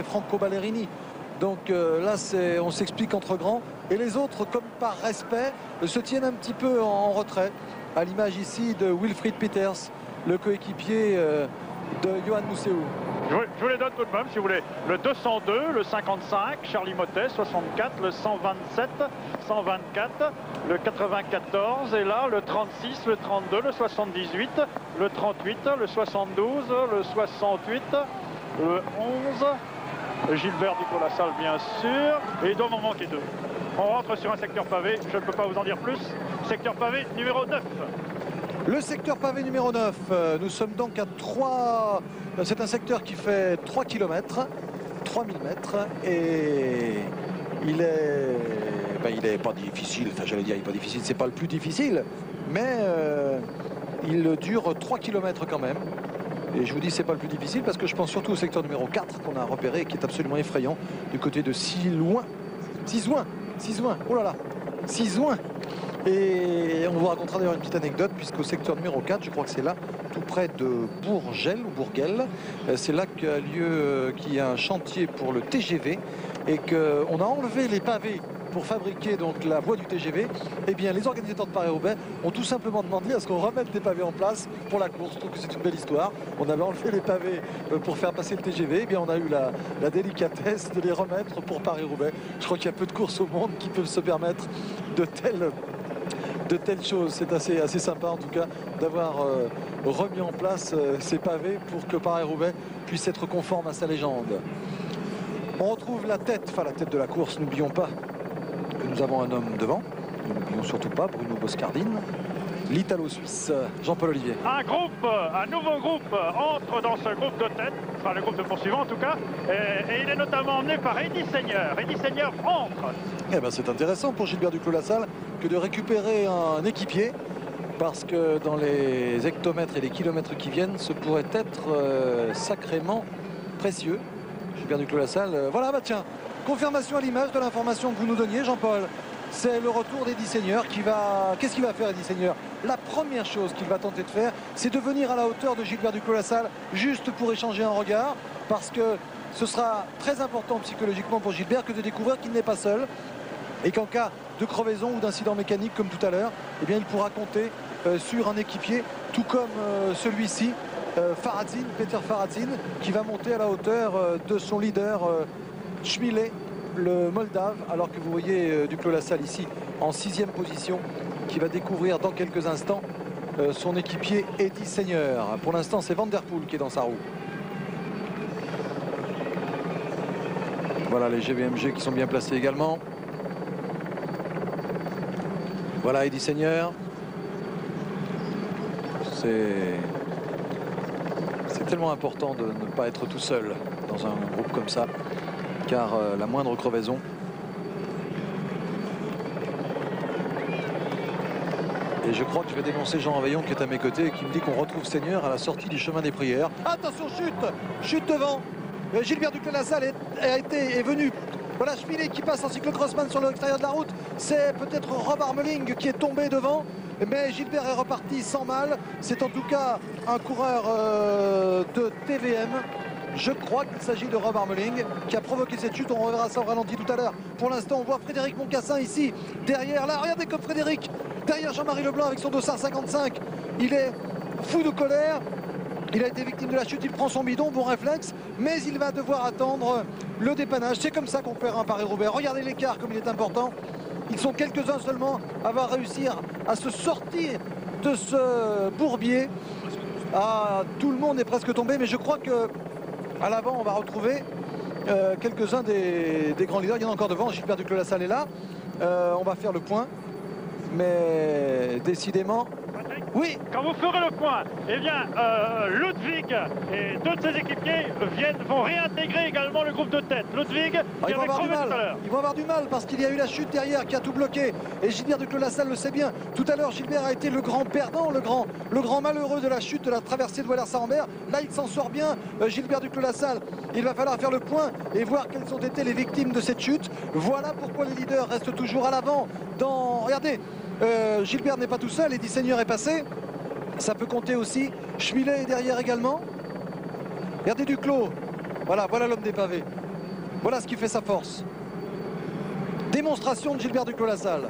Franco Ballerini. Donc là, on s'explique entre grands. Et les autres, comme par respect, se tiennent un petit peu en retrait. À l'image ici de Wilfried Peters, le coéquipier de Yoann Mousseau. Je vous les donne tout de même, si vous voulez. Le 202, le 55, Charlie Mottet, 64, le 127, 124, le 94, et là, le 36, le 32, le 78, le 38, le 72, le 68, le 11, Gilbert Duclos-Lassalle, bien sûr, et il doit m'en manquer deux. On rentre sur un secteur pavé, je ne peux pas vous en dire plus. Secteur pavé numéro 9. Le secteur pavé numéro 9, nous sommes donc à 3... C'est un secteur qui fait 3 km, 3000 mètres, et il est pas difficile, enfin j'allais dire il est pas difficile, c'est pas le plus difficile, mais il dure 3 km quand même. Et je vous dis c'est pas le plus difficile parce que je pense surtout au secteur numéro 4 qu'on a repéré, qui est absolument effrayant, du côté de Silouin, oh là là, Sizouin. Et on vous racontera d'ailleurs une petite anecdote, puisqu'au secteur numéro 4, je crois que c'est là, tout près de Bourgel ou Bourguel, c'est là qu'il y a un chantier pour le TGV et qu'on a enlevé les pavés pour fabriquer donc la voie du TGV. Eh bien, les organisateurs de Paris-Roubaix ont tout simplement demandé à ce qu'on remette des pavés en place pour la course. Je trouve que c'est une belle histoire. On avait enlevé les pavés pour faire passer le TGV. Eh bien, on a eu la délicatesse de les remettre pour Paris-Roubaix. Je crois qu'il y a peu de courses au monde qui peuvent se permettre de telles choses. C'est assez sympa en tout cas d'avoir remis en place ces pavés pour que Paris-Roubaix puisse être conforme à sa légende. On retrouve la tête de la course, n'oublions pas que nous avons un homme devant, nous n'oublions surtout pas Bruno Boscardine, l'Italo-Suisse Jean-Paul Olivier. Un nouveau groupe entre dans ce groupe de tête, enfin le groupe de poursuivants en tout cas, et il est notamment emmené par Eddy Seigneur. Eddy Seigneur entre. Eh ben, c'est intéressant pour Gilbert Duclos-Lassalle que de récupérer un équipier, parce que dans les hectomètres et les kilomètres qui viennent, ce pourrait être sacrément précieux. Gilbert Duclos-Lassalle, voilà, bah tiens, confirmation à l'image de l'information que vous nous donniez, Jean-Paul. C'est le retour d'Eddy Seigneur qui va... Qu'est-ce qu'il va faire, Eddy Seigneur? La première chose qu'il va tenter de faire, c'est de venir à la hauteur de Gilbert Duclos-Lassalle, juste pour échanger un regard, parce que ce sera très important psychologiquement pour Gilbert que de découvrir qu'il n'est pas seul, et qu'en cas de crevaison ou d'incident mécanique comme tout à l'heure, eh bien il pourra compter sur un équipier, tout comme celui-ci, Peter Faradzin, qui va monter à la hauteur de son leader Schmile, le Moldave, alors que vous voyez Duclos-Lassalle ici en 6e position, qui va découvrir dans quelques instants son équipier Eddy Seigneur. Pour l'instant, c'est Van Der Poel qui est dans sa roue. Voilà les GVMG qui sont bien placés également. Voilà Eddy Seigneur. C'est tellement important de ne pas être tout seul dans un groupe comme ça, car la moindre crevaison et je crois que je vais dénoncer Jean Raveillon qui est à mes côtés et qui me dit qu'on retrouve Seigneur à la sortie du chemin des prières. Attention, chute devant. Gilbert Duclos-Lassalle est venu. Voilà Schmile qui passe en cyclocrossman sur l'extérieur de la route. C'est peut-être Rob Armeling qui est tombé devant, mais Gilbert est reparti sans mal. C'est en tout cas un coureur de TVM. Je crois qu'il s'agit de Rob Armeling qui a provoqué cette chute. On reverra ça au ralenti tout à l'heure. Pour l'instant, on voit Frédéric Moncassin ici, derrière. Là, regardez comme Frédéric, derrière Jean-Marie Leblanc avec son dossard 55. Il est fou de colère. Il a été victime de la chute, il prend son bidon, bon réflexe, mais il va devoir attendre le dépannage. C'est comme ça qu'on perd un Paris-Roubaix. Regardez l'écart comme il est important. Ils sont quelques-uns seulement à avoir réussi à se sortir de ce bourbier. Ah, tout le monde est presque tombé, mais je crois que à l'avant, on va retrouver quelques-uns des grands leaders. Il y en a encore devant, Gilbert Duclos-Lassalle est là. On va faire le point, mais décidément... Oui. Quand vous ferez le point, eh bien, Ludwig et deux de ses équipiers vont réintégrer également le groupe de tête. Ludwig, ils vont avoir du mal parce qu'il y a eu la chute derrière qui a tout bloqué. Et Gilbert Duclos-Lassalle le sait bien. Tout à l'heure, Gilbert a été le grand perdant, le grand malheureux de la chute, de la traversée de Walers-Saint-Rambert. Là, il s'en sort bien. Gilbert Duclos-Lassalle, il va falloir faire le point et voir quelles ont été les victimes de cette chute. Voilà pourquoi les leaders restent toujours à l'avant. Regardez. Gilbert n'est pas tout seul, Eddy Seigneur est passé, ça peut compter aussi. Schmile est derrière également. Regardez Duclos, voilà l'homme des pavés. Voilà ce qui fait sa force. Démonstration de Gilbert Duclos-Lassalle.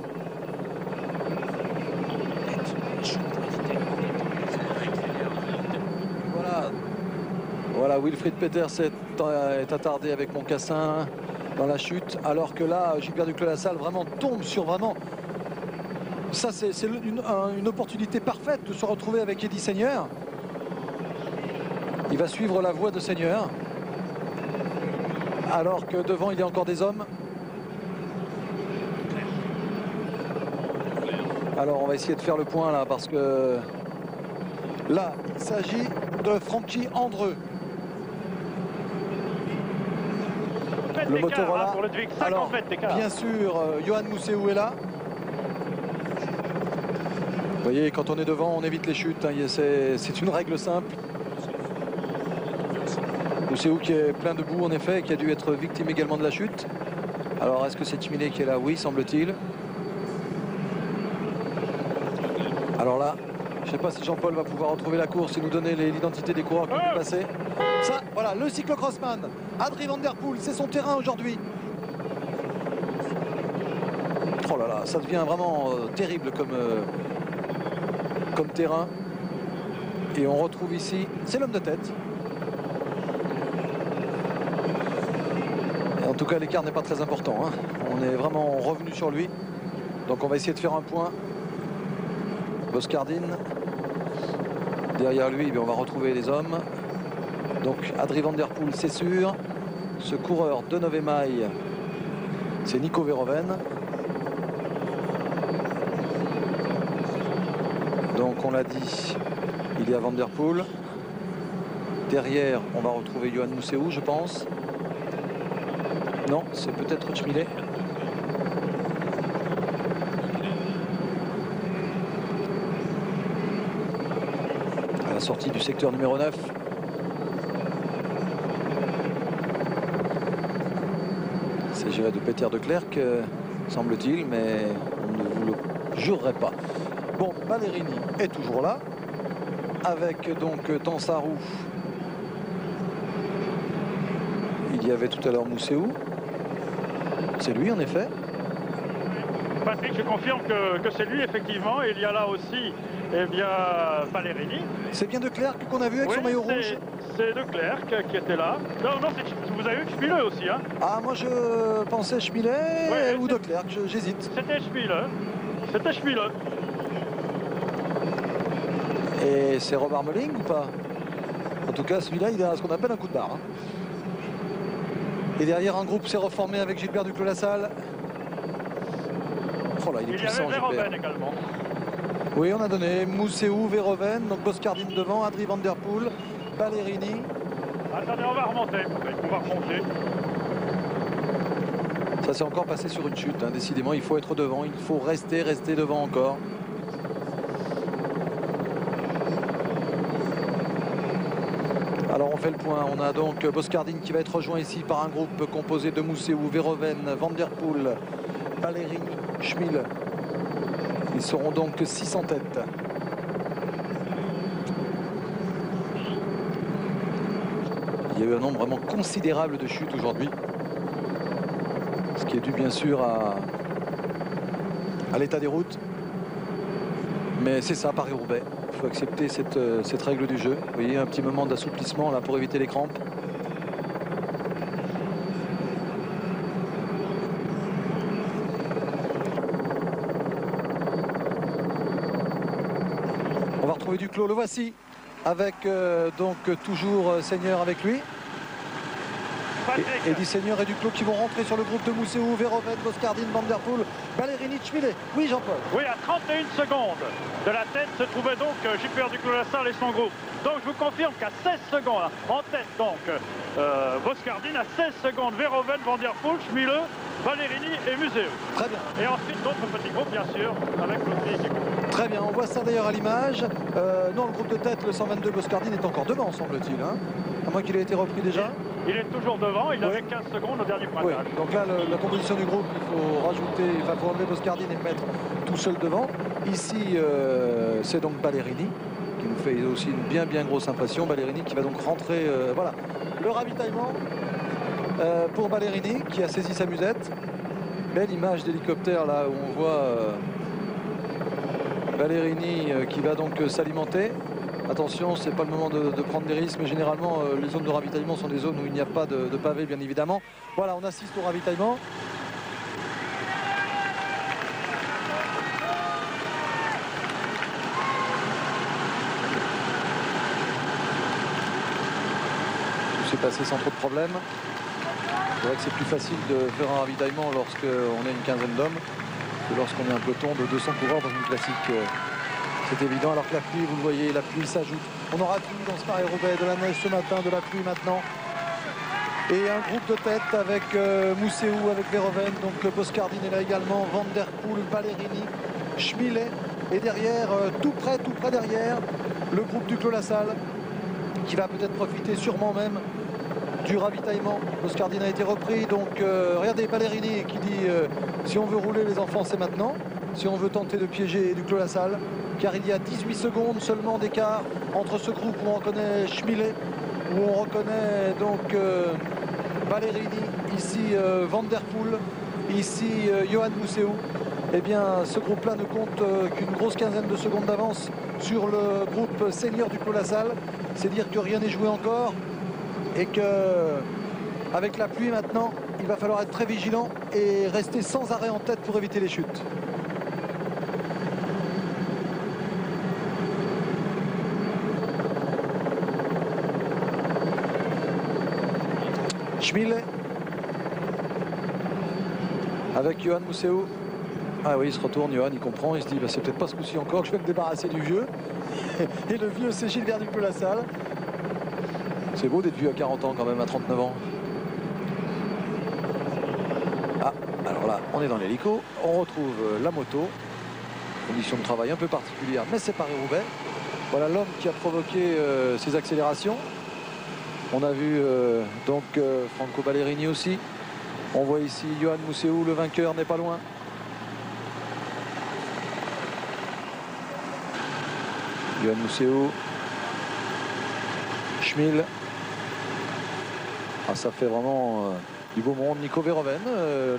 Voilà, Wilfried Peters est attardé avec Moncassin dans la chute, alors que là, Gilbert Duclos-Lassalle vraiment tombe sur vraiment... Ça, c'est une opportunité parfaite de se retrouver avec Eddy Seigneur. Il va suivre la voie de Seigneur, alors que devant, il y a encore des hommes. Alors, on va essayer de faire le point là, parce que là, il s'agit de Francky Andreu. Le Motorola. Alors, bien sûr, Johan Mousseau est là. Vous voyez, quand on est devant, on évite les chutes. Hein. C'est une règle simple. Mousseau qui est plein de boue, en effet, et qui a dû être victime également de la chute. Alors, est-ce que c'est Chmilet qui est là? Oui, semble-t-il. Alors là, je ne sais pas si Jean-Paul va pouvoir retrouver la course et nous donner l'identité des coureurs qui ont pu passer. Ça, voilà, le cyclocrossman, Adrie Van Der Poel, c'est son terrain aujourd'hui. Oh là là, ça devient vraiment terrible comme terrain. Et on retrouve ici, c'est l'homme de tête. Et en tout cas, l'écart n'est pas très important. Hein. On est vraiment revenu sur lui. Donc on va essayer de faire un point. Boscardine. Derrière lui, on va retrouver les hommes. Donc Adrie Van Der Poel, c'est sûr. Ce coureur de 9e maille, c'est Nico Verhoeven. Donc on l'a dit, il y a Van Der Poel. Derrière, on va retrouver Johan Mousseau, je pense. Non, c'est peut-être Chmilet. À la sortie du secteur numéro 9. Il s'agirait de Peter de Klerk, semble-t-il, mais on ne vous le jurerait pas. Bon, Ballerini est toujours là, avec donc Tansarou. Il y avait tout à l'heure Mousseau. C'est lui, en effet. Patrick, je confirme que c'est lui, effectivement. Il y a là aussi, eh bien, Ballerini. C'est bien de Klerk qu'on a vu avec son maillot rouge. C'est de Klerk qui était là. Non, vous avez eu Chmilet aussi. Hein. Ah, moi je pensais Chmilet ou de Klerk, j'hésite. C'était Chmilet. C'était Chmilet. Et c'est Robert Meling ou pas? En tout cas, celui-là, il a ce qu'on appelle un coup de barre. Hein. Et derrière, un groupe s'est reformé avec Gilbert Duclos-Lassalle. Oh là, il est puissant, y avait Verhoeven également. Oui, on a donné Mousseau, Verhoeven, donc Boscardine devant, Adrie Van Der Poel, Ballerini. Attendez, on va remonter. On va remonter. Ça s'est encore passé sur une chute. Hein. Décidément, il faut être devant. Il faut rester devant encore. Alors on fait le point. On a donc Boscardine qui va être rejoint ici par un groupe composé de Mousseau, Verhoeven, Van Der Poel, Ballerini, Chmilet. Ils seront donc 6 en tête. Il y a eu un nombre vraiment considérable de chutes aujourd'hui. Ce qui est dû bien sûr à l'état des routes. Mais c'est ça, Paris-Roubaix. Il faut accepter cette règle du jeu. Vous voyez, un petit moment d'assouplissement là pour éviter les crampes. On va retrouver Duclos, le voici, avec donc toujours Seigneur avec lui. Eddy Seigneur et Duclos qui vont rentrer sur le groupe de Mousseau, Verhoeven, Boscardine, Van Der Poel, Ballerini, Chmilet. Oui, Jean-Paul. Oui, à 31 secondes de la tête se trouvait donc Gilbert Duclos-Lassalle et son groupe. Donc je vous confirme qu'à 16 secondes, en tête donc, Boscardine, à 16 secondes, Verhoeven, Van Der Poel, Chmilet, Ballerini et Mousseau. Très bien. Et ensuite d'autres petits groupes, bien sûr, avec l'autre équipe. Très bien, on voit ça d'ailleurs à l'image. Non, le groupe de tête, le 122 Boscardine est encore devant, semble-t-il. Hein, à moins qu'il ait été repris déjà. Il est toujours devant, il avait 15 secondes au dernier pointage. Oui. Donc là, la composition du groupe, il faut rajouter, il faut enlever Boscardine et le mettre tout seul devant. Ici, c'est donc Ballerini qui nous fait aussi une bien grosse impression. Ballerini qui va donc rentrer, voilà, le ravitaillement pour Ballerini qui a saisi sa musette. Belle image d'hélicoptère là où on voit Ballerini qui va donc s'alimenter. Attention, c'est pas le moment de prendre des risques, mais généralement les zones de ravitaillement sont des zones où il n'y a pas de pavé, bien évidemment. Voilà, on assiste au ravitaillement. Tout s'est passé sans trop de problèmes. C'est vrai que c'est plus facile de faire un ravitaillement lorsqu'on est une quinzaine d'hommes que lorsqu'on est un peloton de 200 coureurs dans une classique. C'est évident, alors que la pluie, vous le voyez, la pluie s'ajoute. On aura tout dans ce Paris-Roubaix, de la neige ce matin, de la pluie maintenant. Et un groupe de tête avec Mousseau, avec Verhoeven, donc Boscardine est là également, Van der Poel, Ballerini, Schmilet. Et derrière, tout près derrière, le groupe du Clos La Salle, qui va peut-être profiter sûrement même du ravitaillement. Boscardine a été repris, donc regardez Ballerini qui dit si on veut rouler les enfants c'est maintenant, si on veut tenter de piéger du Clos La Salle, car il y a 18 secondes seulement d'écart entre ce groupe où on reconnaît Schmilet, où on reconnaît donc Ballerini, ici Van der Poel, ici Johan Mousseau. Eh bien ce groupe-là ne compte qu'une grosse quinzaine de secondes d'avance sur le groupe senior du Clos La Salle. C'est dire que rien n'est joué encore et que avec la pluie maintenant, il va falloir être très vigilant et rester sans arrêt en tête pour éviter les chutes. Schmilet avec Johan Mousseau. Ah oui, il se retourne, Johan, il comprend, il se dit bah, c'est peut-être pas ce coup-ci encore que je vais me débarrasser du vieux. Et le vieux c'est Gilbert du Clos La Salle. C'est beau d'être vieux à 40 ans quand même, à 39 ans. Ah, alors là, on est dans l'hélico, on retrouve la moto. Condition de travail un peu particulière, mais c'est Paris-Roubaix. Voilà l'homme qui a provoqué ces accélérations. On a vu donc Franco Ballerini aussi. On voit ici Johan Mousseau, le vainqueur n'est pas loin. Johan Mousseau. Schmil. Ah, ça fait vraiment du beau monde. Nico Verhoeven,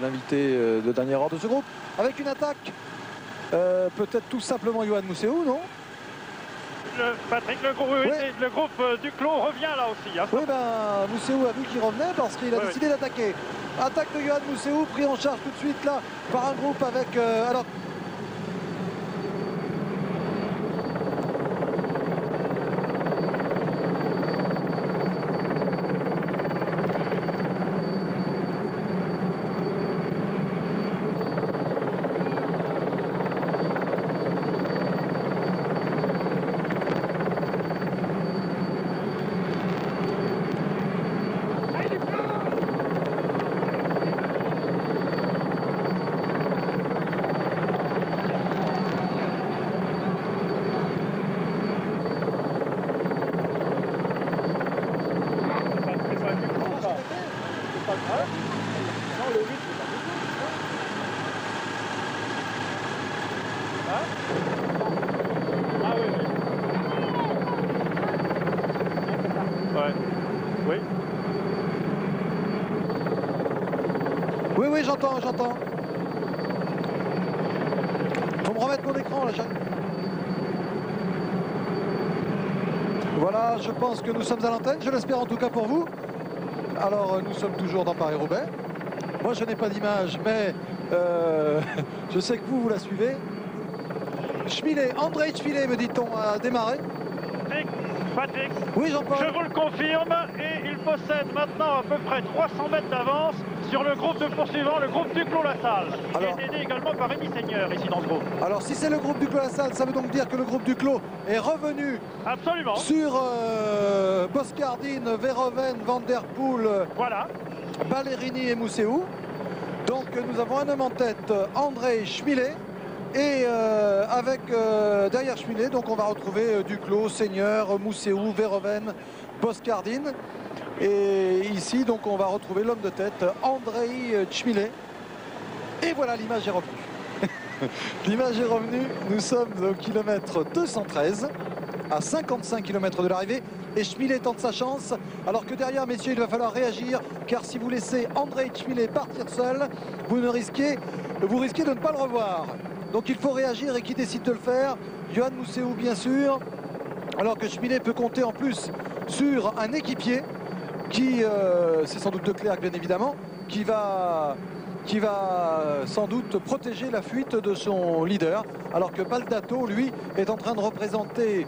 l'invité de dernière heure de ce groupe, avec une attaque. Peut-être tout simplement Johan Mousseau, non? Patrick, le groupe du Clos revient là aussi. Hein. Oui, ben Mousseau a vu qu'il revenait parce qu'il a décidé d'attaquer. Attaque de Johan Mousseau, pris en charge tout de suite là par un groupe avec... alors Oui, j'entends. Faut me remettre mon écran là. Voilà, je pense que nous sommes à l'antenne, je l'espère en tout cas pour vous. Alors, nous sommes toujours dans Paris-Roubaix. Moi, je n'ai pas d'image, mais je sais que vous la suivez. Schmilet, André Schmilet, me dit-on, a démarré. Patrick, oui, Jean-Paul. Je vous le confirme, et il possède maintenant à peu près 300 mètres d'avance sur le groupe de poursuivants, le groupe du Clos La Salle, qui est aidé également par Rémi Seigneur ici dans ce groupe. Alors si c'est le groupe du Clos La Salle, ça veut donc dire que le groupe du Clos est revenu absolument sur Boscardine, Verhoeven, Van der Poel, voilà. Ballerini et Mousseau. Donc nous avons un homme en tête, André Schmilet. Et avec derrière Schmilet, donc on va retrouver Duclos, Seigneur, Mousseau, Verhoeven, Boscardine. Et ici, donc on va retrouver l'homme de tête, André Schmilet. Et voilà, l'image est revenue. L'image est revenue. Nous sommes au kilomètre 213, à 55 km de l'arrivée. et Schmilé tente sa chance. Alors que derrière, messieurs, il va falloir réagir, car si vous laissez André Schmilé partir seul, vous risquez de ne pas le revoir. Donc il faut réagir, et qui décide de le faire? Yoann Mousseau, bien sûr, alors que Schmilé peut compter en plus sur un équipier qui, c'est sans doute De Klerk bien évidemment, qui va sans doute protéger la fuite de son leader, alors que Baldato, lui, est en train de représenter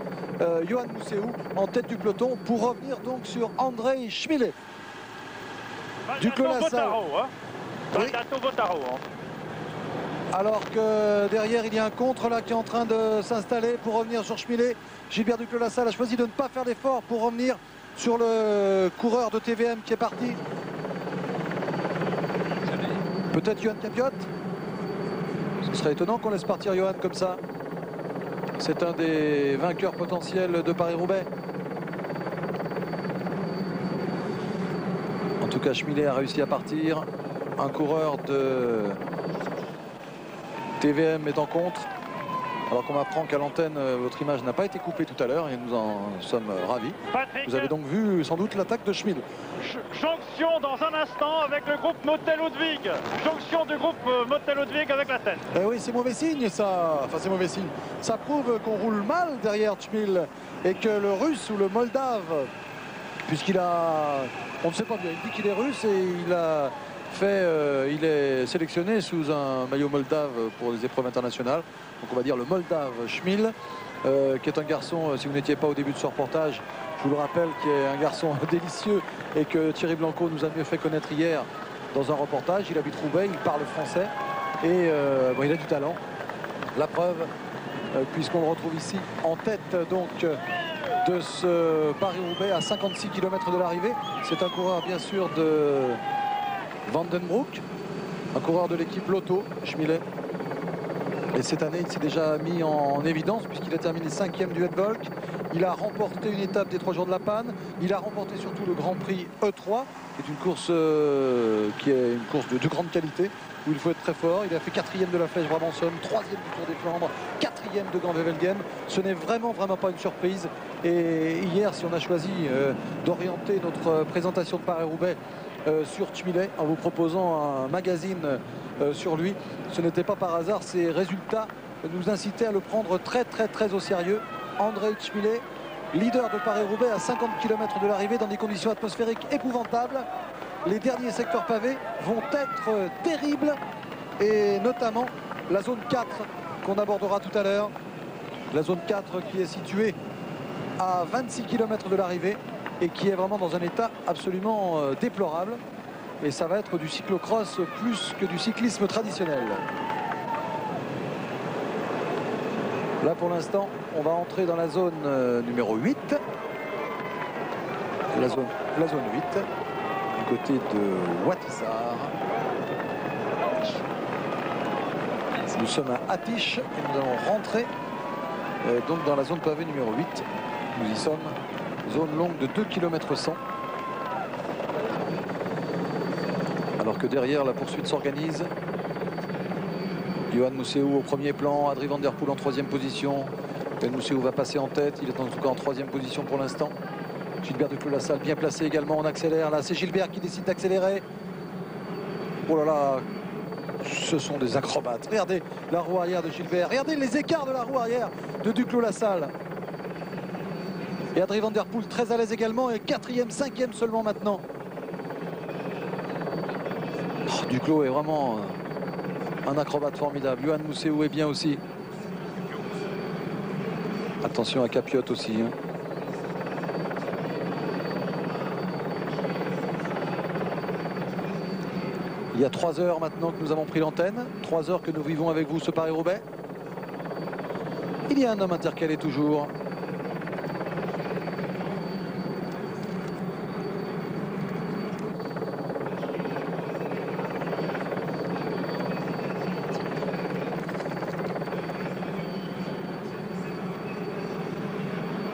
Yoann Mousseau en tête du peloton pour revenir donc sur André Schmilé. Duclos-Lassalle. Baldato-Botaro. Alors que derrière, il y a un contre là qui est en train de s'installer pour revenir sur Schmilé. Gilbert Duclos-Lassalle a choisi de ne pas faire d'effort pour revenir sur le coureur de TVM qui est parti. Peut-être Johan Capiotte. Ce serait étonnant qu'on laisse partir Johan comme ça. C'est un des vainqueurs potentiels de Paris-Roubaix. En tout cas, Schmilé a réussi à partir. Un coureur de TVM est en contre. Alors qu'on m'apprend qu'à l'antenne, votre image n'a pas été coupée tout à l'heure et nous en sommes ravis. Patrick, vous avez donc vu sans doute l'attaque de Schmilé. Jonction dans un instant avec le groupe Motel-Ludwig. Jonction du groupe Motel-Ludwig avec la tête. Oui, c'est mauvais signe ça. Enfin, c'est mauvais signe. Ça prouve qu'on roule mal derrière Schmilé et que le Russe ou le Moldave, puisqu'il a... On ne sait pas bien, il dit qu'il est russe et il a fait... il est sélectionné sous un maillot moldave pour les épreuves internationales. Donc on va dire le Moldave Schmilé, qui est un garçon, si vous n'étiez pas au début de ce reportage, je vous le rappelle, qui est un garçon délicieux et que Thierry Blanco nous a mieux fait connaître hier dans un reportage. Il habite Roubaix, il parle français et bon, il a du talent. La preuve, puisqu'on le retrouve ici en tête donc de ce Paris-Roubaix à 56 km de l'arrivée. C'est un coureur bien sûr de Vandenbroek, un coureur de l'équipe Lotto, Schmilé. Et cette année, il s'est déjà mis en évidence puisqu'il a terminé 5e du Hedvolk. Il a remporté une étape des 3 jours de la Panne. Il a remporté surtout le Grand Prix E3, qui est une course de grande qualité, où il faut être très fort. Il a fait 4e de la Flèche Brabançonne, 3e du Tour des Flandres, 4e de Gand-Wevelgem. Ce n'est vraiment pas une surprise. Et hier, si on a choisi d'orienter notre présentation de Paris-Roubaix sur Schmilé en vous proposant un magazine sur lui, ce n'était pas par hasard. Ces résultats nous incitaient à le prendre très au sérieux. André Schmilé, leader de Paris-Roubaix à 50 km de l'arrivée dans des conditions atmosphériques épouvantables. Les derniers secteurs pavés vont être terribles et notamment la zone 4 qu'on abordera tout à l'heure. La zone 4 qui est située à 26 km de l'arrivée et qui est vraiment dans un état absolument déplorable. Et ça va être du cyclocross plus que du cyclisme traditionnel. Là pour l'instant, on va entrer dans la zone numéro 8. La zone 8, du côté de Ouatissar. Nous sommes à Atiche et nous allons rentrer donc dans la zone pavée numéro 8. Nous y sommes. Zone longue de 2 km 100. Alors que derrière, la poursuite s'organise. Yoann Mousseau au premier plan, Adrien Van Der Poel en 3e position. Yoann Mousseau va passer en tête, il est en tout cas en 3e position pour l'instant. Gilbert Duclos-Lassalle bien placé également, on accélère. Là, c'est Gilbert qui décide d'accélérer. Oh là là, ce sont des acrobates. Regardez la roue arrière de Gilbert, regardez les écarts de la roue arrière de Duclos-Lassalle. Et Adrien Van Der Poel très à l'aise également, et 4e, 5e seulement maintenant. Oh, Duclos est vraiment un acrobate formidable. Yoann Mousseau est bien aussi. Attention à Capiotte aussi. Hein. Il y a 3 heures maintenant que nous avons pris l'antenne. 3 heures que nous vivons avec vous ce Paris-Roubaix. Il y a un homme intercalé toujours.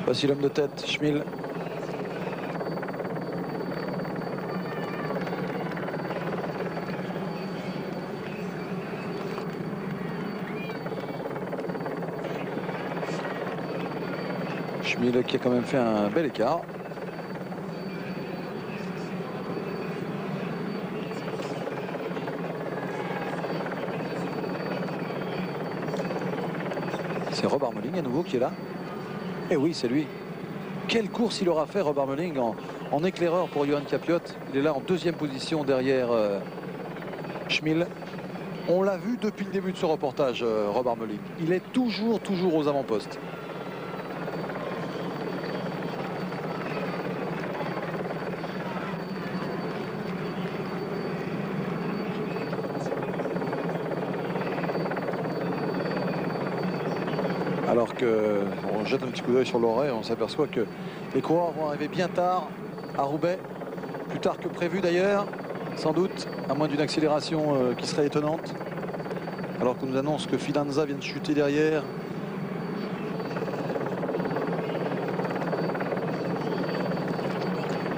Voici l'homme de tête, Schmilé. Schmilé qui a quand même fait un bel écart. C'est Rob Harmeling à nouveau qui est là. Et oui, c'est lui. Quelle course il aura fait, Rob Harmeling, en éclaireur pour Johan Capiot. Il est là en deuxième position derrière Schmil. On l'a vu depuis le début de ce reportage, Rob Harmeling. Il est toujours aux avant-postes. Alors qu'on jette un petit coup d'œil sur l'horaire, on s'aperçoit que les coureurs vont arriver bien tard à Roubaix, plus tard que prévu d'ailleurs, sans doute, à moins d'une accélération qui serait étonnante. Alors qu'on nous annonce que Fidanza vient de chuter derrière.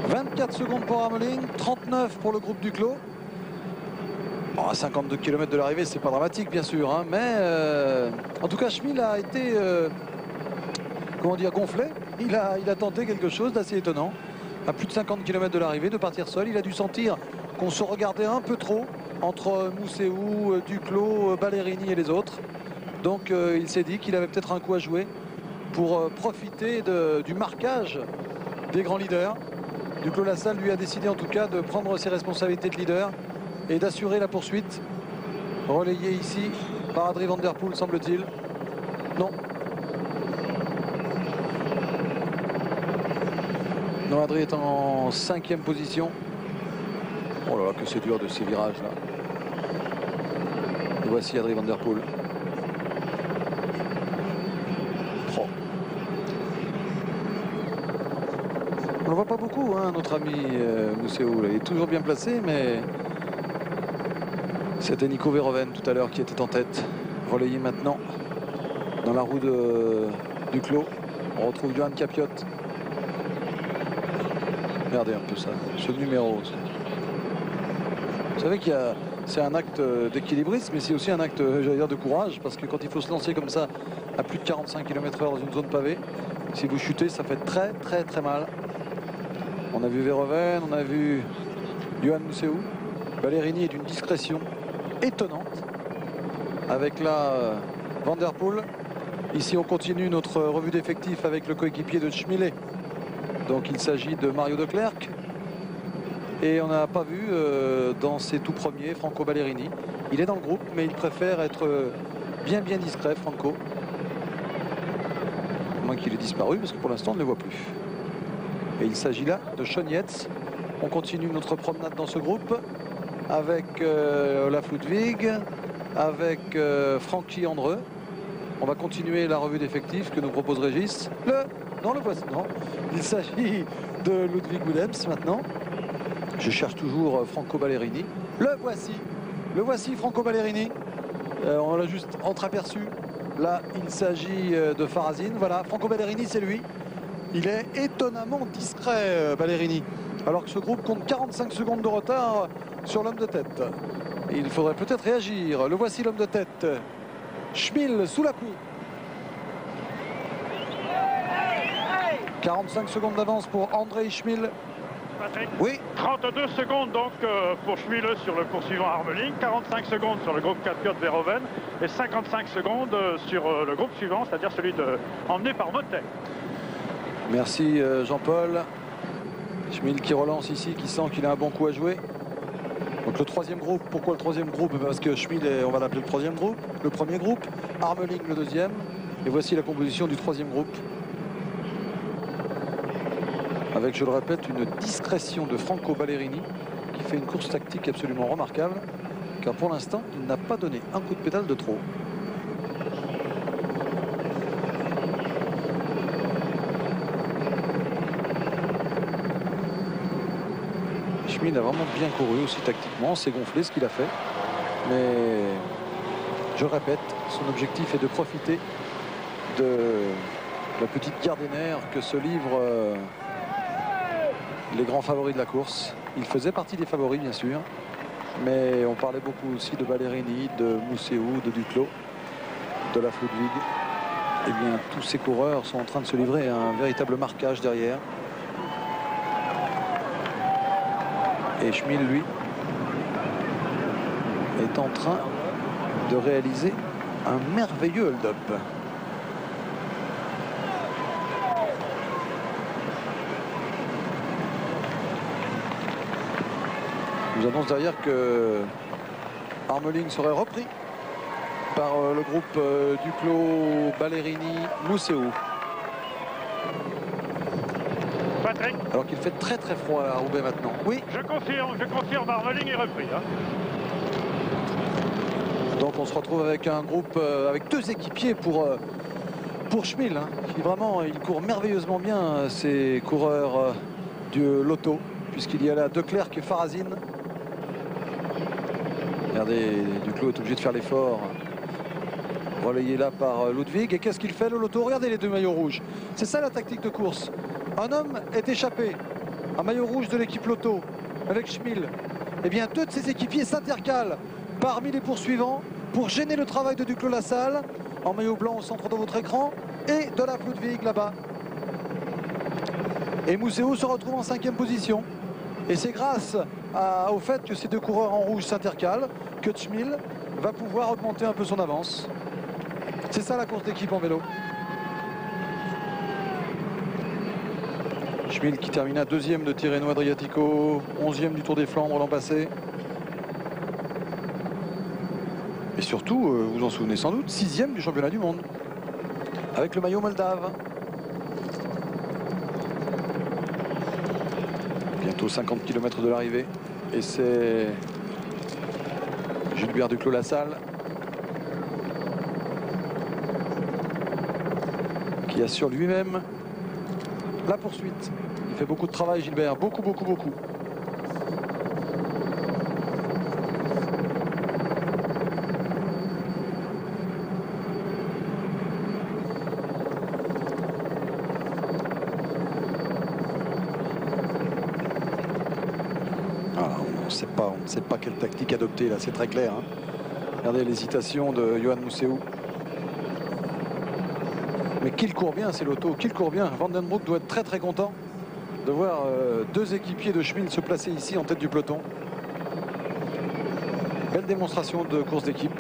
« 24 secondes pour Harmeling, 39 pour le groupe Duclos. » Bon, à 52 km de l'arrivée, c'est pas dramatique bien sûr, hein, mais en tout cas Schmil a été comment dire, gonflé. Il a tenté quelque chose d'assez étonnant. À plus de 50 km de l'arrivée, de partir seul. Il a dû sentir qu'on se regardait un peu trop entre Mousseau, Duclos, Ballerini et les autres. Donc il s'est dit qu'il avait peut-être un coup à jouer pour profiter du marquage des grands leaders. Duclos-Lassalle lui a décidé en tout cas de prendre ses responsabilités de leader et d'assurer la poursuite. Relayé ici par Adrie Van Der Poel, semble-t-il. Non. Non, Adrie est en 5e position. Oh là là, que c'est dur de ces virages-là. Et voici Adrie Van Der Poel. Oh. On ne le voit pas beaucoup, hein, notre ami Mousseau. Il est toujours bien placé, mais... C'était Nico Verhoeven tout à l'heure qui était en tête. Relayé maintenant dans la roue de Duclos. On retrouve Johan Capiot. Regardez un peu ça, ce numéro. Vous savez qu'il y a, c'est un acte d'équilibrisme, mais c'est aussi un acte, j'allais dire, de courage, parce que quand il faut se lancer comme ça à plus de 45 km/h dans une zone pavée, si vous chutez, ça fait très mal. On a vu Verhoeven, on a vu Johan Mousseau. Ballerini est d'une discrétion étonnante avec la Van Der Poel. Ici on continue notre revue d'effectifs avec le coéquipier de Schmil. Donc il s'agit de Mario De Clercq et on n'a pas vu dans ses tout premiers Franco Ballerini. Il est dans le groupe mais il préfère être bien discret, Franco, à moins qu'il ait disparu parce que pour l'instant on ne le voit plus. Et il s'agit là de Sean Yates. On continue notre promenade dans ce groupe avec Olaf Ludwig, avec Frankie Andreu. On va continuer la revue d'effectifs que nous propose Régis. Non, le voici. Non. Il s'agit de Ludwig Willems maintenant. Je cherche toujours Franco Ballerini. Le voici Franco Ballerini. On l'a juste entreaperçu. Là, il s'agit de Farazine. Voilà, Franco Ballerini, c'est lui. Il est étonnamment discret, Ballerini. Alors que ce groupe compte 45 secondes de retard sur l'homme de tête. Et il faudrait peut-être réagir. Le voici, l'homme de tête. Schmil sous la pluie. 45 secondes d'avance pour André Schmil. Patrick, oui. 32 secondes donc pour Schmil sur le poursuivant Harmeling, 45 secondes sur le groupe Capiot Verhoeven et 55 secondes sur le groupe suivant, c'est-à-dire celui emmené par Motet. Merci Jean-Paul. Schmil qui relance ici, qui sent qu'il a un bon coup à jouer. Donc le troisième groupe, pourquoi le troisième groupe? Parce que Schmil, on va l'appeler le troisième groupe, le premier groupe, Harmeling le deuxième. Et voici la composition du troisième groupe. Avec, je le répète, une discrétion de Franco Ballerini qui fait une course tactique absolument remarquable. Car pour l'instant, il n'a pas donné un coup de pédale de trop. Schmil a vraiment bien couru aussi tactiquement, c'est gonflé ce qu'il a fait. Mais je répète, son objectif est de profiter de la petite guerre des nerfs que se livrent les grands favoris de la course. Il faisait partie des favoris bien sûr, mais on parlait beaucoup aussi de Ballerini, de Mousseau, de Duclos, de la Ludwig. Eh bien tous ces coureurs sont en train de se livrer à un véritable marquage derrière. Et Schmil, lui, est en train de réaliser un merveilleux hold-up. Je vous annonce derrière que Harmeling serait repris par le groupe Duclos, Ballerini, Mousseau. Patrick. Alors qu'il fait très très froid à Roubaix maintenant. Oui. Je confirme, Harmeling est repris. Hein. Donc on se retrouve avec un groupe, avec deux équipiers pour Schmil, hein, qui vraiment, il court merveilleusement bien, ces coureurs du Lotto, puisqu'il y a là Declercq et Farazine. Regardez, Duclos est obligé de faire l'effort, relayé là par Ludwig. Et qu'est-ce qu'il fait le Lotto? Regardez les deux maillots rouges. C'est ça la tactique de course. Un homme est échappé, un maillot rouge de l'équipe Lotto, avec Schmil. Eh bien, deux de ses équipiers s'intercalent parmi les poursuivants pour gêner le travail de Duclos-Lassalle, en maillot blanc au centre de votre écran, et de la Ludwig là-bas. Et Mousseau se retrouve en 5e position. Et c'est grâce au fait que ces deux coureurs en rouge s'intercalent que Schmil va pouvoir augmenter un peu son avance. C'est ça la course d'équipe en vélo. Schmil qui termina 2e de Tirreno Adriatico, 11e du Tour des Flandres l'an passé. Et surtout, vous vous en souvenez sans doute, 6e du championnat du monde, avec le maillot moldave. Bientôt 50 km de l'arrivée. Et c'est Gilbert Duclos-Lassalle qui assure lui-même la poursuite. Il fait beaucoup de travail, Gilbert, beaucoup. On ne sait pas quelle tactique adopter là, c'est très clair. Hein. Regardez l'hésitation de Johan Mousseau. Mais qu'il court bien, c'est l'auto, qu'il court bien. Van den Broek doit être très content de voir deux équipiers de Schmil se placer ici en tête du peloton. Belle démonstration de course d'équipe.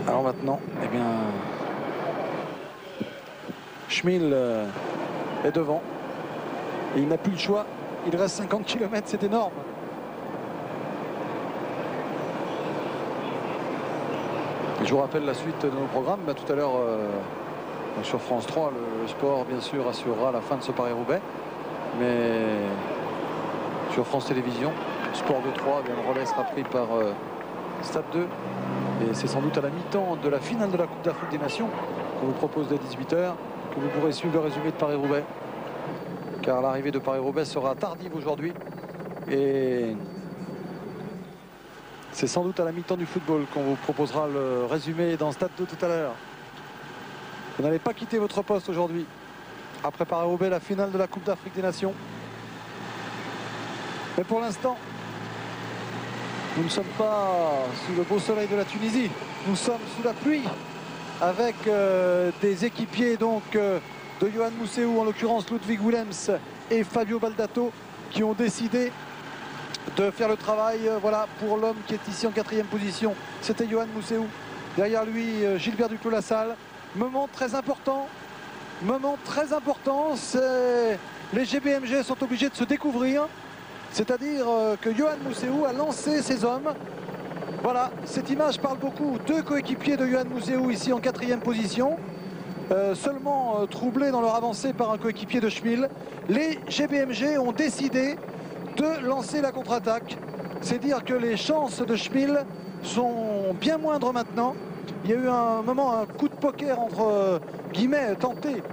Alors maintenant, eh bien, Schmil est devant et il n'a plus le choix. Il reste 50 km, c'est énorme. Et je vous rappelle la suite de nos programmes. Tout à l'heure, sur France 3, le sport, bien sûr, assurera la fin de ce Paris-Roubaix. Mais sur France Télévisions, Sport 2-3, le relais sera pris par Stade 2. Et c'est sans doute à la mi-temps de la finale de la Coupe d'Afrique des Nations qu'on vous propose dès 18 h que vous pourrez suivre le résumé de Paris-Roubaix. Car l'arrivée de Paris-Roubaix sera tardive aujourd'hui. Et c'est sans doute à la mi-temps du football qu'on vous proposera le résumé dans Stade 2 tout à l'heure. Vous n'allez pas quitter votre poste aujourd'hui. Après Paris-Roubaix, la finale de la Coupe d'Afrique des Nations. Mais pour l'instant, nous ne sommes pas sous le beau soleil de la Tunisie. Nous sommes sous la pluie avec des équipiers donc de Johan Mousseau, en l'occurrence Ludwig Willems et Fabio Baldato, qui ont décidé de faire le travail. Voilà, pour l'homme qui est ici en 4e position, c'était Johan Mousseau. Derrière lui, Gilbert Duclos-Lassalle. Moment très important, les GBMG sont obligés de se découvrir. C'est-à-dire que Johan Mousseau a lancé ses hommes. Voilà, cette image parle beaucoup. Deux coéquipiers de Johan Mousseau ici en 4e position. Seulement troublés dans leur avancée par un coéquipier de Schmil. Les GBMG ont décidé de lancer la contre-attaque. C'est dire que les chances de Schmil sont bien moindres maintenant. Il y a eu un moment, un coup de poker entre guillemets tenté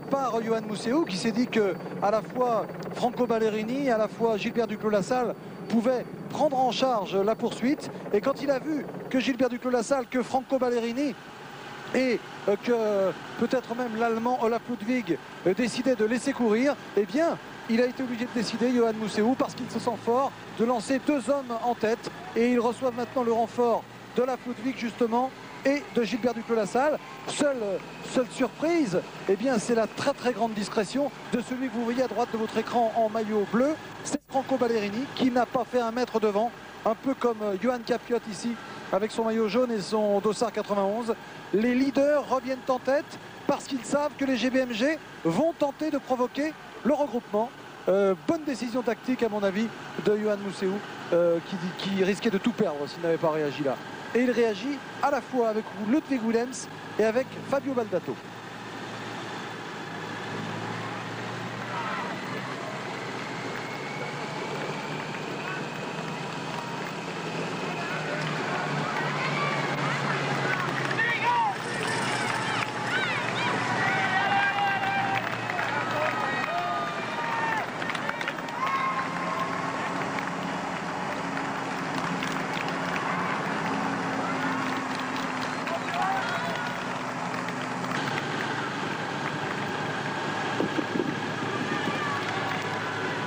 par Johan Mousseau, qui s'est dit que à la fois Franco Ballerini, à la fois Gilbert Duclos-Lassalle pouvaient prendre en charge la poursuite. Et quand il a vu que Gilbert Duclos-Lassalle, que Franco Ballerini et que peut-être même l'Allemand Olaf Ludwig décidait de laisser courir, eh bien il a été obligé de décider, Johan Mousseau, parce qu'il se sent fort, de lancer deux hommes en tête. Et ils reçoivent maintenant le renfort de Olaf Ludwig justement et de Gilbert Duclos-Lassalle. Seule surprise, eh bien c'est la très grande discrétion de celui que vous voyez à droite de votre écran en maillot bleu. C'est Franco Ballerini qui n'a pas fait un mètre devant, un peu comme Johan Capiot ici avec son maillot jaune et son dossard 91. Les leaders reviennent en tête parce qu'ils savent que les GBMG vont tenter de provoquer le regroupement. Bonne décision tactique à mon avis de Yoann Mousseau qui risquait de tout perdre s'il n'avait pas réagi là. Et il réagit à la fois avec Ludwig Willems et avec Fabio Baldato.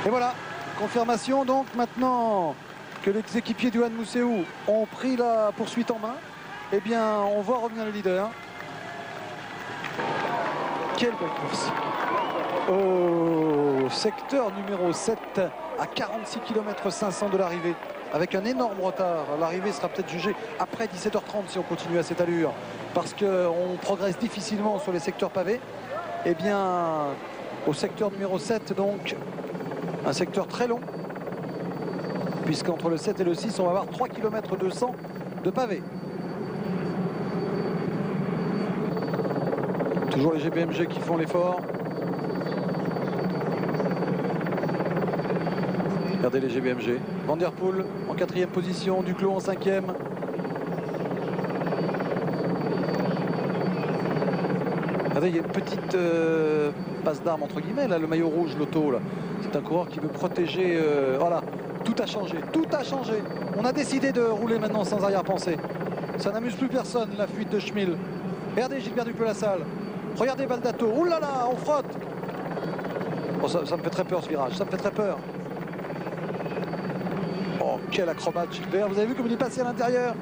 Et voilà, confirmation donc maintenant que les équipiers de Yoann Mousseau ont pris la poursuite en main. Eh bien, on voit revenir le leader. Quelle belle course. Au secteur numéro 7, à 46 km 500 de l'arrivée, avec un énorme retard. L'arrivée sera peut-être jugée après 17h30 si on continue à cette allure, parce qu'on progresse difficilement sur les secteurs pavés. Eh bien, au secteur numéro 7, donc, un secteur très long, puisqu'entre le 7 et le 6, on va avoir 3 km 200 de pavés. Toujours les GBMG qui font l'effort. Regardez les GBMG. Van der Poel en 4e position, Duclos en 5e. Regardez, il y a une petite passe d'armes entre guillemets, là, le maillot rouge, l'auto, là. C'est un coureur qui veut protéger. Voilà, tout a changé, tout a changé. On a décidé de rouler maintenant sans arrière-pensée. Ça n'amuse plus personne, la fuite de Schmil. Regardez Gilbert Duclos-Lassalle. Regardez Baldato. Ouh là là, on frotte. Oh, ça me fait très peur ce virage, ça me fait très peur. Oh, quel acrobate Gilbert. Vous avez vu comme il est passé à l'intérieur.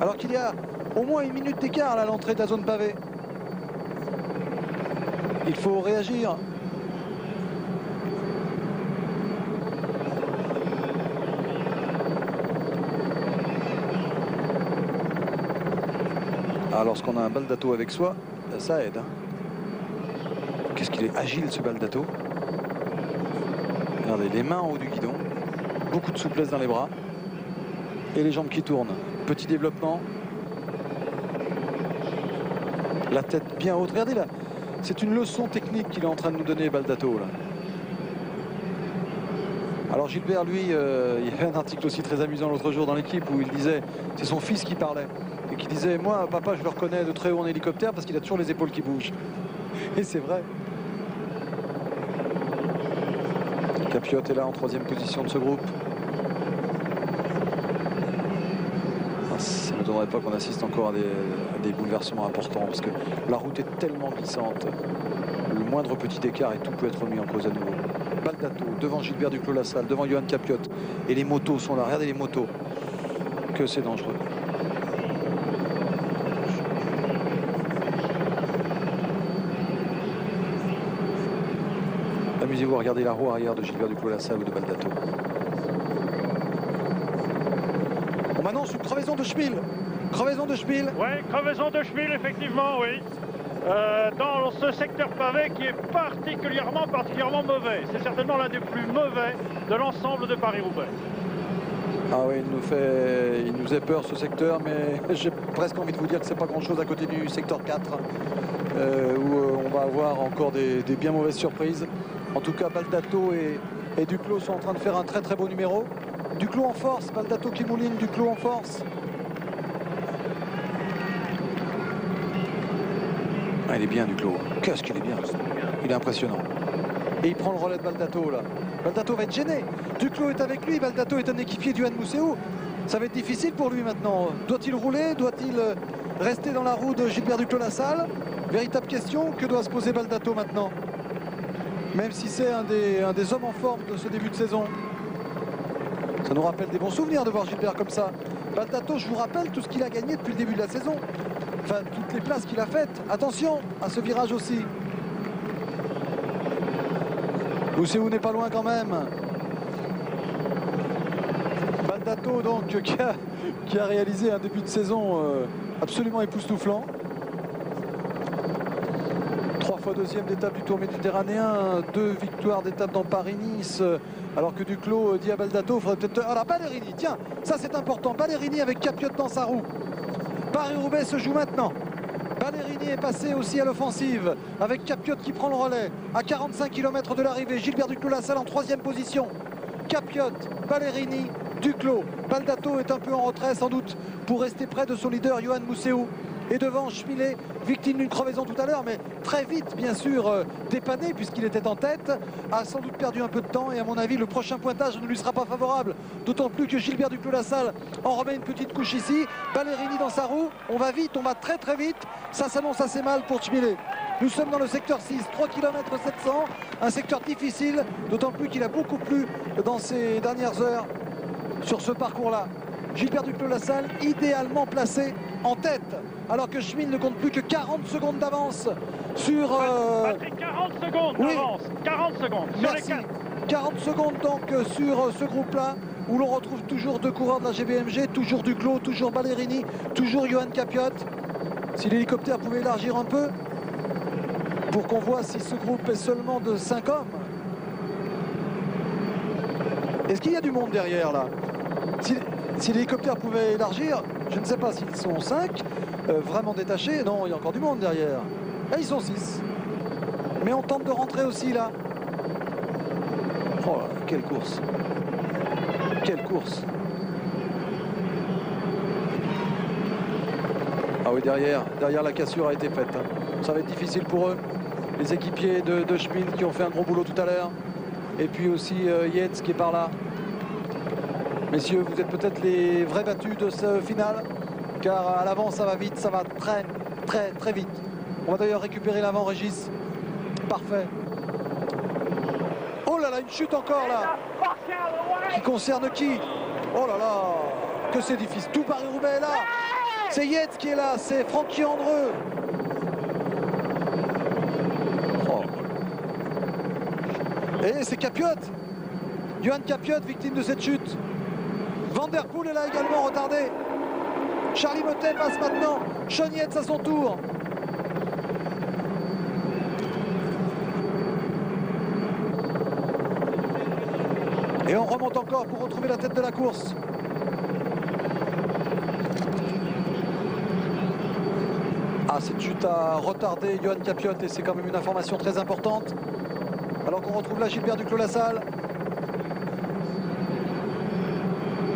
Alors qu'il y a au moins 1 minute d'écart à l'entrée de la zone pavée. Il faut réagir. Ah, lorsqu'on a un Baldato avec soi, ça aide. Qu'est-ce qu'il est agile ce Baldato. Regardez, les mains en haut du guidon. Beaucoup de souplesse dans les bras. Et les jambes qui tournent. Petit développement. La tête bien haute. Regardez là. C'est une leçon technique qu'il est en train de nous donner, Baldato. Là. Alors Gilbert, lui, il y avait un article aussi très amusant l'autre jour dans l'équipe où il disait, c'est son fils qui parlait. Et qui disait, moi, papa, je le reconnais de très haut en hélicoptère parce qu'il a toujours les épaules qui bougent. Et c'est vrai. Capiot est là en 3e position de ce groupe. Ça ne m'étonnerait pas qu'on assiste encore à des bouleversements importants parce que la route est tellement glissante. Le moindre petit écart et tout peut être remis en cause à nouveau. Baldato devant Gilbert Duclos-Lassalle, devant Yoann Capiot. Et les motos sont là. Regardez les motos. Que c'est dangereux. Amusez-vous à regarder la roue arrière de Gilbert Duclos-Lassalle ou de Baldato. On m'annonce une crevaison de Schmil. Crevaison de Schmil. Oui, crevaison de Schmil, effectivement, oui. Dans ce secteur pavé qui est particulièrement mauvais. C'est certainement l'un des plus mauvais de l'ensemble de Paris-Roubaix. Ah oui, il nous fait peur ce secteur, mais j'ai presque envie de vous dire que c'est pas grand-chose à côté du secteur 4, où on va avoir encore des bien mauvaises surprises. En tout cas, Baldato et Duclos sont en train de faire un très très beau numéro. Duclos en force, Baldato qui mouline, Duclos en force. Ah, il est bien Duclos. Qu'est-ce qu'il est bien. Il est impressionnant. Et il prend le relais de Baldato là. Baldato va être gêné. Duclos est avec lui. Baldato est un équipier du Yoann Mousseau. Ça va être difficile pour lui maintenant. Doit-il rouler? Doit-il rester dans la roue de Gilbert Duclos-Lassalle? Véritable question. Que doit se poser Baldato maintenant? Même si c'est un des hommes en forme de ce début de saison. Ça nous rappelle des bons souvenirs de voir Gilbert comme ça. Baldato, je vous rappelle tout ce qu'il a gagné depuis le début de la saison. Enfin, toutes les places qu'il a faites. Attention à ce virage aussi. Mousseau n'est pas loin quand même. Baldato donc qui a réalisé un début de saison absolument époustouflant. 3 fois deuxième d'étape du Tour méditerranéen, 2 victoires d'étape dans Paris-Nice, alors que Duclos dit à Baldato, il faudrait peut-être... Alors Ballerini, tiens, ça c'est important, Ballerini avec Capiot dans sa roue. Paris-Roubaix se joue maintenant. Ballerini est passé aussi à l'offensive, avec Capiot qui prend le relais, à 45 km de l'arrivée, Gilbert Duclos-Lassalle en 3e position. Capiot, Ballerini, Duclos. Baldato est un peu en retrait sans doute pour rester près de son leader Johan Museeuw. Et devant Schmilet, victime d'une crevaison tout à l'heure, mais très vite bien sûr dépanné puisqu'il était en tête, a sans doute perdu un peu de temps et à mon avis le prochain pointage ne lui sera pas favorable. D'autant plus que Gilbert Duclos-Lassalle en remet une petite couche ici. Ballerini dans sa roue, on va vite, on va très très vite. Ça s'annonce assez mal pour Schmilet. Nous sommes dans le secteur 6, 3 km 700, un secteur difficile, d'autant plus qu'il a beaucoup plu dans ces dernières heures sur ce parcours-là. Gilbert Duclos-Lassalle idéalement placé en tête, alors que Schmitt ne compte plus que 40 secondes d'avance sur... Patrick, 40 secondes d'avance, 40 secondes sur merci. les 4. 40 secondes donc sur ce groupe-là, où l'on retrouve toujours 2 coureurs de la GBMG, toujours Duclos, toujours Ballerini, toujours Johan Capiot. Si l'hélicoptère pouvait élargir un peu, pour qu'on voit si ce groupe est seulement de 5 hommes. Est-ce qu'il y a du monde derrière là? Si l'hélicoptère pouvait élargir, je ne sais pas s'ils sont 5, vraiment détachés. Non, il y a encore du monde derrière. Là, ils sont 6. Mais on tente de rentrer aussi là. Oh là, quelle course. Quelle course. Ah oui, derrière la cassure a été faite. Ça va être difficile pour eux. Les équipiers de Schmitt qui ont fait un gros boulot tout à l'heure. Et puis aussi Yates qui est par là. Messieurs, vous êtes peut-être les vrais battus de ce final, car à l'avant ça va vite, ça va très très très vite. On va d'ailleurs récupérer l'avant, Régis. Parfait. Oh là là, une chute encore là. Qui concerne qui? Oh là là, que c'est difficile. Tout Paris-Roubaix est là. C'est Yates qui est là, c'est Francky Andreu. Oh. Et c'est Capiot. Johan Capiot, victime de cette chute. Van der Poel est là également retardé. Charlie Motet passe maintenant. Sean Yates à son tour. Et on remonte encore pour retrouver la tête de la course. Ah, cette chute a retardé Johan Capiot et c'est quand même une information très importante. Alors qu'on retrouve là Gilbert Duclos-Lassalle.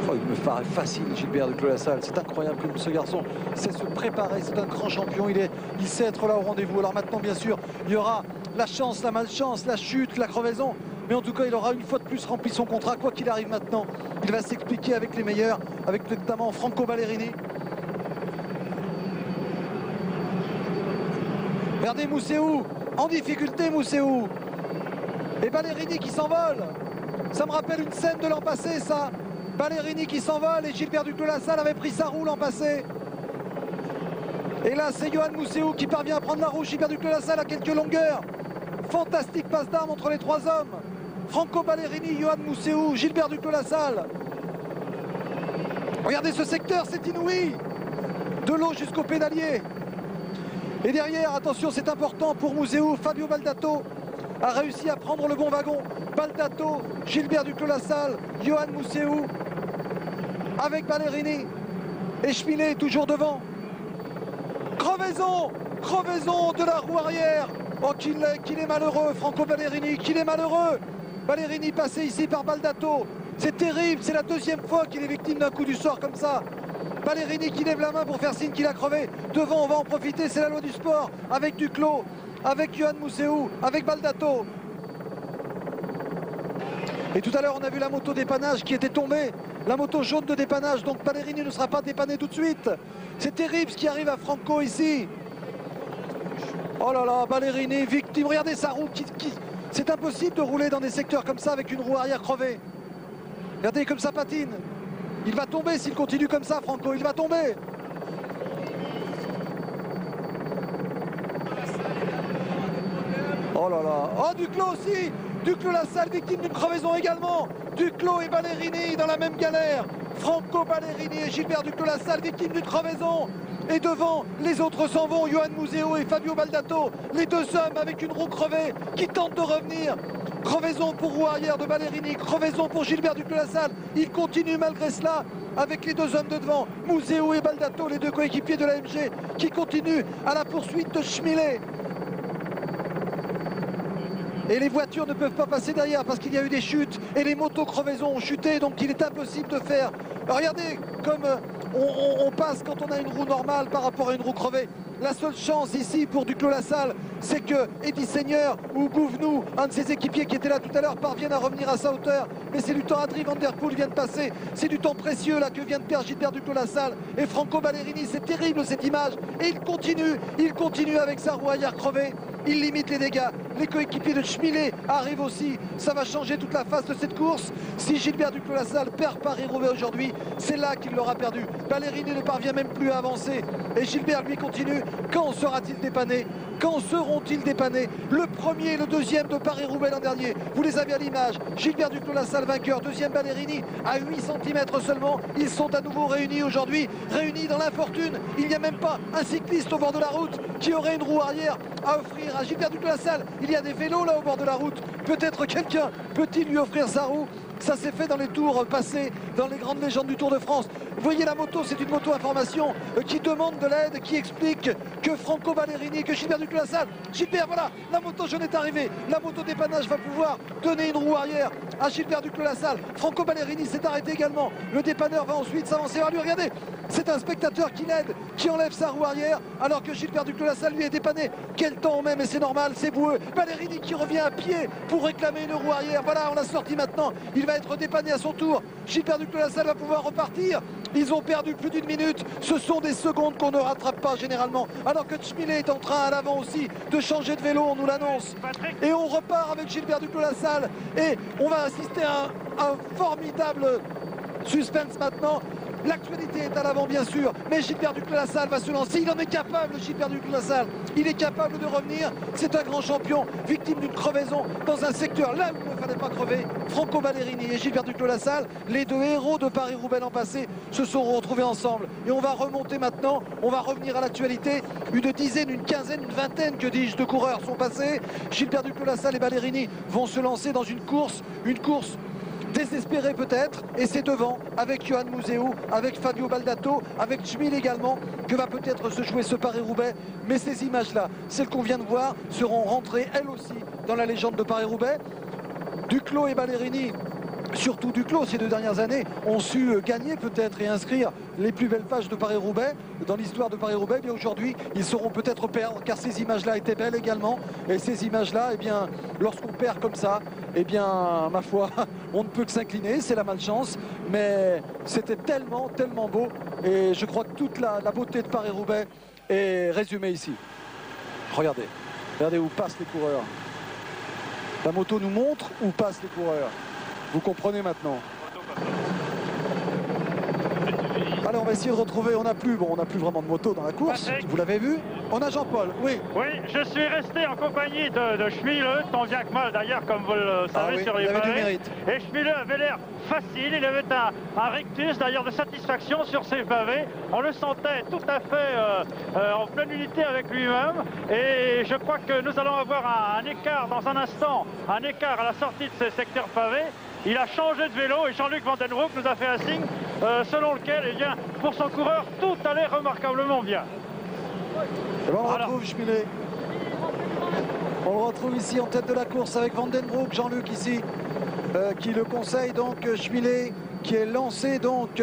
Oh, il me paraît facile, Gilbert Duclos-Lassalle. C'est incroyable comme ce garçon sait se préparer. C'est un grand champion. Il sait être là au rendez-vous. Alors maintenant, bien sûr, il y aura la chance, la malchance, la chute, la crevaison. Mais en tout cas, il aura une fois de plus rempli son contrat. Quoi qu'il arrive maintenant, il va s'expliquer avec les meilleurs, avec notamment Franco Ballerini. Regardez Museeuw, en difficulté Museeuw. Et Ballerini qui s'envole. Ça me rappelle une scène de l'an passé, ça. Ballerini qui s'envole et Gilbert Duclos-Lassalle avait pris sa roue l'an passé. Et là, c'est Johan Museeuw qui parvient à prendre la roue. Gilbert Duclos-Lassalle à quelques longueurs. Fantastique passe d'armes entre les 3 hommes. Franco Ballerini, Johan Museeuw, Gilbert Duclos-Lassalle. Regardez ce secteur, c'est inouï. De l'eau jusqu'au pédalier. Et derrière, attention, c'est important pour Museeuw, Fabio Baldato a réussi à prendre le bon wagon. Baldato, Gilbert Duclos-Lassalle, Johan Museeuw avec Ballerini et Schmilet toujours devant. Crevaison, crevaison de la roue arrière. Oh qu'il est malheureux, Franco Ballerini, qu'il est malheureux. Ballerini passé ici par Baldato. C'est terrible, c'est la 2e fois qu'il est victime d'un coup du sort comme ça. Ballerini qui lève la main pour faire signe qu'il a crevé. Devant, on va en profiter, c'est la loi du sport. Avec Duclos, avec Johan Museeuw, avec Baldato. Et tout à l'heure, on a vu la moto dépannage qui était tombée. La moto jaune de dépannage, donc Ballerini ne sera pas dépanné tout de suite. C'est terrible ce qui arrive à Franco ici. Oh là là, Ballerini, victime. Regardez sa roue. C'est impossible de rouler dans des secteurs comme ça avec une roue arrière crevée. Regardez comme ça patine. Il va tomber s'il continue comme ça, Franco. Il va tomber. Oh là là. Oh, Duclos aussi. Duclos-Lassalle, victime d'une crevaison également. Duclos et Ballerini dans la même galère. Franco Ballerini et Gilbert Duclos-Lassalle, victime d'une crevaison. Et devant, les autres s'en vont. Yoann Museeuw et Fabio Baldato, les deux hommes avec une roue crevée qui tentent de revenir. Crevaison pour roue arrière de Ballerini, crevaison pour Gilbert Duclos-Lassalle. Il continue malgré cela avec les deux hommes de devant, Museeuw et Baldato, les deux coéquipiers de l'AMG qui continuent à la poursuite de Schmilet. Et les voitures ne peuvent pas passer derrière parce qu'il y a eu des chutes et les motos crevaisons ont chuté, donc il est impossible de faire. Regardez comme on passe quand on a une roue normale par rapport à une roue crevée. La seule chance ici pour Duclos-Lassalle, c'est que Eddy Seigneur ou Gouvenou, un de ses équipiers qui était là tout à l'heure, parviennent à revenir à sa hauteur. Mais c'est du temps. Adrien Van Der Poel vient de passer. C'est du temps précieux là que vient de perdre Gilbert Duclos-Lassalle et Franco Ballerini. C'est terrible cette image. Et il continue avec sa roue arrière crevée. Il limite les dégâts. Les coéquipiers de Schmilet arrivent aussi. Ça va changer toute la face de cette course. Si Gilbert Duclos-Lassalle perd Paris-Roubaix aujourd'hui, c'est là qu'il l'aura perdu. Ballerini ne parvient même plus à avancer. Et Gilbert, lui, continue. Quand sera-t-il dépanné? Quand seront-ils dépannés? Le premier et le deuxième de Paris-Roubaix l'an dernier. Vous les avez à l'image. Gilbert Duclos-Lassalle vainqueur. Deuxième Ballerini à 8 cm seulement. Ils sont à nouveau réunis aujourd'hui. Réunis dans l'infortune. Il n'y a même pas un cycliste au bord de la route qui aurait une roue arrière à offrir à Gilbert Duclos-Lassalle. Il y a des vélos là au bord de la route. Peut-être quelqu'un peut-il lui offrir sa roue? Ça s'est fait dans les tours passés, dans les grandes légendes du Tour de France. Vous voyez la moto, c'est une moto information qui demande de l'aide, qui explique que Franco Ballerini, que Gilbert Duclos-Lassalle, Gilbert, voilà, la moto jaune est arrivée. La moto dépannage va pouvoir donner une roue arrière à Gilbert Duclos-Lassalle. Franco Ballerini s'est arrêté également. Le dépanneur va ensuite s'avancer vers lui. Regardez, c'est un spectateur qui l'aide, qui enlève sa roue arrière, alors que Gilbert Duclos-Lassalle lui est dépanné. Quel temps même, et c'est normal, c'est boueux. Ballerini qui revient à pied pour réclamer une roue arrière. Voilà, on l'a sorti maintenant. Il va être dépanné à son tour. Gilbert Duclos-Lassalle va pouvoir repartir. Ils ont perdu plus d'une minute. Ce sont des secondes qu'on ne rattrape pas généralement. Alors que Schmilet est en train à l'avant aussi de changer de vélo, on nous l'annonce. Et on repart avec Gilbert Duclos-Lassalle. Et on va assister à un formidable suspense maintenant. L'actualité est à l'avant bien sûr, mais Gilbert Duclos-Lassalle va se lancer. Il en est capable, Gilbert Duclos-Lassalle. Il est capable de revenir. C'est un grand champion, victime d'une crevaison dans un secteur là où il ne fallait pas crever. Franco Ballerini et Gilbert Duclos-Lassalle, les deux héros de Paris-Roubaix l'an passé, se sont retrouvés ensemble. Et on va remonter maintenant, on va revenir à l'actualité. Une dizaine, une quinzaine, une vingtaine, que dis-je, de coureurs sont passés. Gilbert Duclos-Lassalle et Ballerini vont se lancer dans une course désespéré peut-être, et c'est devant avec Yoann Museeuw, avec Fabio Baldato, avec Schmilet également, que va peut-être se jouer ce Paris-Roubaix. Mais ces images-là, celles qu'on vient de voir, seront rentrées elles aussi dans la légende de Paris-Roubaix. Duclos et Ballerini, surtout Duclos ces 2 dernières années, ont su gagner peut-être et inscrire les plus belles pages de Paris-Roubaix dans l'histoire de Paris-Roubaix. Bien aujourd'hui, ils sauront peut-être perdre, car ces images-là étaient belles également. Et ces images-là, eh bien, lorsqu'on perd comme ça, eh bien, ma foi, on ne peut que s'incliner, c'est la malchance. Mais c'était tellement, tellement beau. Et je crois que toute la beauté de Paris-Roubaix est résumée ici. Regardez, regardez où passent les coureurs. La moto nous montre où passent les coureurs. Vous comprenez maintenant. Allez, on va essayer de retrouver, on n'a plus vraiment de moto dans la course, Patrick. Vous l'avez vu? On a Jean-Paul, oui. Oui, je suis resté en compagnie de Schmilet, tant bien que mal d'ailleurs, comme vous le savez, sur les pavés. Et Schmilet avait l'air facile, il avait un rictus d'ailleurs de satisfaction sur ses pavés. On le sentait tout à fait en pleine unité avec lui-même. Et je crois que nous allons avoir un écart dans un instant, un écart à la sortie de ces secteurs pavés. Il a changé de vélo et Jean-Luc Van Den Broek nous a fait un signe selon lequel, eh bien, pour son coureur, tout allait remarquablement bien. Et ben on retrouve Schmilet. On le retrouve ici en tête de la course avec Van Den Broek, Jean-Luc ici, qui le conseille donc Schmilet, qui est lancé donc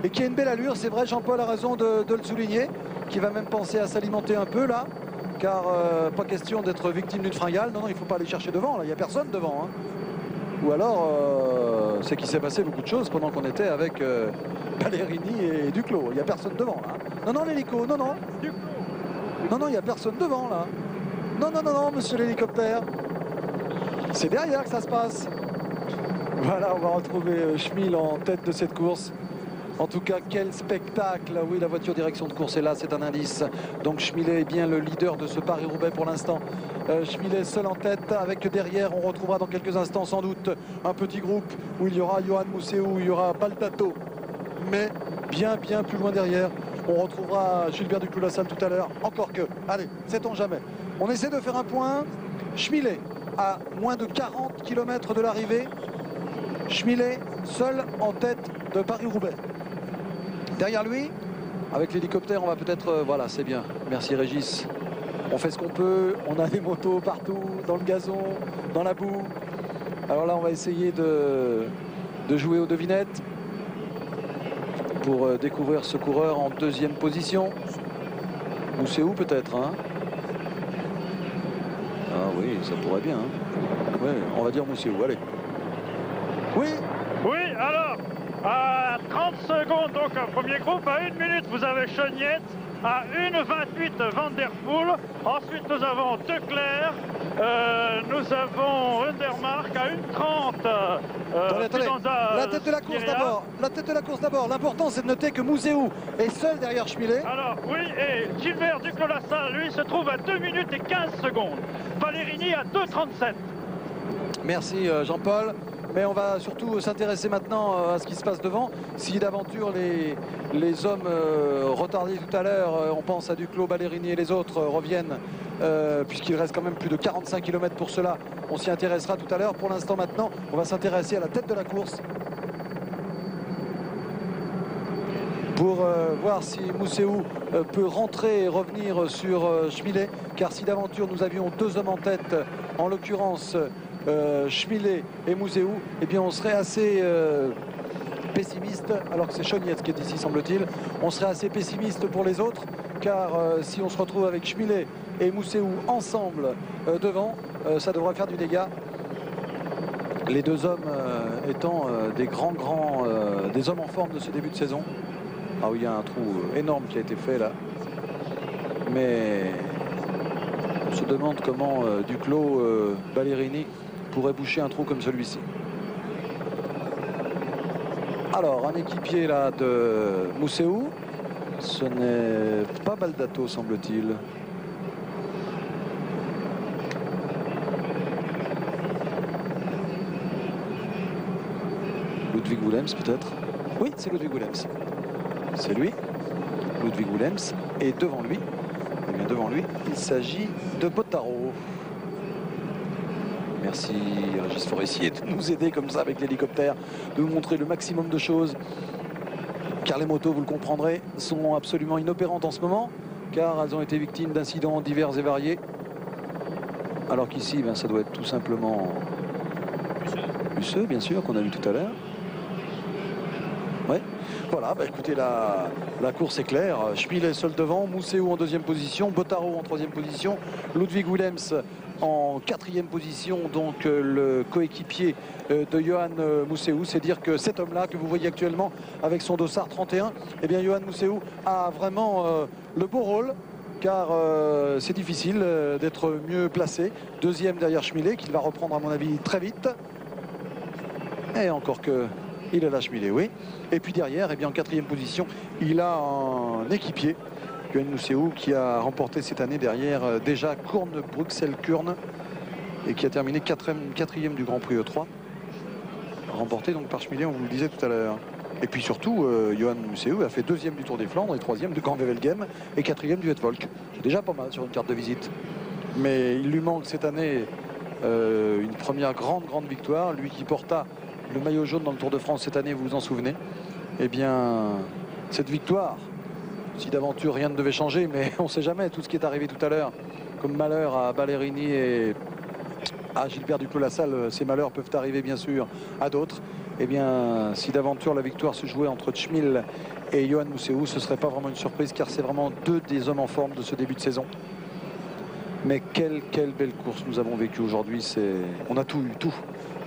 et qui a une belle allure. C'est vrai, Jean-Paul a raison de le souligner, qui va même penser à s'alimenter un peu là, car pas question d'être victime d'une fringale. Non, non, il ne faut pas aller chercher devant, là, il n'y a personne devant. Hein. Ou alors, c'est qu'il s'est passé beaucoup de choses pendant qu'on était avec Ballerini et Duclos. Il n'y a personne devant, là. Non, non, l'hélico, non, non. Non, non, il n'y a personne devant, là. Non, non, non, non, monsieur l'hélicoptère. C'est derrière que ça se passe. Voilà, on va retrouver Schmilet en tête de cette course. En tout cas, quel spectacle. Oui, la voiture direction de course est là, c'est un indice. Donc Schmilet est bien le leader de ce Paris-Roubaix pour l'instant. Schmilet seul en tête, avec derrière, on retrouvera dans quelques instants sans doute un petit groupe où il y aura Yoann Museeuw, où il y aura Baldato. Mais bien plus loin derrière, On retrouvera Gilbert Duclos-Lassalle tout à l'heure. Encore que, allez, sait-on jamais. On essaie de faire un point. Schmilet à moins de 40 km de l'arrivée. Schmilet seul en tête de Paris-Roubaix. Derrière lui, avec l'hélicoptère, on va peut-être... voilà, c'est bien. Merci Régis. On fait ce qu'on peut. On a des motos partout, dans le gazon, dans la boue. Alors là, on va essayer de jouer aux devinettes pour découvrir ce coureur en deuxième position. Mousseau peut-être, hein? Ah oui, ça pourrait bien. Hein. Ouais, on va dire Mousseau, allez. Oui. Oui, alors, à 30 secondes, donc un premier groupe, à 1 minute, vous avez Cheniette, à 1,28 Van der Poel. Ensuite, nous avons De Clercq, nous avons Undermark à 1,30. Attendez. La tête de la course d'abord. La tête de la course d'abord. L'important, c'est de noter que Mousseau est seul derrière Schmilet. Alors, oui, et Gilbert Duclos-Lassalle, lui, se trouve à 2 minutes et 15 secondes. Ballerini à 2,37. Merci Jean-Paul. Mais on va surtout s'intéresser maintenant à ce qui se passe devant. Si d'aventure les hommes retardés tout à l'heure, on pense à Duclos, Ballerini et les autres reviennent, puisqu'il reste quand même plus de 45 km pour cela. On s'y intéressera tout à l'heure. Pour l'instant maintenant, on va s'intéresser à la tête de la course. Pour voir si Mousseau peut rentrer et revenir sur Schmilet. Car si d'aventure nous avions deux hommes en tête, en l'occurrence Schmilet et Mousseau, eh bien on serait assez pessimiste, alors que c'est Cheniette qui est ici semble-t-il. On serait assez pessimiste pour les autres, car si on se retrouve avec Schmilet et Mousseau ensemble devant, ça devrait faire du dégât. Les deux hommes étant des des hommes en forme de ce début de saison. Ah oui, il y a un trou énorme qui a été fait là. Mais on se demande comment Duclos, Ballerini pourrait boucher un trou comme celui-ci. Alors, un équipier là de Mousseau. Ce n'est pas Baldato, semble-t-il. Ludwig Willems, peut-être. Oui, c'est Ludwig Willems. C'est lui, Ludwig Willems. Et devant lui, eh bien devant lui, il s'agit de Bottaro. Merci Régis Forestier de nous aider comme ça avec l'hélicoptère, de nous montrer le maximum de choses. Car les motos, vous le comprendrez, sont absolument inopérantes en ce moment, car elles ont été victimes d'incidents divers et variés. Alors qu'ici, ben, ça doit être tout simplement Busseux, bien sûr, qu'on a vu tout à l'heure. Ouais. Voilà, bah écoutez, la course est claire. Schmilet seul devant, Mousseau en deuxième position, Bottaro en troisième position, Ludwig Willems en quatrième position, donc le coéquipier de Johan Mousseau. C'est dire que cet homme-là que vous voyez actuellement avec son dossard 31, eh bien Johan Mousseau a vraiment le beau rôle, car c'est difficile d'être mieux placé. Deuxième derrière Schmilet, qu'il va reprendre à mon avis très vite. Et encore que il est là Schmilet, oui. Et puis derrière, eh bien, en quatrième position, il a un équipier, Johan Mousseau, qui a remporté cette année derrière déjà Kurne, Bruxelles-Kurne, et qui a terminé quatrième du Grand Prix E3, remporté donc par Schmilet, on vous le disait tout à l'heure. Et puis surtout, Johan Mousseau a fait deuxième du Tour des Flandres et troisième du Grand Wevelgem et quatrième du Het-Volk. C'est déjà pas mal sur une carte de visite. Mais il lui manque cette année une première grande victoire, lui qui porta le maillot jaune dans le Tour de France cette année, vous vous en souvenez. Eh bien, cette victoire, si d'aventure rien ne devait changer, mais on ne sait jamais, tout ce qui est arrivé tout à l'heure, comme malheur à Ballerini et à Gilbert Duclos-Lassalle, ces malheurs peuvent arriver bien sûr à d'autres. Eh bien, si d'aventure la victoire se jouait entre Schmiel et Johan Mousseau, ce ne serait pas vraiment une surprise, car c'est vraiment deux des hommes en forme de ce début de saison. Mais quelle belle course nous avons vécue aujourd'hui. On a tout eu, tout.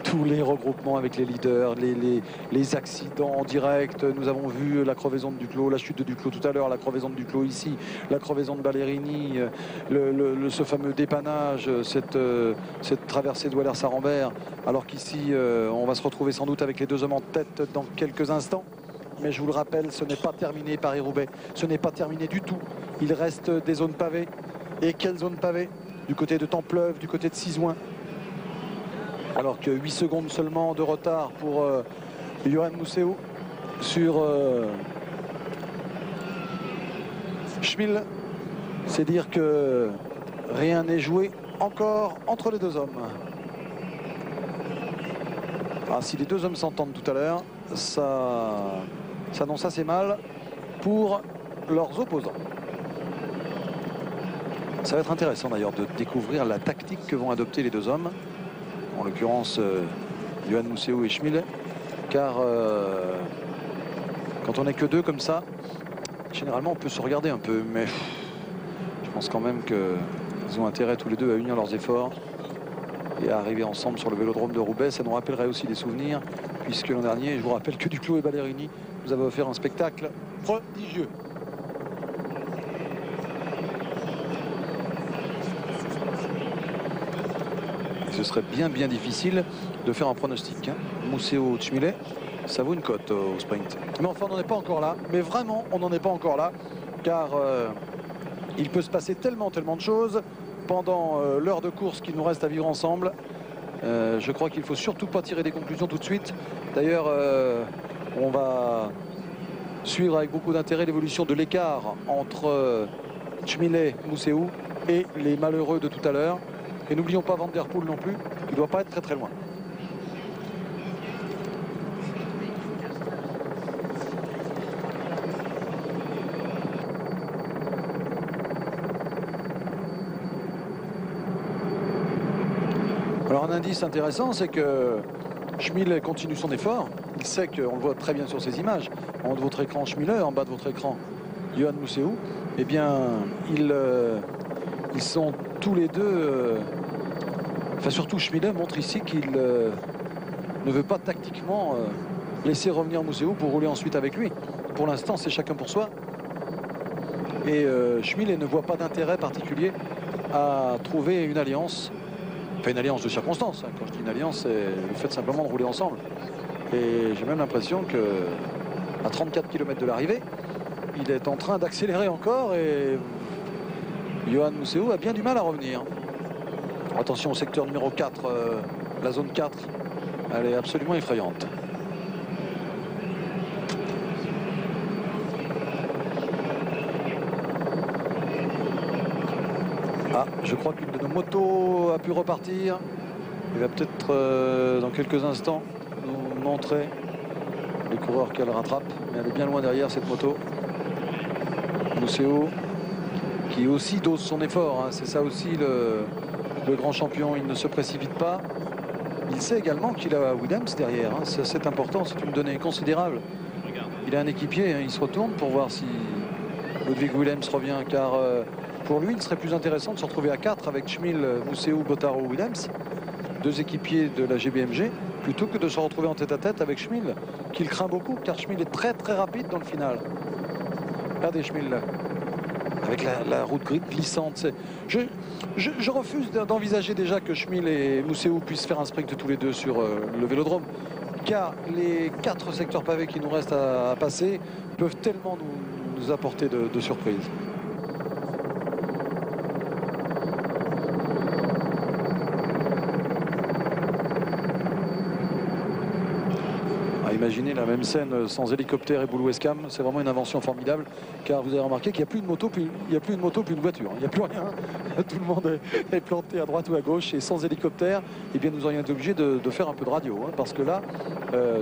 Tous les regroupements avec les leaders, les accidents en direct. Nous avons vu la crevaison de Duclos, la chute de Duclos tout à l'heure, la crevaison de Duclos ici, la crevaison de Ballerini, ce fameux dépannage, cette traversée de Wallers-Sarambert. Alors qu'ici, on va se retrouver sans doute avec les deux hommes en tête dans quelques instants. Mais je vous le rappelle, ce n'est pas terminé Paris-Roubaix. Ce n'est pas terminé du tout. Il reste des zones pavées. Et quelles zones pavées? Du côté de Templeuve, du côté de Sizouin. Alors que 8 secondes seulement de retard pour Johan Mousseau sur Schmil, c'est dire que rien n'est joué encore entre les deux hommes. Ah, si les deux hommes s'entendent tout à l'heure, ça s'annonce assez mal pour leurs opposants. Ça va être intéressant d'ailleurs de découvrir la tactique que vont adopter les deux hommes, en l'occurrence Yoann Mousseau et Schmil, car quand on n'est que deux comme ça, généralement on peut se regarder un peu, mais je pense quand même qu'ils ont intérêt tous les deux à unir leurs efforts et à arriver ensemble sur le vélodrome de Roubaix. Ça nous rappellerait aussi des souvenirs, puisque l'an dernier, je vous rappelle que Duclos et Ballerini nous avaient offert un spectacle prodigieux. Ce serait bien difficile de faire un pronostic. Hein. Mousseau, Schmil, ça vaut une cote au sprint. Mais enfin, on n'en est pas encore là. Mais vraiment, on n'en est pas encore là. Car il peut se passer tellement de choses pendant l'heure de course qu'il nous reste à vivre ensemble. Je crois qu'il ne faut surtout pas tirer des conclusions tout de suite. D'ailleurs, on va suivre avec beaucoup d'intérêt l'évolution de l'écart entre Schmil, Mousseau et les malheureux de tout à l'heure. Et n'oublions pas Van Der Poel non plus, qui ne doit pas être très loin. Alors un indice intéressant, c'est que Schmil continue son effort. Il sait qu'on le voit très bien sur ces images. En haut de votre écran Schmil, en bas de votre écran Yoann Mousseau. Eh bien, ils sont tous les deux... Enfin, surtout Schmil montre ici qu'il ne veut pas tactiquement laisser revenir Mousseau pour rouler ensuite avec lui. Pour l'instant, c'est chacun pour soi. Et Schmil ne voit pas d'intérêt particulier à trouver une alliance. Enfin, une alliance de circonstances. Hein. Quand je dis une alliance, c'est le fait simplement de rouler ensemble. Et j'ai même l'impression qu'à 34 km de l'arrivée, il est en train d'accélérer encore et Yoann Mousseau a bien du mal à revenir. Attention au secteur numéro 4, la zone 4, elle est absolument effrayante. Ah, je crois qu'une de nos motos a pu repartir. Il va peut-être dans quelques instants nous montrer les coureurs qu'elle rattrape. Mais elle est bien loin derrière cette moto. Mousseau qui aussi dose son effort. Hein. C'est ça aussi le grand champion. Il ne se précipite pas. Il sait également qu'il a Willems derrière. Hein. C'est important, c'est une donnée considérable. Il a un équipier, hein. Il se retourne pour voir si Ludwig Willems revient. Car pour lui, il serait plus intéressant de se retrouver à 4 avec Schmil, Mousseau, Bottaro, Willems. Deux équipiers de la GBMG, plutôt que de se retrouver en tête-à-tête avec Schmil, qu'il craint beaucoup, car Schmil est très rapide dans le final. Regardez Schmil, avec la route glissante. Je refuse d'envisager déjà que Schmil et Mousseau puissent faire un sprint tous les deux sur le vélodrome, car les 4 secteurs pavés qui nous restent à passer peuvent tellement nous apporter de surprises. Imaginez la même scène sans hélicoptère et boule webcam, c'est vraiment une invention formidable, car vous avez remarqué qu'il n'y a plus de moto, puis une voiture, il n'y a plus rien, tout le monde est planté à droite ou à gauche, et sans hélicoptère, eh bien nous aurions été obligés de faire un peu de radio, hein, parce que là,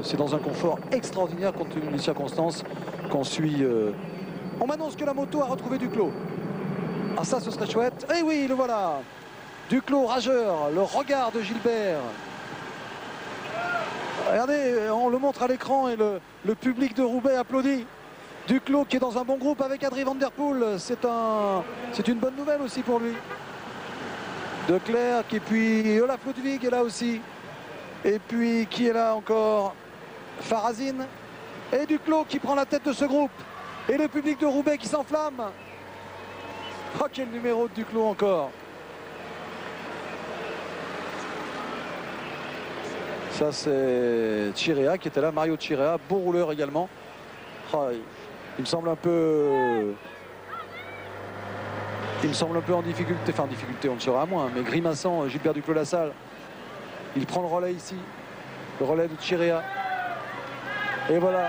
c'est dans un confort extraordinaire compte tenu des circonstances qu'on suit. On m'annonce que la moto a retrouvé Duclos. Ah ça, ce serait chouette. Eh oui, le voilà, Duclos rageur, le regard de Gilbert. Regardez, on le montre à l'écran et le public de Roubaix applaudit. Duclos qui est dans un bon groupe avec Adrie Van Der Poel. C'est une bonne nouvelle aussi pour lui. De Klerk et puis Olaf Ludwig est là aussi. Et puis qui est là encore? Farazine. Et Duclos qui prend la tête de ce groupe. Et le public de Roubaix qui s'enflamme. Oh, quel numéro de Duclos encore. Ça c'est Chirea qui était là, Mario Chirea, beau rouleur également. Oh, il me semble un peu en difficulté, enfin en difficulté on ne sera à moins, mais grimaçant Gilbert Duclos-Lassalle. Il prend le relais ici, le relais de Chirea. Et voilà.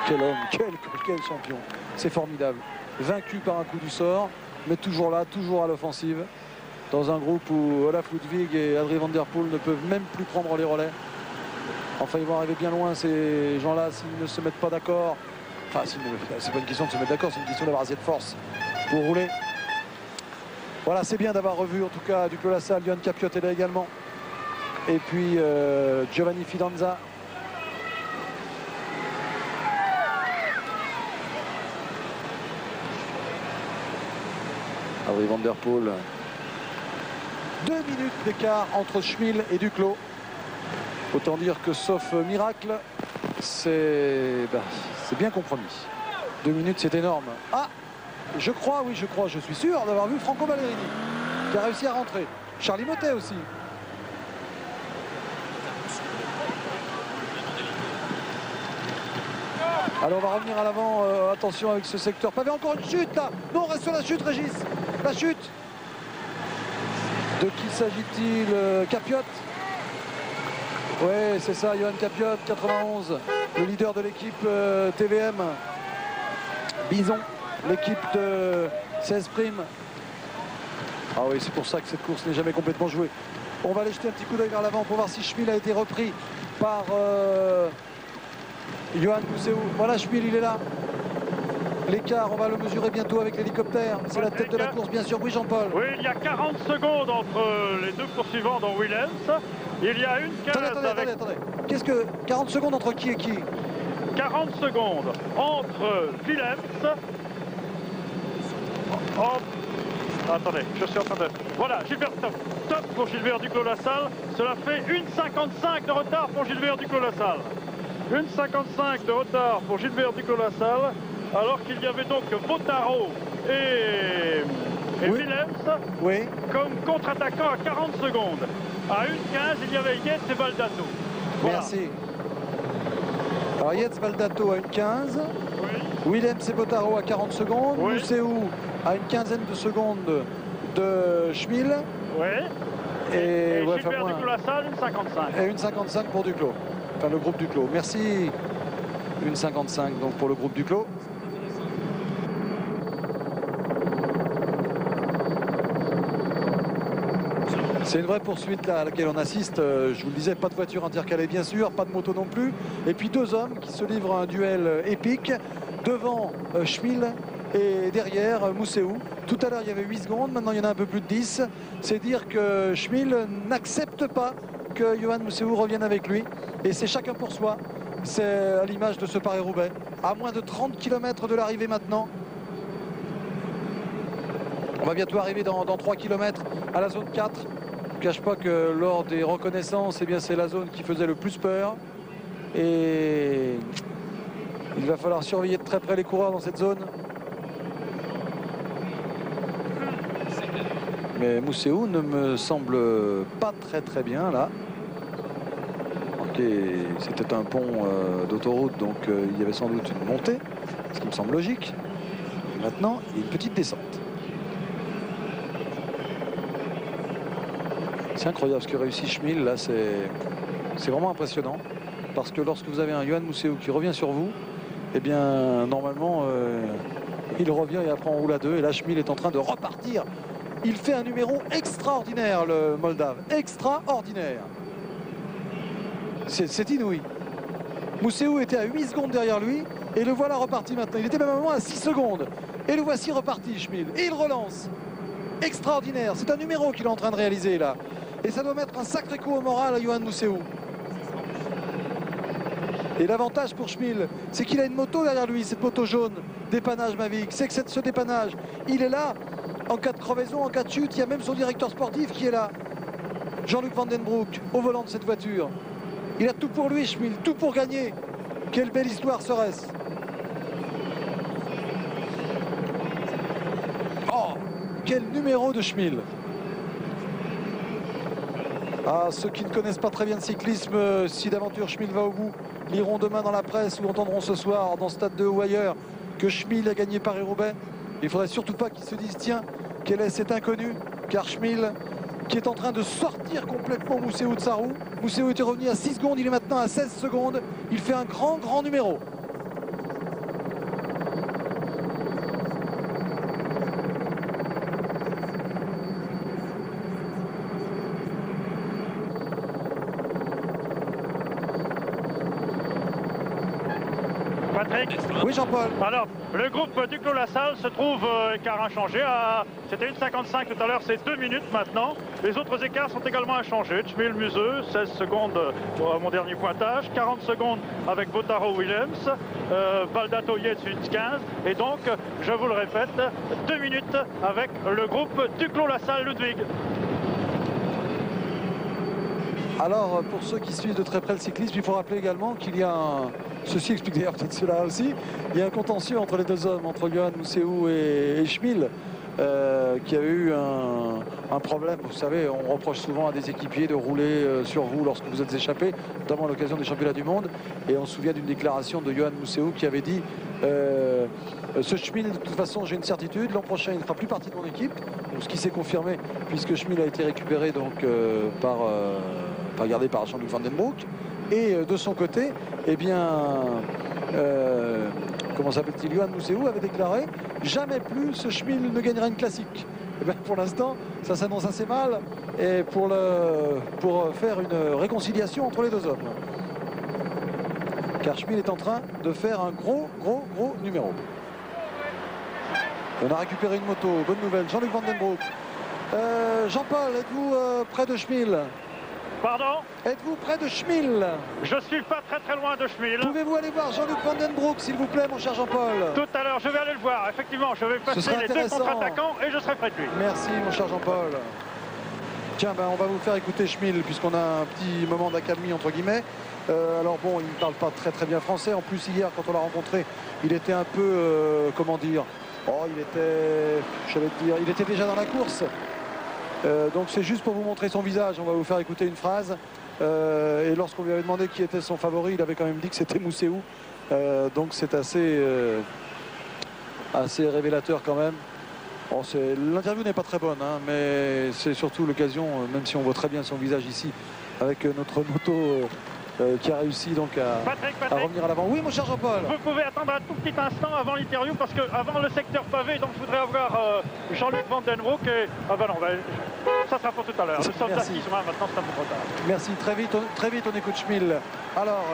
Quel homme, quel champion, c'est formidable. vaincu par un coup du sort, mais toujours là, toujours à l'offensive, dans un groupe où Olaf Ludwig et Adrie van der Poel ne peuvent même plus prendre les relais. Enfin, ils vont arriver bien loin, ces gens-là, s'ils ne se mettent pas d'accord. Enfin, c'est pas une question de se mettre d'accord, c'est une question d'avoir assez de force pour rouler. Voilà, c'est bien d'avoir revu en tout cas Duclos Lassalle, Johan Capiot est là également. Et puis Giovanni Fidanza. Adrie van der Poel. 2 minutes d'écart entre Schmil et Duclos. Autant dire que sauf miracle, c'est bien compromis. 2 minutes, c'est énorme. Ah, je crois, je suis sûr d'avoir vu Franco Ballerini qui a réussi à rentrer. Charly Mottet aussi. Alors on va revenir à l'avant, attention avec ce secteur pavé, encore une chute là. Non, on reste sur la chute, Régis. La chute. De qui s'agit-il? Capiot. Ouais, c'est ça, Johan Capiot, 91, le leader de l'équipe TVM. Bison, l'équipe de 16 primes. Ah oui, c'est pour ça que cette course n'est jamais complètement jouée. On va aller jeter un petit coup d'œil vers l'avant pour voir si Schmil a été repris par Johan Museeuw. Voilà, Schmil, il est là. L'écart, on va le mesurer bientôt avec l'hélicoptère. C'est la tête de la course, bien sûr. Oui, Jean-Paul. Oui, il y a 40 secondes entre les deux poursuivants dans Willems. Il y a une case attendez. Qu'est-ce que 40 secondes entre qui et qui? 40 secondes entre Willems. Attendez, je suis en train de... Voilà, Gilbert, top pour Gilbert Duclos Lassalle. Cela fait 1,55 de retard pour Gilbert Duclos Lassalle. 1,55 de retard pour Gilbert Duclos Lassalle. Alors qu'il y avait donc Bottaro et Willems comme contre-attaquant à 40 secondes. À 1,15, il y avait Yates et Baldato. Voilà. Merci. Alors Yates, Baldato à 1,15. Oui. Willems et Bottaro à 40 secondes. Oui. Museeuw à une quinzaine de secondes de Schmil. Oui. Et Gilbert Duclos Lassalle, 1,55. Et 1,55 pour Duclos. Enfin, le groupe Duclos. Merci. 1,55 donc pour le groupe Duclos. C'est une vraie poursuite là, à laquelle on assiste. Je vous le disais, pas de voiture intercalée bien sûr, pas de moto non plus. Et puis 2 hommes qui se livrent à un duel épique. Devant Schmil et derrière Museeuw. Tout à l'heure il y avait 8 secondes, maintenant il y en a un peu plus de 10. C'est dire que Schmil n'accepte pas que Johan Museeuw revienne avec lui. Et c'est chacun pour soi. C'est à l'image de ce Paris-Roubaix. À moins de 30 km de l'arrivée maintenant. On va bientôt arriver dans 3 km à la zone 4. Je ne cache pas que lors des reconnaissances, eh bien c'est la zone qui faisait le plus peur. Et il va falloir surveiller de très près les coureurs dans cette zone. Mais Museeuw ne me semble pas très bien là. C'était un pont d'autoroute, donc il y avait sans doute une montée, ce qui me semble logique. Et maintenant, il y a une petite descente. C'est incroyable ce que réussit Schmil là, c'est vraiment impressionnant. Parce que lorsque vous avez un Johan Museeuw qui revient sur vous, eh bien normalement il revient et après on roule à 2. Et là Schmil est en train de repartir. Il fait un numéro extraordinaire, le Moldave, extraordinaire. C'est inouï. Museeuw était à 8 secondes derrière lui et le voilà reparti maintenant. Il était même à un moment à 6 secondes. Et le voici reparti, Schmil. Et il relance. Extraordinaire. C'est un numéro qu'il est en train de réaliser là. Et ça doit mettre un sacré coup au moral à Johan Museeuw. Et l'avantage pour Schmil, c'est qu'il a une moto derrière lui, cette moto jaune, dépannage Mavic. C'est que ce dépannage, il est là en cas de crevaison, en cas de chute. Il y a même son directeur sportif qui est là. Jean-Luc Vandenbroek, au volant de cette voiture. Il a tout pour lui, Schmil, tout pour gagner. Quelle belle histoire serait-ce? Oh, quel numéro de Schmil! Ah, ceux qui ne connaissent pas très bien le cyclisme, si d'aventure Schmil va au bout, liront demain dans la presse ou entendront ce soir dans Stade 2 ou ailleurs que Schmil a gagné Paris-Roubaix. Il ne faudrait surtout pas qu'ils se disent, tiens, quel est cet inconnu? Car Schmil, qui est en train de sortir complètement Museeuw de sa roue. Museeuw était revenu à 6 secondes, il est maintenant à 16 secondes. Il fait un grand numéro. Patrick. Oui, Jean-Paul. Alors, le groupe Duclos-Lassalle se trouve écart inchangé. C'était 1,55 tout à l'heure, c'est 2 minutes maintenant. Les autres écarts sont également inchangés. Tchmil Museux, 16 secondes à mon dernier pointage, 40 secondes avec Botaro Williams, Baldato Yates 15. Et donc, je vous le répète, 2 minutes avec le groupe Duclos-Lassalle Ludwig. Alors, pour ceux qui suivent de très près le cyclisme, il faut rappeler également qu'il y a un... Ceci explique d'ailleurs peut-être cela aussi. Il y a un contentieux entre les deux hommes, entre Yohann Mousseau et Tchmil, qui a eu un problème. Vous savez, on reproche souvent à des équipiers de rouler sur vous lorsque vous êtes échappé, notamment à l'occasion des championnats du monde. Et on se souvient d'une déclaration de Yohann Mousseau qui avait dit ce Tchmil, de toute façon, j'ai une certitude, l'an prochain, il ne fera plus partie de mon équipe. Ce qui s'est confirmé, puisque Tchmil a été récupéré donc, gardé par Jean-Luc Van Den Broek. Et de son côté, eh bien, comment s'appelle-t-il, Yohann Mousseau avait déclaré jamais plus ce Tchmil ne gagnera une classique. Et bien, pour l'instant, ça s'annonce assez mal et pour faire une réconciliation entre les deux hommes. Car Tchmil est en train de faire un gros numéro. On a récupéré une moto, bonne nouvelle, Jean-Luc Van Den Broek. Jean-Paul, êtes-vous près de Tchmil? Pardon? Êtes-vous près de Tchmil? Je suis pas très loin de Tchmil. Pouvez-vous aller voir Jean-Luc Van Den Broek, s'il vous plaît, mon cher Jean-Paul? Tout à l'heure, je vais aller le voir. Effectivement, je vais passer les deux contre-attaquants et je serai près de lui. Merci, mon cher Jean-Paul. Tiens, ben, on va vous faire écouter Tchmil, puisqu'on a un petit moment d'accalmie, entre guillemets. Alors bon, il ne parle pas très bien français. En plus, hier, quand on l'a rencontré, il était un peu, comment dire, il était déjà dans la course. Donc c'est juste pour vous montrer son visage. On va vous faire écouter une phrase. Et lorsqu'on lui avait demandé qui était son favori, il avait quand même dit que c'était Mousseau. Donc c'est assez révélateur quand même. Bon, l'interview n'est pas très bonne, hein, mais c'est surtout l'occasion, même si on voit très bien son visage ici, avec notre moto qui a réussi donc à revenir à l'avant. Oui, mon cher Jean-Paul. Vous pouvez attendre un tout petit instant avant l'interview, parce qu'avant le secteur pavé, donc je voudrais avoir Jean-Luc Van Den Broek. Et... Ah ben non, ça sera pour tout à l'heure. Nous sommes à 6 juin, maintenant c'est un peu trop tard. Merci, très vite on écoute Tchmil. Alors,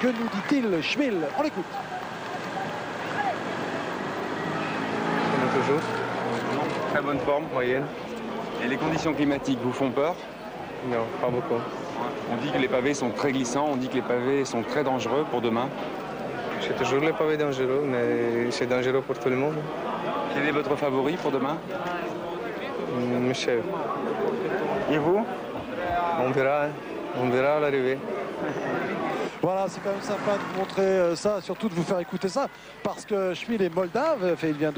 que nous dit-il Tchmil? On l'écoute. Toujours. Très bonne forme, moyenne. Et les conditions climatiques vous font peur? Non, pas beaucoup. On dit que les pavés sont très glissants, on dit que les pavés sont très dangereux pour demain. C'est toujours les pavés dangereux, mais c'est dangereux pour tout le monde. Quel est votre favori pour demain? Michel. Et vous? On verra à l'arrivée. Voilà, c'est quand même sympa de vous montrer ça, surtout de vous faire écouter ça, parce que Tchmil est moldave, il vient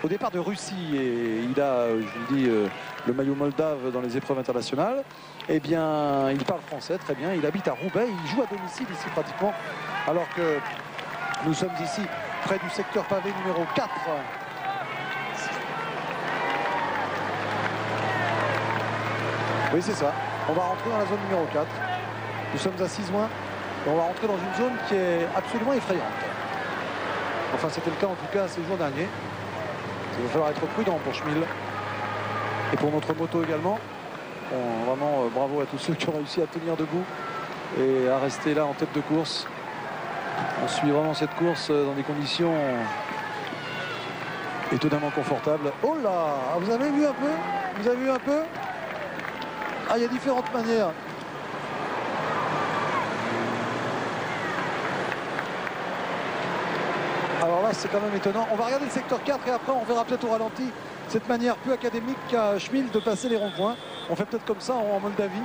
au départ de Russie et il a, je vous le dis, le maillot moldave dans les épreuves internationales. Eh bien, il parle français très bien, il habite à Roubaix, il joue à domicile ici pratiquement, alors que nous sommes ici près du secteur pavé numéro 4. Oui, c'est ça, on va rentrer dans la zone numéro 4. Nous sommes à 6 juin. Et on va rentrer dans une zone qui est absolument effrayante. Enfin, c'était le cas en tout cas ces jours derniers. Il va falloir être prudent pour Tchmil. Et pour notre moto également. Bon, vraiment, bravo à tous ceux qui ont réussi à tenir debout et à rester là en tête de course. On suit vraiment cette course dans des conditions étonnamment confortables. Oh là! Vous avez vu un peu? Vous avez vu un peu? Ah, il y a différentes manières. Alors là, c'est quand même étonnant. On va regarder le secteur 4 et après, on verra peut-être au ralenti cette manière peu académique qu'a Tchmil de passer les ronds-points. On fait peut-être comme ça en Moldavie.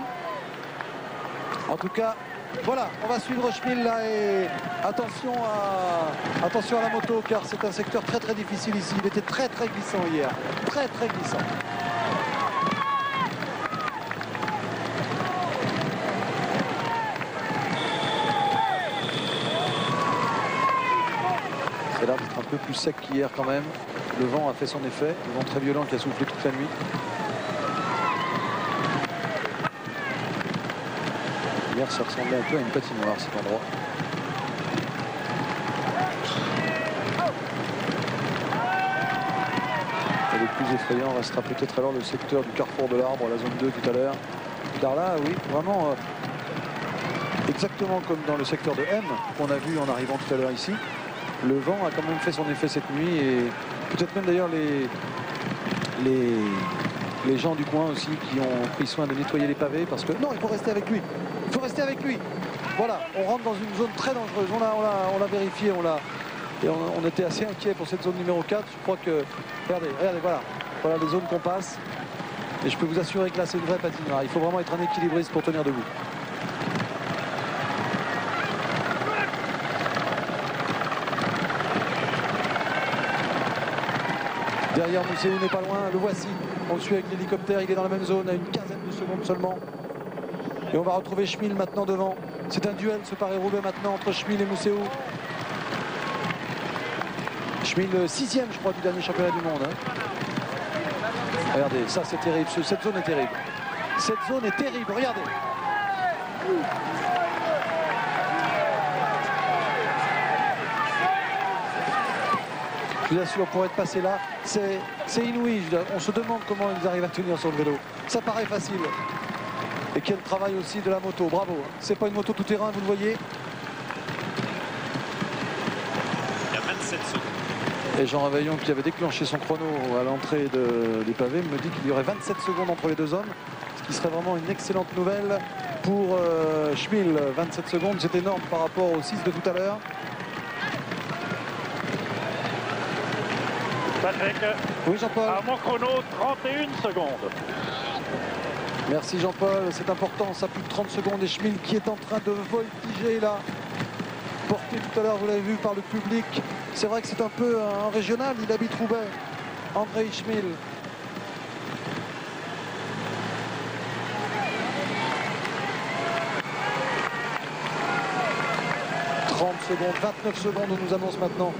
En tout cas, voilà, on va suivre Tchmil là et attention à la moto car c'est un secteur très difficile ici. Il était très glissant hier. Très glissant. C'est l'air d'être un peu plus sec qu'hier quand même. Le vent a fait son effet. Le vent très violent qui a soufflé toute la nuit. Hier, ça ressemblait un peu à une patinoire cet endroit. Et le plus effrayant restera peut-être alors le secteur du carrefour de l'Arbre, la zone 2 tout à l'heure. Car là, oui, vraiment exactement comme dans le secteur de M qu'on a vu en arrivant tout à l'heure ici. Le vent a quand même fait son effet cette nuit et peut-être même d'ailleurs les gens du coin aussi qui ont pris soin de nettoyer les pavés parce que non, il faut rester avec lui. Il faut rester avec lui. Voilà, on rentre dans une zone très dangereuse. On l'a vérifié, on était assez inquiet pour cette zone numéro 4. Je crois que, regardez, voilà les zones qu'on passe. Et je peux vous assurer que là, c'est une vraie patinoire. Il faut vraiment être un équilibriste pour tenir debout. Derrière Mousséou n'est pas loin, le voici. On le suit avec l'hélicoptère, il est dans la même zone à une quinzaine de secondes seulement. Et on va retrouver Schmil maintenant devant. C'est un duel, ce Paris-Roubaix maintenant entre Schmil et Mousséou. Schmil 6e, je crois, du dernier championnat du monde. Regardez, ça c'est terrible, cette zone est terrible. Cette zone est terrible, regardez. Je vous assure, pour être passé là, c'est inouï. On se demande comment ils arrivent à tenir sur le vélo. Ça paraît facile. Et quel travail aussi de la moto, bravo. C'est pas une moto tout-terrain, vous le voyez. Il y a 27 secondes. Et Jean Réveillon, qui avait déclenché son chrono à l'entrée des pavés, me dit qu'il y aurait 27 secondes entre les deux hommes, ce qui serait vraiment une excellente nouvelle pour Schmil. 27 secondes, c'est énorme par rapport aux 6 de tout à l'heure. Patrick, oui, Jean-Paul. à mon chrono, 31 secondes. Merci Jean-Paul, c'est important, ça plus de 30 secondes et Schmil qui est en train de voltiger là. Porté tout à l'heure, vous l'avez vu, par le public. C'est vrai que c'est un peu un régional, il habite Roubaix. André Schmil. « 30 secondes, 29 secondes, on nous annonce maintenant.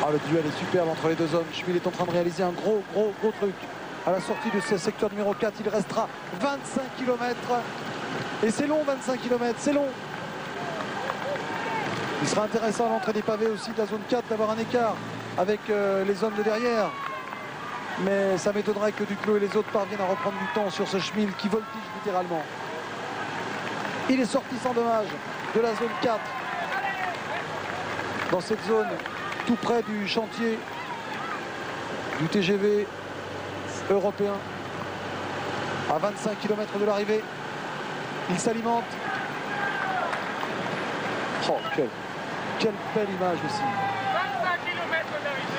Ah, le duel est superbe entre les deux hommes. Schmil est en train de réaliser un gros truc. À la sortie de ce secteur numéro 4, il restera 25 km. Et c'est long, 25 km, c'est long. Il sera intéressant à l'entrée des pavés aussi de la zone 4 d'avoir un écart avec les hommes de derrière. Mais ça m'étonnerait que Duclos et les autres parviennent à reprendre du temps sur ce Schmil qui voltige littéralement. Il est sorti sans dommage de la zone 4. Dans cette zone tout près du chantier du TGV européen. À 25 km de l'arrivée. Il s'alimente. Oh, quelle belle image aussi.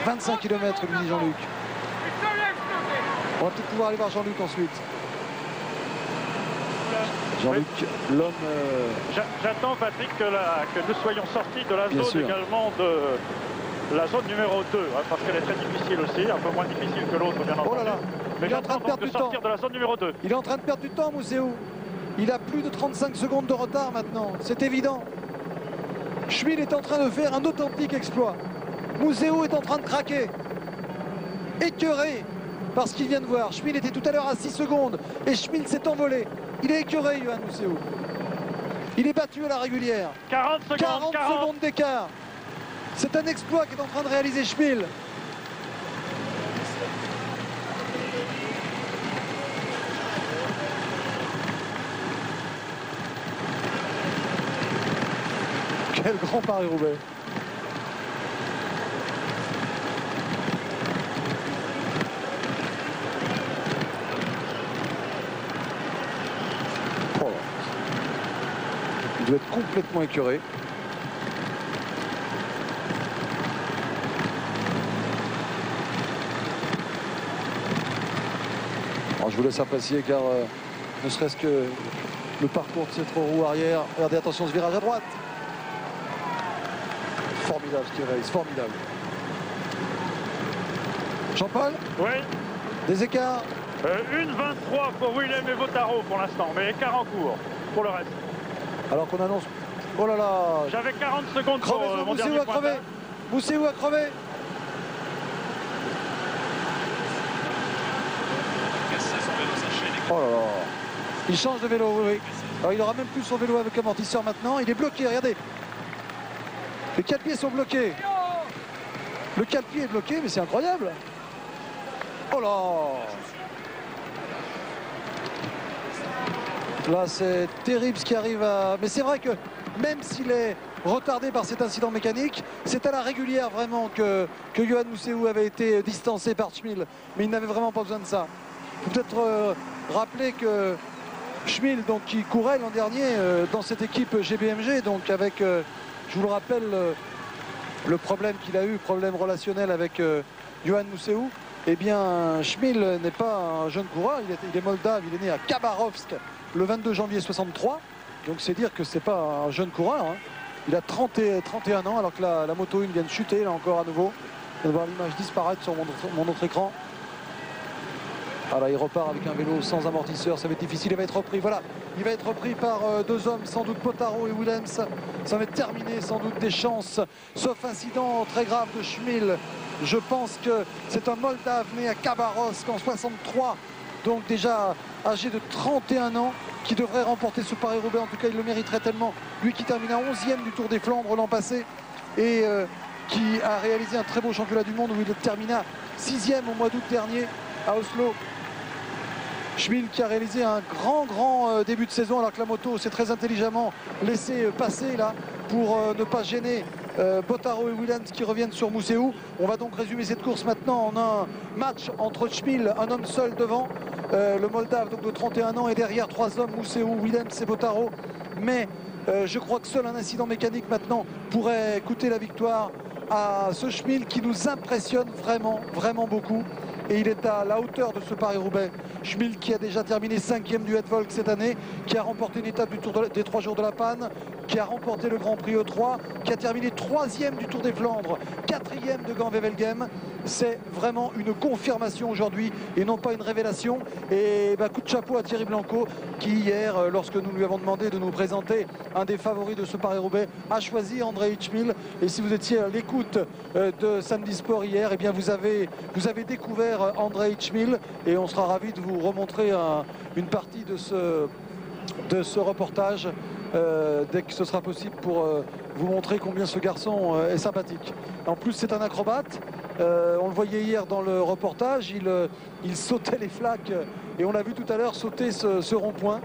25 km, lui dit Jean-Luc. On va peut-être pouvoir aller voir Jean-Luc ensuite. Jean-Luc, l'homme... J'attends, Patrick, que nous soyons sortis de la Bien zone sûr. également de la zone numéro 2, hein, parce qu'elle est très difficile aussi, un peu moins difficile que l'autre, bien entendu. Oh là là, Mais il est en train j'attends de perdre donc du de sortir temps. de la zone numéro 2. Il est en train de perdre du temps, Mousséou. Il a plus de 35 secondes de retard maintenant, c'est évident. Schmil est en train de faire un authentique exploit. Mousséou est en train de craquer. Écœuré par ce qu'il vient de voir. Schmil était tout à l'heure à 6 secondes et Schmil s'est envolé. Il est écœuré, Yoann Mousséou. Il est battu à la régulière. 40 secondes, 40 secondes d'écart. C'est un exploit qu'est en train de réaliser Schmil. Quel grand Paris-Roubaix. Oh. Il doit être complètement écœuré. Alors, je vous laisse apprécier car ne serait-ce que le parcours de cette roue arrière. Regardez, attention ce virage à droite. Formidable ce qu'il réalise, formidable. Jean-Paul, Oui, des écarts. 1,23 pour Willem et Vautaro pour l'instant, mais écart en cours pour le reste. Alors qu'on annonce... Oh là là. J'avais 40 secondes pour Crevaison, mon dernier Mousséou a point. crevé. Mousséou a crevé. Oh là là. Il change de vélo, oui. Alors, il aura même plus son vélo avec amortisseur maintenant. Il est bloqué, regardez. Les 4 pieds sont bloqués. Le 4 pieds est bloqué, mais c'est incroyable. Oh là. Là, c'est terrible ce qui arrive à... Mais c'est vrai que même s'il est retardé par cet incident mécanique, c'est à la régulière vraiment que Yohann Mousseau avait été distancé par Schmil. Mais il n'avait vraiment pas besoin de ça. Il faut peut-être rappeler que Schmil, donc, qui courait l'an dernier dans cette équipe GBMG, donc avec, je vous le rappelle, le problème qu'il a eu, problème relationnel avec Yohann Mousseau. Eh bien, Schmil n'est pas un jeune coureur, il est moldave, il est né à Khabarovsk le 22 janvier 63. Donc c'est dire que c'est pas un jeune coureur. Hein. Il a 31 ans alors que la Moto 1 vient de chuter là encore à nouveau. On va voir l'image disparaître sur mon autre écran. Alors il repart avec un vélo sans amortisseur, ça va être difficile, il va être repris. Voilà, il va être repris par deux hommes, sans doute Bottaro et Willems. Ça va être terminé, sans doute des chances, sauf incident très grave de Schmil. Je pense que c'est un Moldave né à Khabarovsk en 63, donc déjà âgé de 31 ans, qui devrait remporter ce Paris-Roubaix. En tout cas, il le mériterait tellement. Lui qui termine à 11e du Tour des Flandres l'an passé et qui a réalisé un très beau championnat du monde où il termina 6e au mois d'août dernier à Oslo. Schmil qui a réalisé un grand début de saison alors que la moto s'est très intelligemment laissée passer là pour ne pas gêner Bottaro et Willems qui reviennent sur Mousseau. On va donc résumer cette course maintenant en un match entre Schmil, un homme seul devant, le Moldave donc de 31 ans, et derrière trois hommes, Mousseau, Willems et Bottaro. Mais je crois que seul un incident mécanique maintenant pourrait coûter la victoire à ce Schmil qui nous impressionne vraiment beaucoup. Et il est à la hauteur de ce Paris-Roubaix. Schmil qui a déjà terminé 5e du Het Volk cette année, qui a remporté une étape du Tour des 3 jours de la Panne, qui a remporté le Grand Prix E3, qui a terminé 3e du Tour des Flandres, 4e de Gand-Wevelgem. C'est vraiment une confirmation aujourd'hui et non pas une révélation. Et coup de chapeau à Thierry Blanco qui hier, lorsque nous lui avons demandé de nous présenter un des favoris de ce Paris-Roubaix, a choisi Andrei Schmil. Et si vous étiez à l'écoute de Samedi Sport hier, eh bien vous avez découvert Andrei Schmil et on sera ravis de vous remontrer une partie de ce reportage dès que ce sera possible pour vous montrer combien ce garçon est sympathique. En plus c'est un acrobate, on le voyait hier dans le reportage, il sautait les flaques et on l'a vu tout à l'heure sauter ce rond-point.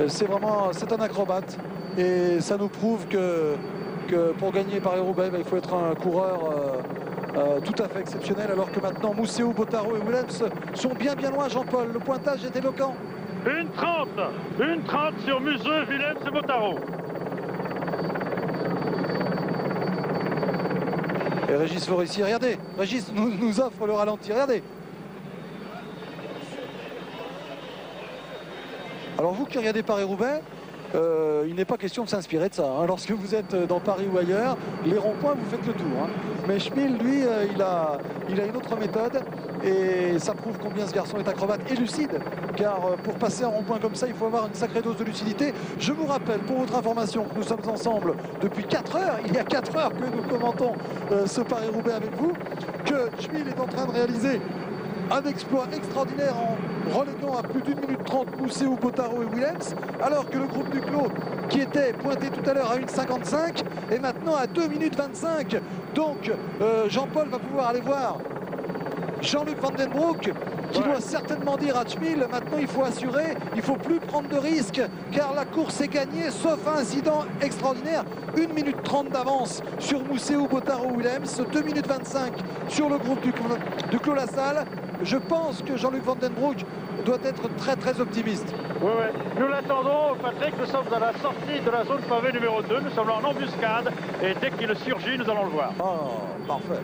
C'est un acrobate et ça nous prouve que pour gagner Paris-Roubaix, il faut être un coureur tout à fait exceptionnel, alors que maintenant Mousseau, Bottaro et Willems sont bien loin. Jean-Paul, le pointage est éloquent. Une 30 sur Mousseau, Willems et Bottaro. Et Régis Forissier, regardez, Régis nous offre le ralenti, regardez. Alors vous qui regardez Paris-Roubaix, il n'est pas question de s'inspirer de ça. Hein. Lorsque vous êtes dans Paris ou ailleurs, les ronds-points, vous faites le tour. Hein. Mais Schmil, lui, il a une autre méthode et ça prouve combien ce garçon est acrobate et lucide. Car pour passer un rond-point comme ça, il faut avoir une sacrée dose de lucidité. Je vous rappelle, pour votre information, que nous sommes ensemble depuis 4 heures. Il y a 4 heures que nous commentons ce Paris-Roubaix avec vous. Que Schmil est en train de réaliser un exploit extraordinaire en reléguant à plus d'1 minute 30 Mousseau, Bottaro et Willems, alors que le groupe Duclos, qui était pointé tout à l'heure à 1,55, est maintenant à 2 minutes 25. Donc Jean-Paul va pouvoir aller voir Jean-Luc Vandenbroek qui doit certainement dire à Schmil, maintenant il faut assurer, il ne faut plus prendre de risques car la course est gagnée sauf un incident extraordinaire. 1 minute 30 d'avance sur Mousseau, Bottaro, Willems, 2 minutes 25 sur le groupe du Clos Lassalle. Je pense que Jean-Luc Vandenbroek doit être très optimiste. Oui. Nous l'attendons, Patrick. Nous sommes à la sortie de la zone pavée numéro 2. Nous sommes là en embuscade et dès qu'il surgit, nous allons le voir. Oh, parfait.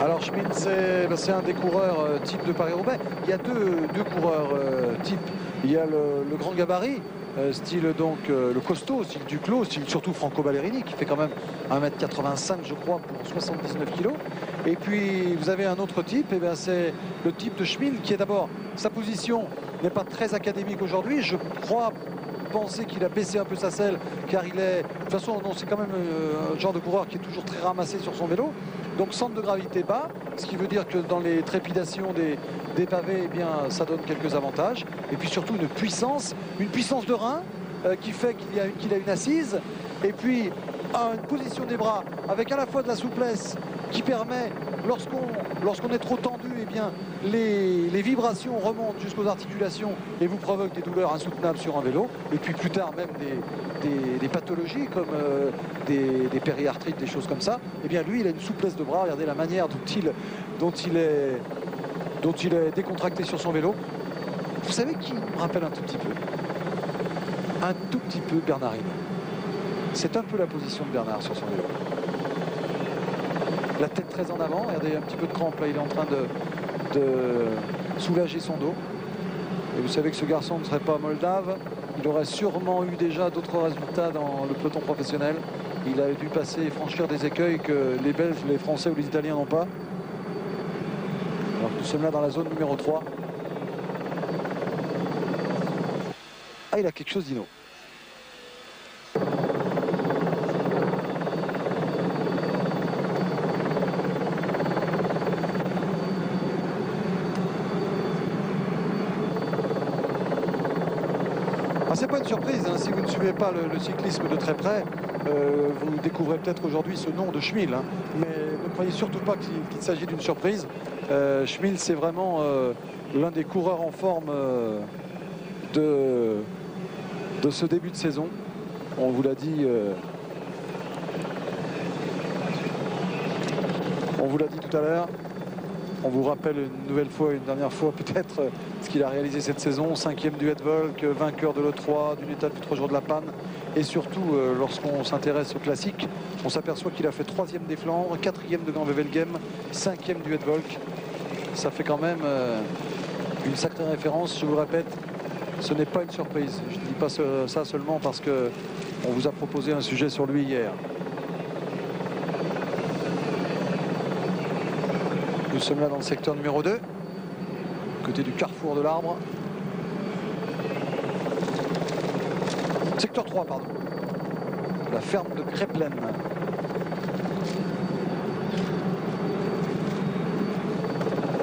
Alors Schmil, c'est un des coureurs type de Paris-Roubaix. Il y a deux coureurs type. Il y a le grand gabarit, style donc le costaud, style Duclos, style surtout Franco Ballerini qui fait quand même 1,85 m je crois pour 79 kg. Et puis vous avez un autre type, et bien c'est le type de Schmil qui est d'abord, sa position n'est pas très académique aujourd'hui. Je crois penser qu'il a baissé un peu sa selle car il est, de toute façon non, c'est quand même un genre de coureur qui est toujours très ramassé sur son vélo. Donc centre de gravité bas, ce qui veut dire que dans les trépidations des pavés, eh bien, ça donne quelques avantages. Et puis surtout une puissance de rein qui fait qu'il a une assise. Et puis une position des bras avec à la fois de la souplesse qui permet, lorsqu'on est trop tendu, eh bien, les vibrations remontent jusqu'aux articulations et vous provoquent des douleurs insoutenables sur un vélo. Et puis plus tard même des pathologies comme des périarthrites, des choses comme ça. Eh bien lui, il a une souplesse de bras. Regardez la manière dont il est décontracté sur son vélo. Vous savez qui me rappelle un tout petit peu? Un tout petit peu Bernard Hinault. C'est un peu la position de Bernard sur son vélo. La tête très en avant, regardez un petit peu de crampe là, il est en train de soulager son dos. Et vous savez que ce garçon ne serait pas moldave, il aurait sûrement eu déjà d'autres résultats dans le peloton professionnel. Il a dû passer et franchir des écueils que les Belges, les Français ou les Italiens n'ont pas. Alors nous sommes là dans la zone numéro 3. Ah, il a quelque chose d'Hinault. C'est pas une surprise, hein, si vous ne suivez pas le cyclisme de très près, vous découvrez peut-être aujourd'hui ce nom de Schmil, hein, mais ne croyez surtout pas qu'il s'agit d'une surprise. Schmil, c'est vraiment l'un des coureurs en forme de ce début de saison. On vous l'a dit, tout à l'heure. On vous rappelle une nouvelle fois, une dernière fois peut-être, ce qu'il a réalisé cette saison. 5e du Het-Volk, vainqueur de l'E3, d'une étape du 3 jours de la Panne. Et surtout, lorsqu'on s'intéresse au classique, on s'aperçoit qu'il a fait 3e des Flandres, 4e de Gand-Wevelgem, 5e du Het-Volk. Ça fait quand même une sacrée référence. Je vous répète, ce n'est pas une surprise. Je ne dis pas ça seulement parce qu'on vous a proposé un sujet sur lui hier. Nous sommes là dans le secteur numéro 2, côté du carrefour de l'Arbre. Secteur 3, pardon. La ferme de Créplen.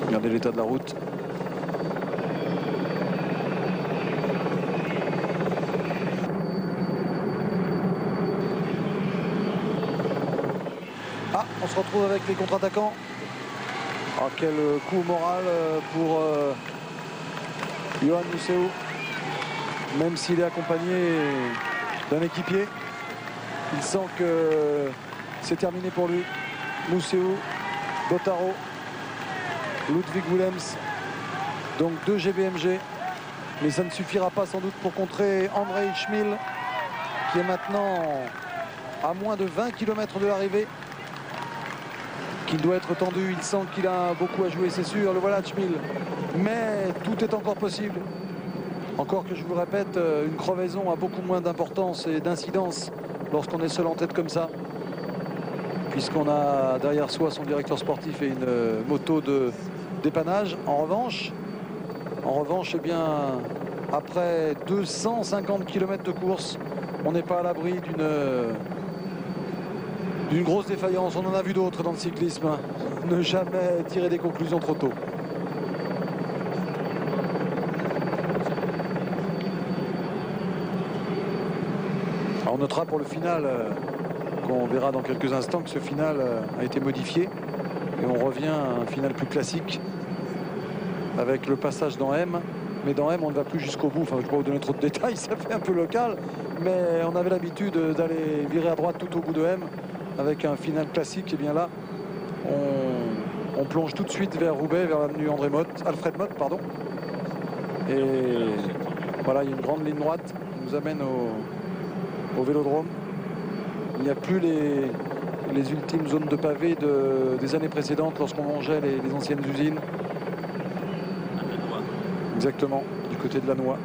Regardez l'état de la route. Ah, on se retrouve avec les contre-attaquants. Oh, quel coup moral pour Johan Museeuw, même s'il est accompagné d'un équipier. Il sent que c'est terminé pour lui. Museeuw, Bottaro, Ludwig Willems, donc 2 GBMG. Mais ça ne suffira pas sans doute pour contrer André Schmil, qui est maintenant à moins de 20 km de l'arrivée. Qu'il doit être tendu, il sent qu'il a beaucoup à jouer, c'est sûr, le voilà Schmil. Mais tout est encore possible. Encore que je vous répète, une crevaison a beaucoup moins d'importance et d'incidence lorsqu'on est seul en tête comme ça. Puisqu'on a derrière soi son directeur sportif et une moto de dépannage. En revanche, eh bien, après 250 km de course, on n'est pas à l'abri d'une grosse défaillance. On en a vu d'autres dans le cyclisme. Ne jamais tirer des conclusions trop tôt. Alors on notera pour le final, qu'on verra dans quelques instants, que ce final a été modifié. Et on revient à un final plus classique avec le passage dans M. Mais dans M, on ne va plus jusqu'au bout. Enfin, je ne vais pas vous donner trop de détails, ça fait un peu local. Mais on avait l'habitude d'aller virer à droite tout au bout de M. Avec un final classique, et bien là, on plonge tout de suite vers Roubaix, vers l'avenue Alfred Motte, pardon. Et voilà, il y a une grande ligne droite qui nous amène au Vélodrome. Il n'y a plus les ultimes zones de pavés des années précédentes lorsqu'on longeait les anciennes usines. Exactement, du côté de Lannoy.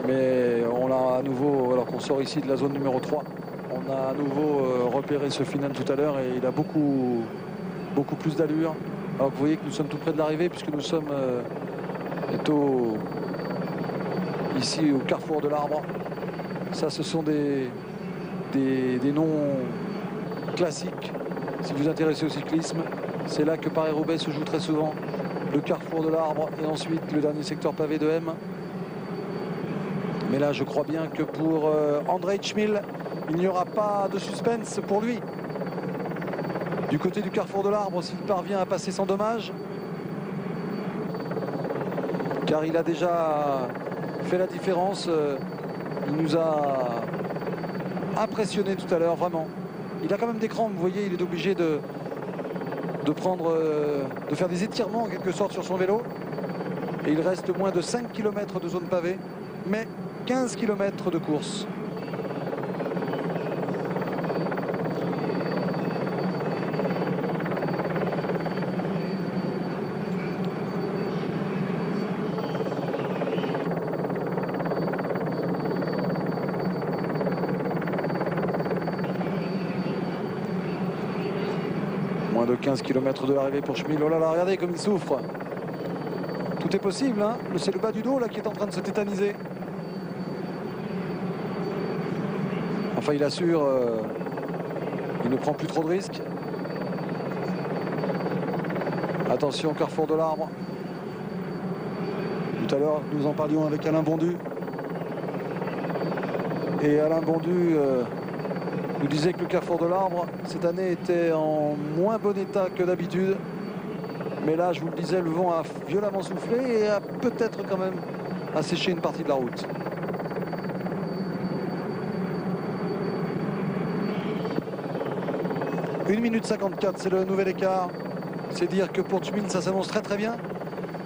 Mais on l'a à nouveau, alors qu'on sort ici de la zone numéro 3. On a à nouveau repéré ce final tout à l'heure et il a beaucoup plus d'allure. Alors que vous voyez que nous sommes tout près de l'arrivée puisque nous sommes ici au carrefour de l'Arbre. Ça, ce sont des noms classiques Si vous vous intéressez au cyclisme, c'est là que Paris-Roubaix se joue très souvent. Le carrefour de l'Arbre et ensuite le dernier secteur pavé de M. Mais là, je crois bien que pour André Schmil, il n'y aura pas de suspense pour lui. Du côté du carrefour de l'Arbre, s'il parvient à passer sans dommage, car il a déjà fait la différence. Il nous a impressionné tout à l'heure, vraiment. Il a quand même des crampes, vous voyez, il est obligé de faire des étirements en quelque sorte sur son vélo. Et il reste moins de 5 km de zone pavée, mais 15 km de course. Moins de 15 km de l'arrivée pour Schmil. Oh là là, regardez comme il souffre. Tout est possible, hein. C'est le bas du dos là qui est en train de se tétaniser. Enfin, il assure, il ne prend plus trop de risques. Attention, carrefour de l'Arbre. Tout à l'heure, nous en parlions avec Alain Bondu. Et Alain Bondu nous disait que le carrefour de l'Arbre, cette année, était en moins bon état que d'habitude. Mais là, je vous le disais, le vent a violemment soufflé et a peut-être quand même asséché une partie de la route. « 1 minute 54, c'est le nouvel écart. C'est dire que pour Schmil, ça s'annonce très très bien.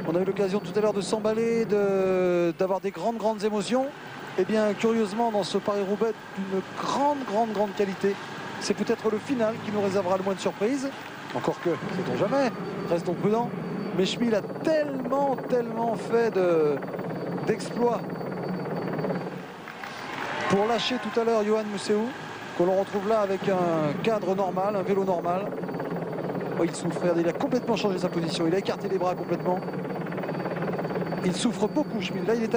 On a eu l'occasion tout à l'heure de s'emballer, d'avoir des grandes émotions. Et bien, curieusement, dans ce Paris-Roubaix d'une grande qualité, c'est peut-être le final qui nous réservera le moins de surprises. Encore que, sait-on jamais, restons prudents. Mais Schmil a tellement fait d'exploits pour lâcher tout à l'heure Yoann Mousseau, que l'on retrouve là avec un cadre normal, un vélo normal. Oh, il souffre, regardez, il a complètement changé sa position, il a écarté les bras complètement. Il souffre beaucoup, Schmil. Là, il est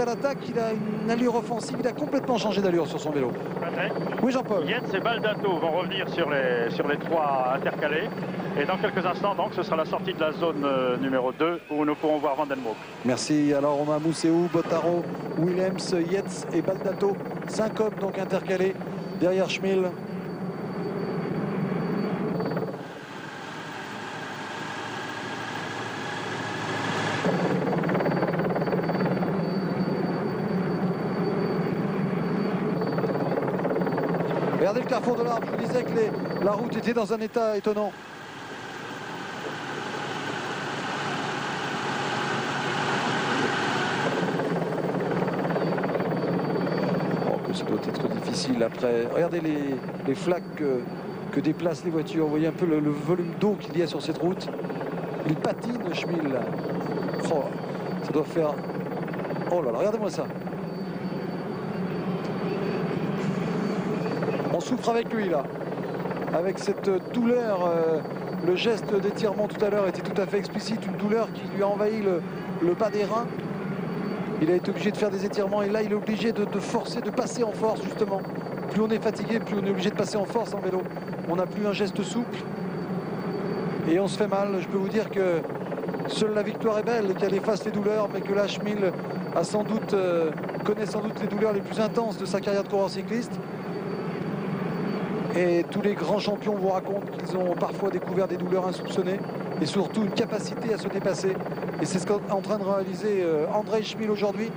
à l'attaque, il a une allure offensive, il a complètement changé d'allure sur son vélo. Patrick. Oui, Jean-Paul. Yates et Baldato vont revenir sur les trois intercalés. Et dans quelques instants, donc, ce sera la sortie de la zone numéro 2 où nous pourrons voir Van den Broek. Merci. Alors, on a Mousseau, Bottaro, Willems, Yates et Baldato. 5 hommes donc intercalés derrière Schmil. Regardez le carrefour de l'Arbre, je vous disais que la route était dans un état étonnant. Oh, que ça doit être difficile après. Regardez les flaques que déplacent les voitures. Vous voyez un peu le volume d'eau qu'il y a sur cette route. Il patine, Schmil. Oh, ça doit faire... Oh là là, regardez-moi ça. On souffre avec lui là, avec cette douleur. Le geste d'étirement tout à l'heure était tout à fait explicite, une douleur qui lui a envahi le bas des reins. Il a été obligé de faire des étirements et là il est obligé de forcer, de passer en force justement. Plus on est fatigué, plus on est obligé de passer en force en vélo. On n'a plus un geste souple et on se fait mal. Je peux vous dire que seule la victoire est belle, qu'elle efface les douleurs, mais que là Schmil a connaît sans doute les douleurs les plus intenses de sa carrière de coureur cycliste. Et tous les grands champions vous racontent qu'ils ont parfois découvert des douleurs insoupçonnées et surtout une capacité à se dépasser. Et c'est ce qu'est en train de réaliser André Schmil aujourd'hui.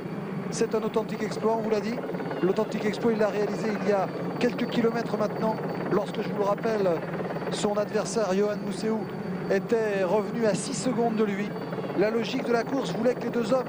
C'est un authentique exploit, on vous l'a dit. L'authentique exploit, il l'a réalisé il y a quelques kilomètres maintenant, lorsque, je vous le rappelle, son adversaire Yoann Mousseau était revenu à 6 secondes de lui. La logique de la course voulait que les deux hommes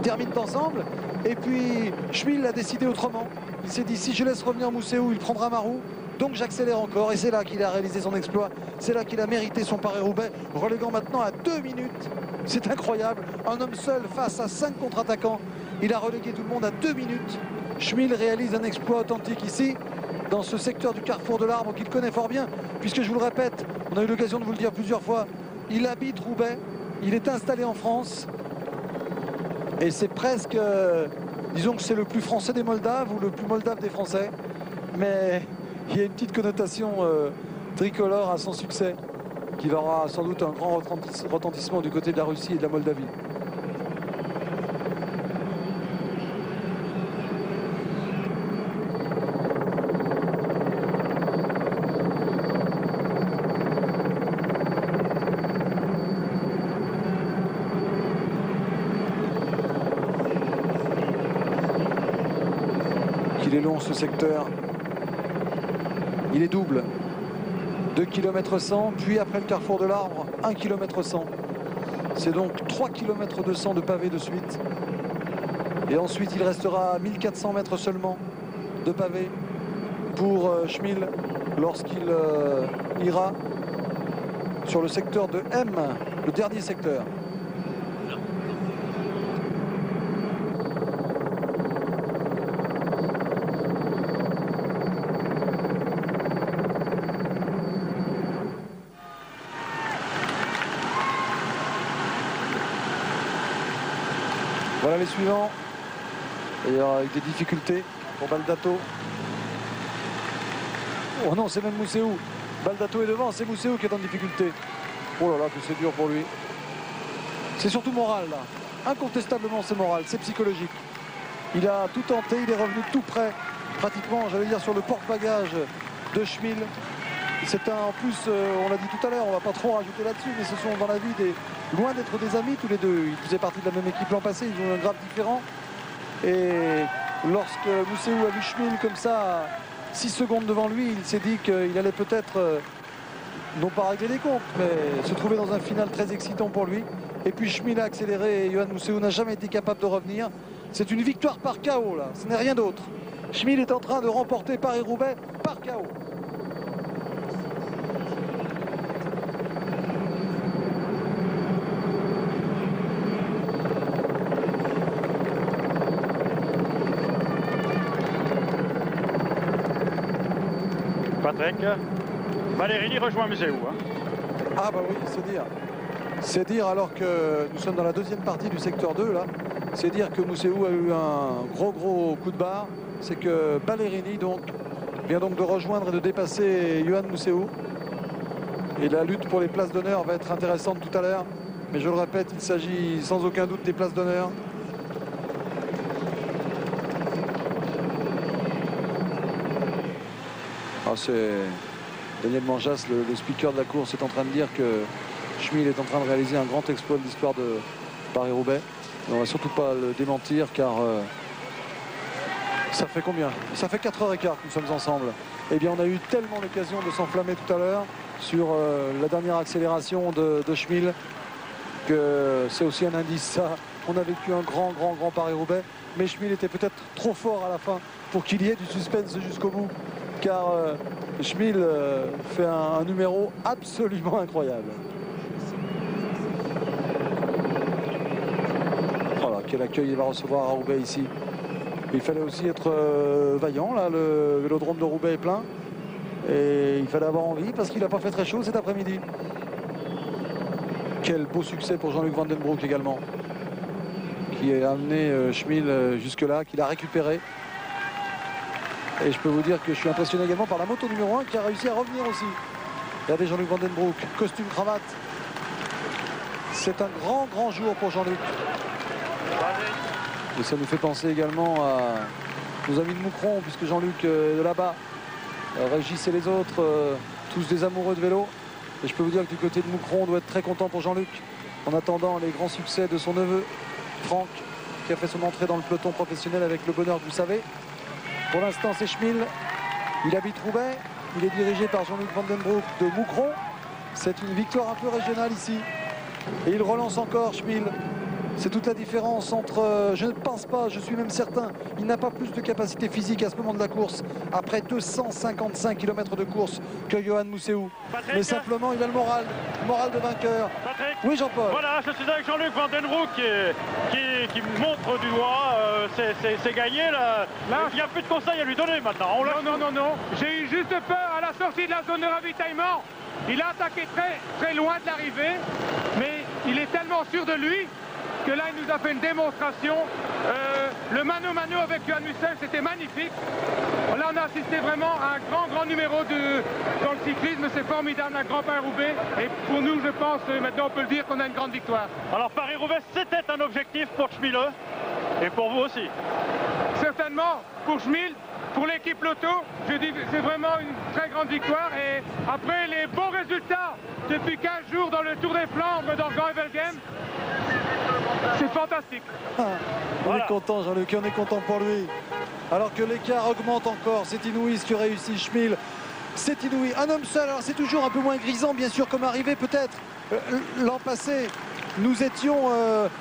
terminent ensemble. Et puis Schmil a décidé autrement. Il s'est dit, si je laisse revenir Mousseau, il prendra ma roue. Donc j'accélère encore et c'est là qu'il a réalisé son exploit. C'est là qu'il a mérité son Paris-Roubaix, reléguant maintenant à 2 minutes. C'est incroyable. Un homme seul face à 5 contre-attaquants. Il a relégué tout le monde à 2 minutes. Schmil réalise un exploit authentique ici, dans ce secteur du carrefour de l'Arbre qu'il connaît fort bien. Puisque je vous le répète, on a eu l'occasion de vous le dire plusieurs fois, il habite Roubaix, il est installé en France. Et c'est presque, disons que c'est le plus français des Moldaves ou le plus moldave des Français. Mais il y a une petite connotation tricolore à son succès, qui aura sans doute un grand retentissement du côté de la Russie et de la Moldavie. Il est long ce secteur, il est double, 2 km 100, puis après le carrefour de l'Arbre, 1 km 100. C'est donc 3 km 200 de pavés de suite. Et ensuite il restera 1400 mètres seulement de pavés pour Schmil lorsqu'il ira sur le secteur de M, le dernier secteur. Voilà les suivants, d'ailleurs avec des difficultés pour Baldato. Oh non, c'est même Mousseou. Baldato est devant, c'est Mousseou qui est en difficulté. Oh là là, que c'est dur pour lui. C'est surtout moral là. Incontestablement c'est moral, c'est psychologique. Il a tout tenté, il est revenu tout près, pratiquement, j'allais dire, sur le porte-bagages de Schmil. C'est en plus, on l'a dit tout à l'heure, on va pas trop rajouter là-dessus, mais ce sont dans la vie loin d'être des amis tous les deux. Ils faisaient partie de la même équipe l'an passé, ils ont un grade différent. Et lorsque Mousseou a vu Schmil comme ça, 6 secondes devant lui, il s'est dit qu'il allait peut-être, non pas régler les comptes, mais se trouver dans un final très excitant pour lui. Et puis Schmil a accéléré et Yohann Mousseou n'a jamais été capable de revenir. C'est une victoire par KO là, ce n'est rien d'autre. Schmil est en train de remporter Paris-Roubaix par KO. Patrick, Ballerini rejoint Mousseou. Hein. Ah bah oui, c'est dire. C'est dire alors que nous sommes dans la deuxième partie du secteur 2 là. C'est dire que Mousseou a eu un gros coup de barre. C'est que Ballerini donc vient donc de rejoindre et de dépasser Yohann Mousseou. Et la lutte pour les places d'honneur va être intéressante tout à l'heure. Mais je le répète, il s'agit sans aucun doute des places d'honneur. Ah, c'est Daniel Manjas, le speaker de la course, est en train de dire que Schmil est en train de réaliser un grand exploit de l'histoire de Paris-Roubaix. On ne va surtout pas le démentir car ça fait combien? Ça fait 4h15 que nous sommes ensemble. Eh bien, on a eu tellement l'occasion de s'enflammer tout à l'heure sur la dernière accélération de Schmil que c'est aussi un indice ça. On a vécu un grand Paris-Roubaix, mais Schmil était peut-être trop fort à la fin pour qu'il y ait du suspense jusqu'au bout. Car Schmil fait un numéro absolument incroyable. Voilà, quel accueil il va recevoir à Roubaix ici. Il fallait aussi être vaillant, là, le vélodrome de Roubaix est plein. Et il fallait avoir envie parce qu'il n'a pas fait très chaud cet après-midi. Quel beau succès pour Jean-Luc Van Den Broek également, qui a amené Schmil jusque-là, qu'il a récupéré. Et je peux vous dire que je suis impressionné également par la moto numéro 1 qui a réussi à revenir aussi. Regardez Jean-Luc Van Den Broek, costume, cravate. C'est un grand jour pour Jean-Luc. Et ça nous fait penser également à nos amis de Moucron, puisque Jean-Luc est de là-bas. Régis et les autres, tous des amoureux de vélo. Et je peux vous dire que du côté de Moucron, on doit être très content pour Jean-Luc, en attendant les grands succès de son neveu, Franck, qui a fait son entrée dans le peloton professionnel avec le bonheur que vous savez. Pour l'instant, c'est Schmil. Il habite Roubaix. Il est dirigé par Jean-Luc Van Den Broek de Moucron. C'est une victoire un peu régionale ici. Et il relance encore Schmil. C'est toute la différence entre, je ne pense pas, je suis même certain, il n'a pas plus de capacité physique à ce moment de la course, après 255 km de course, que Yohann Mousseou. Patrick, mais simplement, il a le moral de vainqueur. Patrick, oui, Jean-Paul. Voilà, je suis avec Jean-Luc Van Den Broek qui montre du doigt, c'est gagné là. Il n'y a plus de conseils à lui donner maintenant. Non. J'ai eu juste peur à la sortie de la zone de ravitaillement. Il a attaqué très loin de l'arrivée, mais il est tellement sûr de lui que là, il nous a fait une démonstration Le mano-mano avec Johan Museeuw, c'était magnifique. Là, on a assisté vraiment à un grand numéro dans le cyclisme. C'est formidable, un grand Paris-Roubaix. Et pour nous, je pense, maintenant, on peut le dire qu'on a une grande victoire. Alors, Paris-Roubaix, c'était un objectif pour Schmille et pour vous aussi. Certainement, pour Schmille, pour l'équipe Lotto, je dis c'est vraiment une très grande victoire. Et après les bons résultats depuis 15 jours dans le Tour des Flandres, dans Gand-Wevelgem, c'est fantastique. On est content, Jean-Luc, on est content pour lui. Alors que l'écart augmente encore, c'est inouï ce que réussit Schmille. C'est inouï. Un homme seul, alors c'est toujours un peu moins grisant, bien sûr, comme arrivé peut-être l'an passé. Nous étions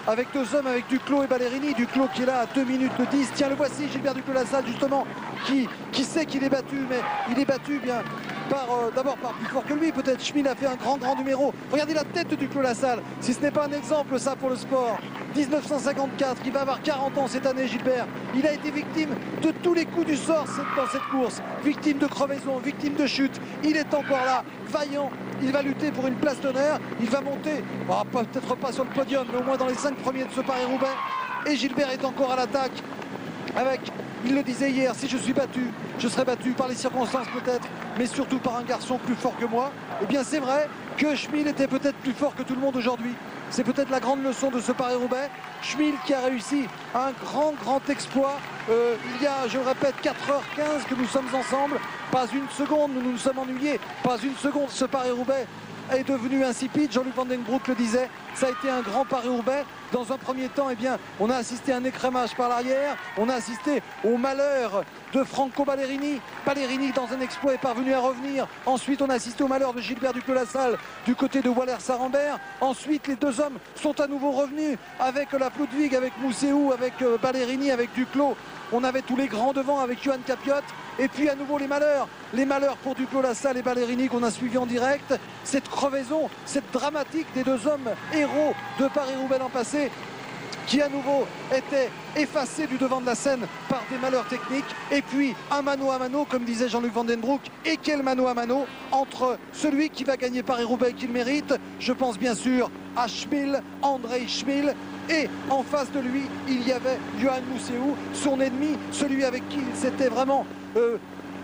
avec deux hommes, avec Duclos et Ballerini. Duclos qui est là à 2 minutes 10. Tiens, le voici, Gilbert Duclos-Lassalle, justement, qui sait qu'il est battu, mais il est battu bien d'abord par plus fort que lui. Peut-être Schmille a fait un grand numéro. Regardez la tête de Duclos-Lassalle. Si ce n'est pas un exemple, ça, pour le sport. 1954, il va avoir 40 ans cette année, Gilbert. Il a été victime de tous les coups du sort dans cette course. Victime de crevaison, victime de chute. Il est encore là, vaillant. Il va lutter pour une place d'honneur. Il va monter, peut-être pas sur le podium, mais au moins dans les 5 premiers de ce Paris-Roubaix. Et Gilbert est encore à l'attaque avec, il le disait hier, si je suis battu, je serai battu par les circonstances peut-être, mais surtout par un garçon plus fort que moi. Eh bien, c'est vrai que Schmille était peut-être plus fort que tout le monde aujourd'hui. C'est peut-être la grande leçon de ce Paris-Roubaix. Schmille qui a réussi un grand exploit. Il y a, je le répète, 4h15 que nous sommes ensemble. Pas une seconde, nous nous sommes ennuyés. Pas une seconde, ce Paris-Roubaix est devenu insipide. Jean-Luc Van Den Broek le disait, ça a été un grand Paris-Roubaix. Dans un premier temps, eh bien, on a assisté à un écrémage par l'arrière. On a assisté au malheur de Franco Ballerini. Ballerini, dans un exploit, est parvenu à revenir. Ensuite, on a assisté au malheur de Gilbert Duclos-Lassalle du côté de Waller-Sarambert. Ensuite, les deux hommes sont à nouveau revenus avec la Ploudvig, avec Museeuw, avec Ballerini, avec Duclos. On avait tous les grands devant avec Johan Capiot. Et puis à nouveau les malheurs pour Duclos-Lassalle et Ballerini qu'on a suivi en direct. Cette crevaison, cette dramatique des deux hommes héros de Paris-Roubaix l'an passé, qui à nouveau était effacé du devant de la scène par des malheurs techniques. Et puis un mano à mano, comme disait Jean-Luc Van Den Broek. Et quel mano à mano entre celui qui va gagner Paris-Roubaix qu'il mérite, je pense bien sûr à Schmille, André Schmille. Et en face de lui, il y avait Johan Museeuw, son ennemi, celui avec qui il s'était vraiment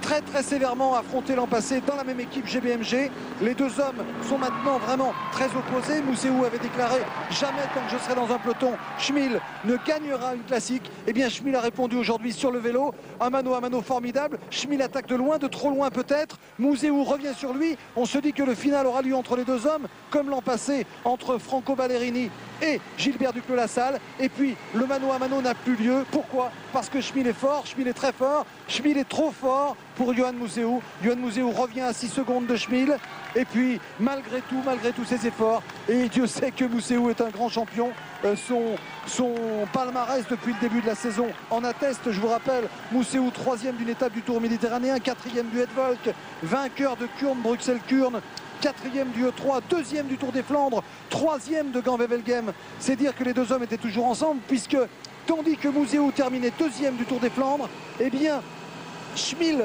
très sévèrement affronté l'an passé dans la même équipe GBMG. Les deux hommes sont maintenant vraiment très opposés. Museeuw avait déclaré « Jamais tant que je serai dans un peloton, Schmille ne gagnera une classique ». Eh bien, Schmille a répondu aujourd'hui sur le vélo. Un mano à mano formidable. Schmille attaque de loin, de trop loin peut-être. Museeuw revient sur lui. On se dit que le final aura lieu entre les deux hommes, comme l'an passé entre Franco Ballerini et Gilbert Duclos-Lassalle. Et puis, le mano à mano n'a plus lieu. Pourquoi? Parce que Schmille est fort, Schmille est très fort. Schmille est trop fort pour Johan Museeuw. Johan Museeuw revient à 6 secondes de Schmille. Et puis, malgré tous ses efforts, et Dieu sait que Museeuw est un grand champion, son palmarès depuis le début de la saison en atteste. Je vous rappelle, Museeuw 3e d'une étape du Tour méditerranéen, 4e du Hedvolk, vainqueur de Kuurne, Bruxelles-Kuurne, 4e du E3, 2e du Tour des Flandres, 3e de Gand-Wevelgem. C'est dire que les deux hommes étaient toujours ensemble, puisque tandis que Museeuw terminait 2e du Tour des Flandres, eh bien Schmille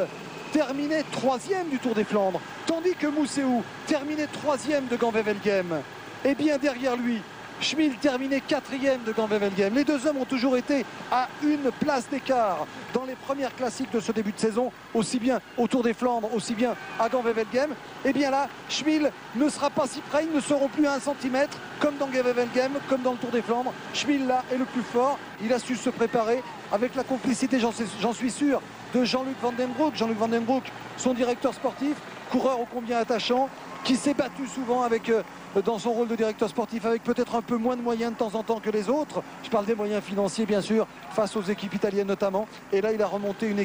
terminait 3e du Tour des Flandres, tandis que Museeuw terminait 3e de Gand-Wevelgem. Et bien derrière lui, Schmille terminait 4e de Gand-Wevelgem. Les deux hommes ont toujours été à une place d'écart dans les premières classiques de ce début de saison, aussi bien au Tour des Flandres, aussi bien à Gand-Wevelgem. Et bien là, Schmille ne sera pas si près, ils ne seront plus à 1 cm, comme dans Gand-Wevelgem, comme dans le Tour des Flandres. Schmille là est le plus fort, il a su se préparer avec la complicité, j'en suis sûr, de Jean-Luc Van Den Broek. Jean-Luc Van Den Broek, son directeur sportif, coureur ô combien attachant, qui s'est battu souvent avec, dans son rôle de directeur sportif, avec peut-être un peu moins de moyens de temps en temps que les autres. Je parle des moyens financiers bien sûr, face aux équipes italiennes notamment. Et là il a remonté une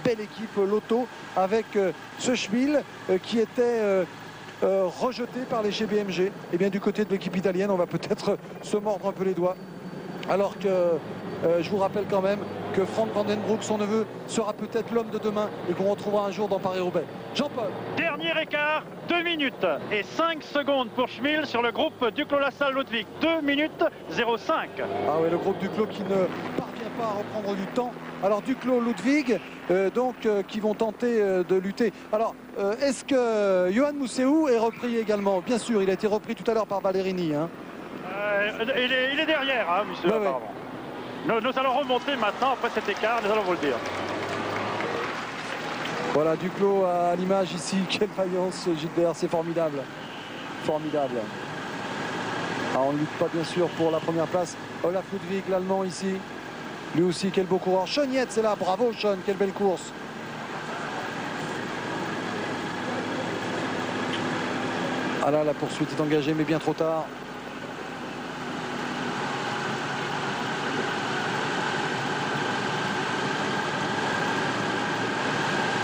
belle équipe Lotto avec ce Schmille qui était rejeté par les GBMG. Et bien du côté de l'équipe italienne, on va peut-être se mordre un peu les doigts. Alors que je vous rappelle quand même que Frank Van Den Broek, son neveu, sera peut-être l'homme de demain et qu'on retrouvera un jour dans Paris-Roubaix. Jean-Paul. Dernier écart, 2 minutes et 5 secondes pour Schmille sur le groupe Duclos-Lassalle-Ludwig. 2 minutes 05. Ah oui, le groupe Duclos qui ne parvient pas à reprendre du temps. Alors Duclos-Ludwig, qui vont tenter de lutter. Alors, est-ce que Johan Museeuw est repris également? Bien sûr, il a été repris tout à l'heure par Ballerini. Hein. Il est derrière, hein, monsieur, apparemment. Nous allons remonter maintenant après cet écart, nous allons vous le dire. Voilà, Duclos à l'image ici. Quelle faillance, Gilbert, c'est formidable. Formidable. Ah, on ne lutte pas bien sûr pour la première place. Olaf Ludwig, l'Allemand ici. Lui aussi, quel beau coureur. Sean Yates, c'est là. Bravo, Sean. Quelle belle course. Ah là, la poursuite est engagée, mais bien trop tard.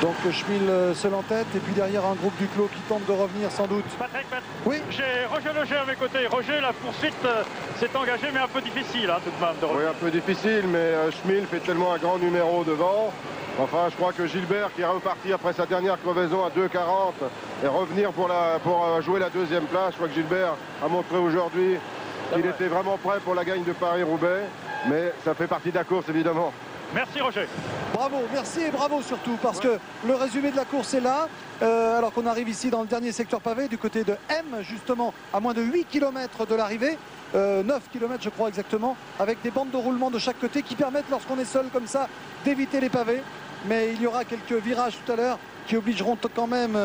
Donc Schmil seul en tête et puis derrière un groupe Duclos qui tente de revenir sans doute. Patrick, oui. J'ai Roger Leger à mes côtés. Roger, la poursuite s'est engagée mais un peu difficile hein, tout de même. Oui, un peu difficile, mais Schmil fait tellement un grand numéro devant. Enfin, je crois que Gilbert qui est reparti après sa dernière crevaison à 2,40 et revenir pour jouer la deuxième place. Je crois que Gilbert a montré aujourd'hui qu'il était vraiment prêt pour la gagne de Paris-Roubaix, mais ça fait partie de la course évidemment. Merci Roger. Bravo, merci et bravo surtout parce que le résumé de la course est là. Alors qu'on arrive ici dans le dernier secteur pavé du côté de M, justement à moins de 8 km de l'arrivée. 9 km je crois exactement, avec des bandes de roulement de chaque côté qui permettent lorsqu'on est seul comme ça d'éviter les pavés. Mais il y aura quelques virages tout à l'heure qui obligeront quand même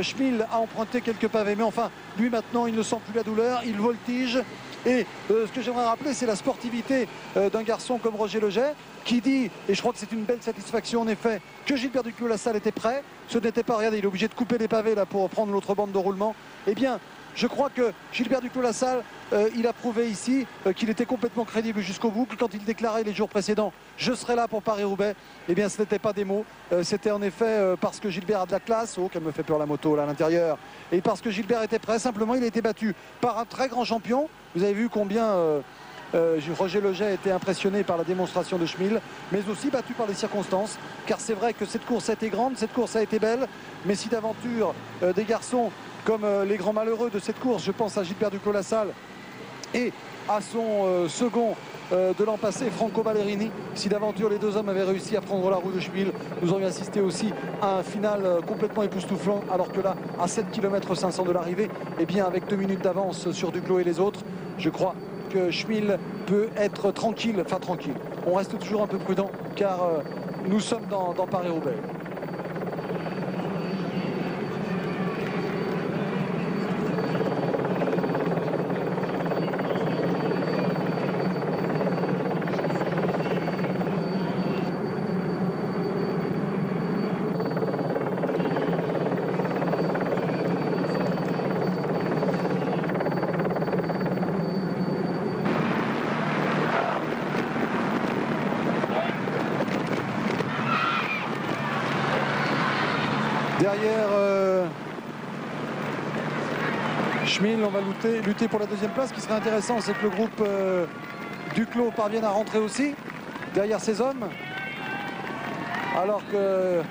Schmil à emprunter quelques pavés. Mais enfin, lui maintenant il ne sent plus la douleur, il voltige. Et ce que j'aimerais rappeler, c'est la sportivité d'un garçon comme Roger Leger, qui dit, et je crois que c'est une belle satisfaction en effet, que Gilbert Duclos-Lassalle était prêt. Ce n'était pas, regardez, il est obligé de couper les pavés là pour prendre l'autre bande de roulement. Eh bien, je crois que Gilbert Duclos-Lassalle, il a prouvé ici qu'il était complètement crédible jusqu'au bout, que quand il déclarait les jours précédents « je serai là pour Paris-Roubaix », eh bien ce n'était pas des mots, c'était en effet parce que Gilbert a de la classe, oh qu'elle me fait peur la moto là à l'intérieur, et parce que Gilbert était prêt, simplement il a été battu par un très grand champion. Vous avez vu combien Roger Leger a été impressionné par la démonstration de Schmil, mais aussi battu par les circonstances, car c'est vrai que cette course a été grande, cette course a été belle, mais si d'aventure des garçons comme les grands malheureux de cette course, je pense à Gilbert Duclos-Lassalle et à son second de l'an passé, Franco Ballerini, si d'aventure les deux hommes avaient réussi à prendre la roue de Schmil, nous aurions assisté aussi à un final complètement époustouflant, alors que là, à 7 km 500 de l'arrivée, et bien avec 2 minutes d'avance sur Duclos et les autres, je crois que Schmil peut être tranquille, enfin tranquille. On reste toujours un peu prudent, car nous sommes dans Paris-Roubaix. Derrière Schmil, on va lutter pour la deuxième place. Ce qui serait intéressant, c'est que le groupe Duclos parvienne à rentrer aussi derrière ces hommes. Alors que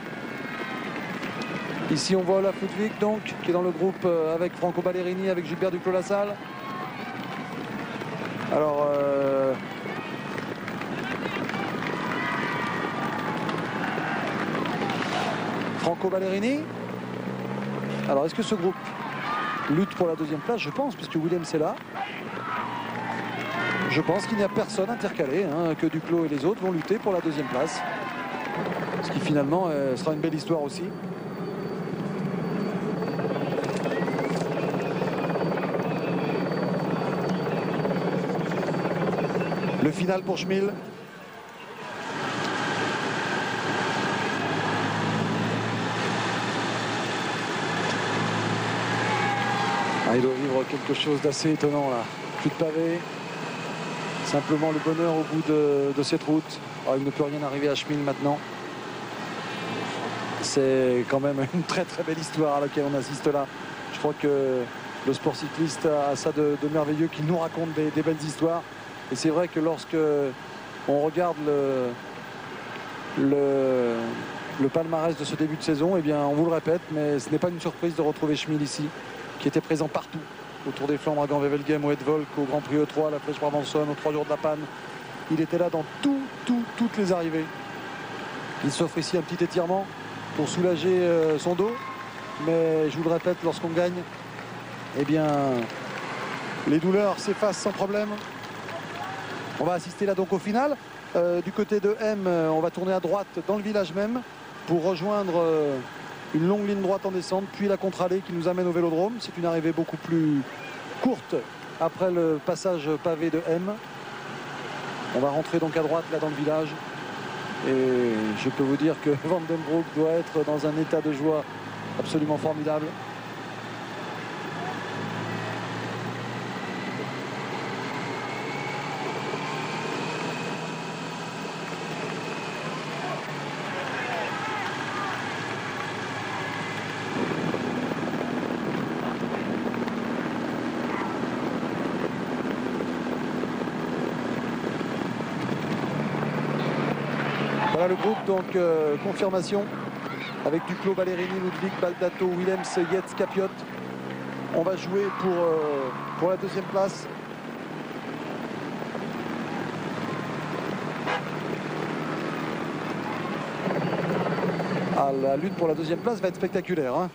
ici on voit Olaf Ludwig donc qui est dans le groupe avec Franco Ballerini, avec Gilbert Duclos-Lassalle. Alors Franco Ballerini. Alors est-ce que ce groupe lutte pour la deuxième place? Je pense, puisque Williams est là. Je pense qu'il n'y a personne intercalé, hein, que Duclos et les autres vont lutter pour la deuxième place. Ce qui finalement sera une belle histoire aussi. Le final pour Schmil. Il doit vivre quelque chose d'assez étonnant là. Plus de pavés. Simplement le bonheur au bout de cette route. Il ne peut rien arriver à Schmil maintenant. C'est quand même une très très belle histoire à laquelle on assiste là. Je crois que le sport cycliste a ça de merveilleux, qu'il nous raconte des belles histoires. Et c'est vrai que lorsque on regarde le palmarès de ce début de saison, eh bien on vous le répète, mais ce n'est pas une surprise de retrouver Schmil ici, qui était présent partout, au Tour des Flandres, à Gand-Wevelgem, au Edvolk, au Grand Prix E3, à la Flèche Brabançonne, aux 3 jours de la panne. Il était là dans toutes les arrivées. Il s'offre ici un petit étirement pour soulager son dos, mais je vous le répète, lorsqu'on gagne, eh bien les douleurs s'effacent sans problème. On va assister là donc au final. Du côté de M, on va tourner à droite dans le village même pour rejoindre une longue ligne droite en descente, puis la contre-allée qui nous amène au Vélodrome. C'est une arrivée beaucoup plus courte après le passage pavé de M. On va rentrer donc à droite là dans le village. Et je peux vous dire que Van den Broek doit être dans un état de joie absolument formidable. Voilà le groupe, donc confirmation avec Duclos, Ballerini, Ludwig, Baldato, Willems, Yates, Capiot. On va jouer pour la deuxième place. Ah, la lutte pour la deuxième place va être spectaculaire. Hein.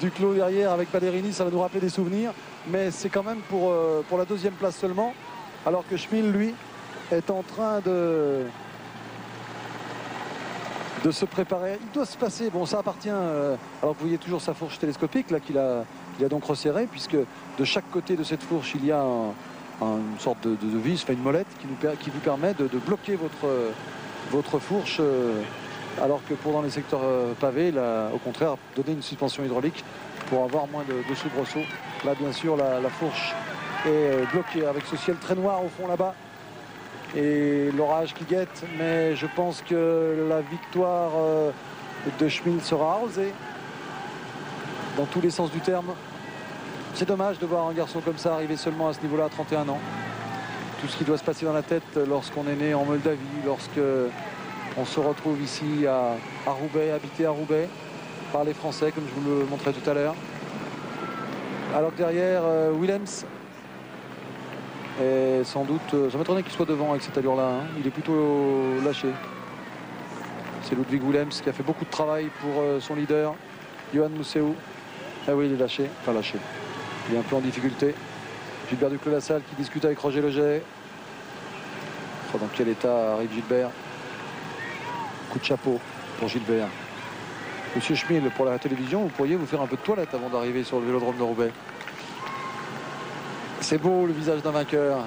Duclos derrière avec Ballerini, ça va nous rappeler des souvenirs. Mais c'est quand même pour la deuxième place seulement. Alors que Schmil, lui, est en train de se préparer. Il doit se passer, bon ça appartient, alors vous voyez toujours sa fourche télescopique là qu'il a donc resserrée, puisque de chaque côté de cette fourche il y a une sorte de vis, enfin une molette qui vous permet de bloquer votre fourche, alors que dans les secteurs pavés, là, au contraire, donner une suspension hydraulique pour avoir moins de soubresauts. Là bien sûr la fourche est bloquée avec ce ciel très noir au fond là-bas. Et l'orage qui guette, mais je pense que la victoire de Schmil sera arrosée dans tous les sens du terme. C'est dommage de voir un garçon comme ça arriver seulement à ce niveau-là à 31 ans. Tout ce qui doit se passer dans la tête lorsqu'on est né en Moldavie, lorsque on se retrouve ici à Roubaix, habité à Roubaix par les Français, comme je vous le montrais tout à l'heure. Alors que derrière, Willems. Et sans doute, ça m'étonnerait qu'il soit devant avec cette allure-là. Hein. Il est plutôt lâché. C'est Ludwig Willems qui a fait beaucoup de travail pour son leader, Johan Museeuw. Ah oui, il est lâché. Enfin lâché. Il est un peu en difficulté. Gilbert Duclos-Lassalle qui discute avec Roger Leget. Enfin, dans quel état arrive Gilbert? Coup de chapeau pour Gilbert. Monsieur Schmil, pour la télévision, vous pourriez vous faire un peu de toilette avant d'arriver sur le Vélodrome de Roubaix. C'est beau le visage d'un vainqueur.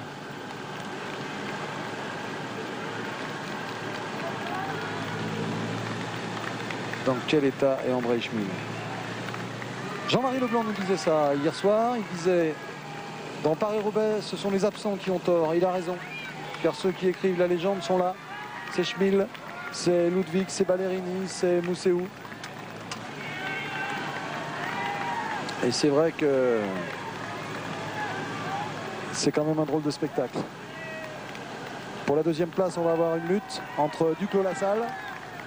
Dans quel état est André Schmil? Jean-Marie Leblanc nous disait ça hier soir. Il disait, dans Paris-Roubaix, ce sont les absents qui ont tort. Il a raison, car ceux qui écrivent la légende sont là. C'est Schmil, c'est Ludwig, c'est Ballerini, c'est Museeuw. Et c'est vrai que c'est quand même un drôle de spectacle. Pour la deuxième place, on va avoir une lutte entre Duclos-Lassalle,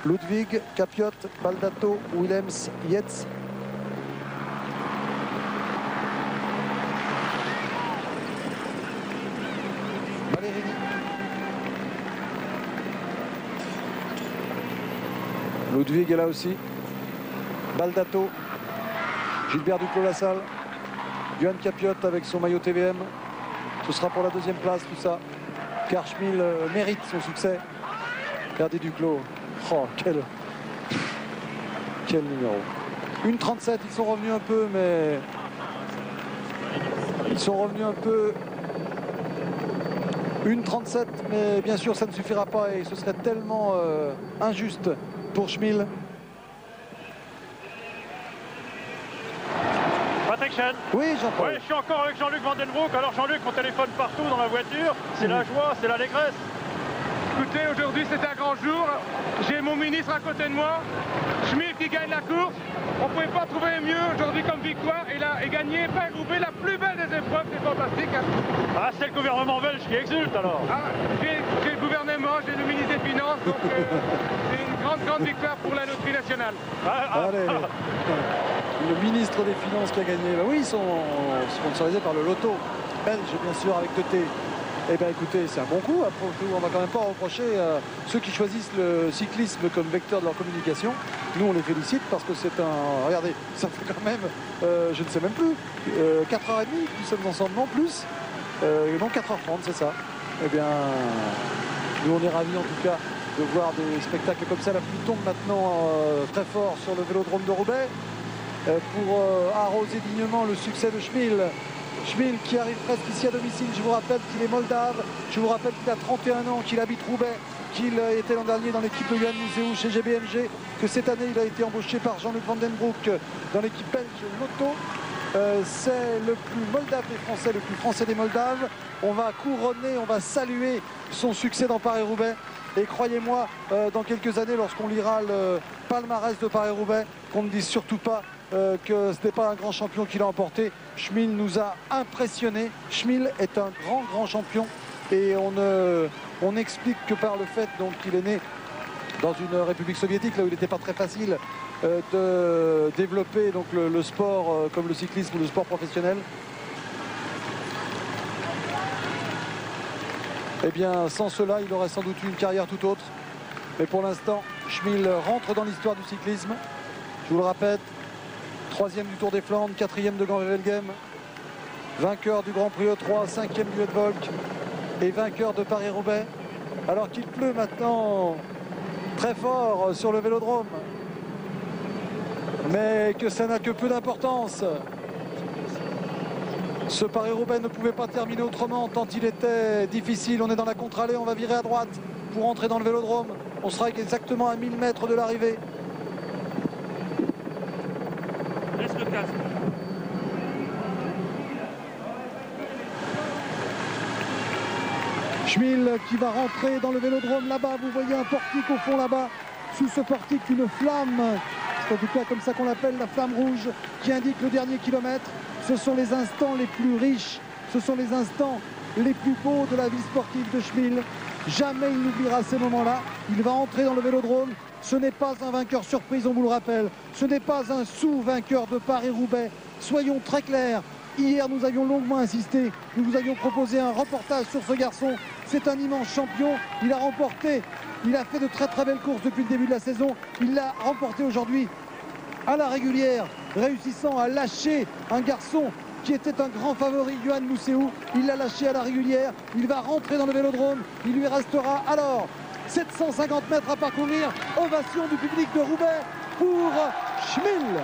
Ludwig, Capiot, Baldato, Willems, Yates. Ballerini. Ludwig est là aussi. Baldato. Gilbert Duclos-Lassalle. Johan Capiot avec son maillot TVM. Ce sera pour la deuxième place tout ça. Car Schmil mérite son succès. Regardez Duclos. Oh, quel numéro. 1,37, ils sont revenus un peu, mais... Ils sont revenus un peu. 1,37, mais bien sûr ça ne suffira pas et ce serait tellement injuste pour Schmil. Patrick Chen. Oui, Jean-Paul. Oui, je suis encore avec Jean-Luc Van den Broek. Alors Jean-Luc, on téléphone partout dans la voiture. C'est la joie, c'est l'allégresse. Écoutez, aujourd'hui c'est un grand jour. J'ai mon ministre à côté de moi. Schmil qui gagne la course. On ne pouvait pas trouver mieux aujourd'hui comme victoire. Et gagné Paris-Roubaix, la plus belle des épreuves. C'est fantastique. Ah, c'est le gouvernement belge qui exulte alors. Ah, j'ai le gouvernement, j'ai le ministre des Finances. Donc c'est une grande victoire pour la loterie nationale. Allez. Le ministre des Finances qui a gagné. Ben oui, ils sont sponsorisés par le loto belge, bien sûr, avec Teuté. Eh bien écoutez, c'est un bon coup. Après, on va quand même pas reprocher ceux qui choisissent le cyclisme comme vecteur de leur communication. Nous, on les félicite parce que c'est un... Regardez, ça fait quand même, je ne sais même plus, 4h30, nous sommes ensemble, non plus. Non, 4h30, c'est ça. Eh bien, nous on est ravis en tout cas de voir des spectacles comme ça. La pluie tombe maintenant très fort sur le vélodrome de Roubaix pour arroser dignement le succès de Schmil. Schmil qui arrive presque ici à domicile. Je vous rappelle qu'il est moldave, je vous rappelle qu'il a 31 ans, qu'il habite Roubaix, qu'il était l'an dernier dans l'équipe de Johan Museeuw chez GBMG, que cette année il a été embauché par Jean-Luc Vandenbroek dans l'équipe belge Lotto. C'est le plus moldave des Français, le plus français des Moldaves. On va couronner, on va saluer son succès dans Paris-Roubaix. Et croyez-moi, dans quelques années, lorsqu'on lira le palmarès de Paris-Roubaix, qu'on ne dise surtout pas que ce n'est pas un grand champion qui l'a emporté. Schmil nous a impressionnés. Schmil est un grand champion. Et on explique que par le fait qu'il est né dans une république soviétique, là où il n'était pas très facile de développer donc, le sport comme le cyclisme ou le sport professionnel. Eh bien, sans cela, il aurait sans doute eu une carrière tout autre. Mais pour l'instant, Schmil rentre dans l'histoire du cyclisme. Je vous le répète, 3e du Tour des Flandres, 4e de Gand-Wevelgem, vainqueur du Grand Prix E3, 5e du Volk et vainqueur de Paris-Roubaix. Alors qu'il pleut maintenant très fort sur le vélodrome. Mais que ça n'a que peu d'importance. Ce Paris-Roubaix ne pouvait pas terminer autrement tant il était difficile. On est dans la contre-allée, on va virer à droite pour entrer dans le vélodrome. On sera exactement à 1000 mètres de l'arrivée. Laisse le casque. Schmil qui va rentrer dans le vélodrome là-bas. Vous voyez un portique au fond là-bas. Sous ce portique, une flamme. C'est en tout cas comme ça qu'on l'appelle, la flamme rouge, qui indique le dernier kilomètre. Ce sont les instants les plus riches, ce sont les instants les plus beaux de la vie sportive de Schmil. Jamais il n'oubliera ces moments-là. Il va entrer dans le vélodrome. Ce n'est pas un vainqueur surprise, on vous le rappelle. Ce n'est pas un sous-vainqueur de Paris-Roubaix. Soyons très clairs. Hier, nous avions longuement insisté. Nous vous avions proposé un reportage sur ce garçon. C'est un immense champion. Il a remporté. Il a fait de très très belles courses depuis le début de la saison. Il l'a remporté aujourd'hui à la régulière, réussissant à lâcher un garçon qui était un grand favori, Johan Museeuw. Il l'a lâché à la régulière. Il va rentrer dans le vélodrome. Il lui restera alors 750 mètres à parcourir. Ovation du public de Roubaix pour Schmil.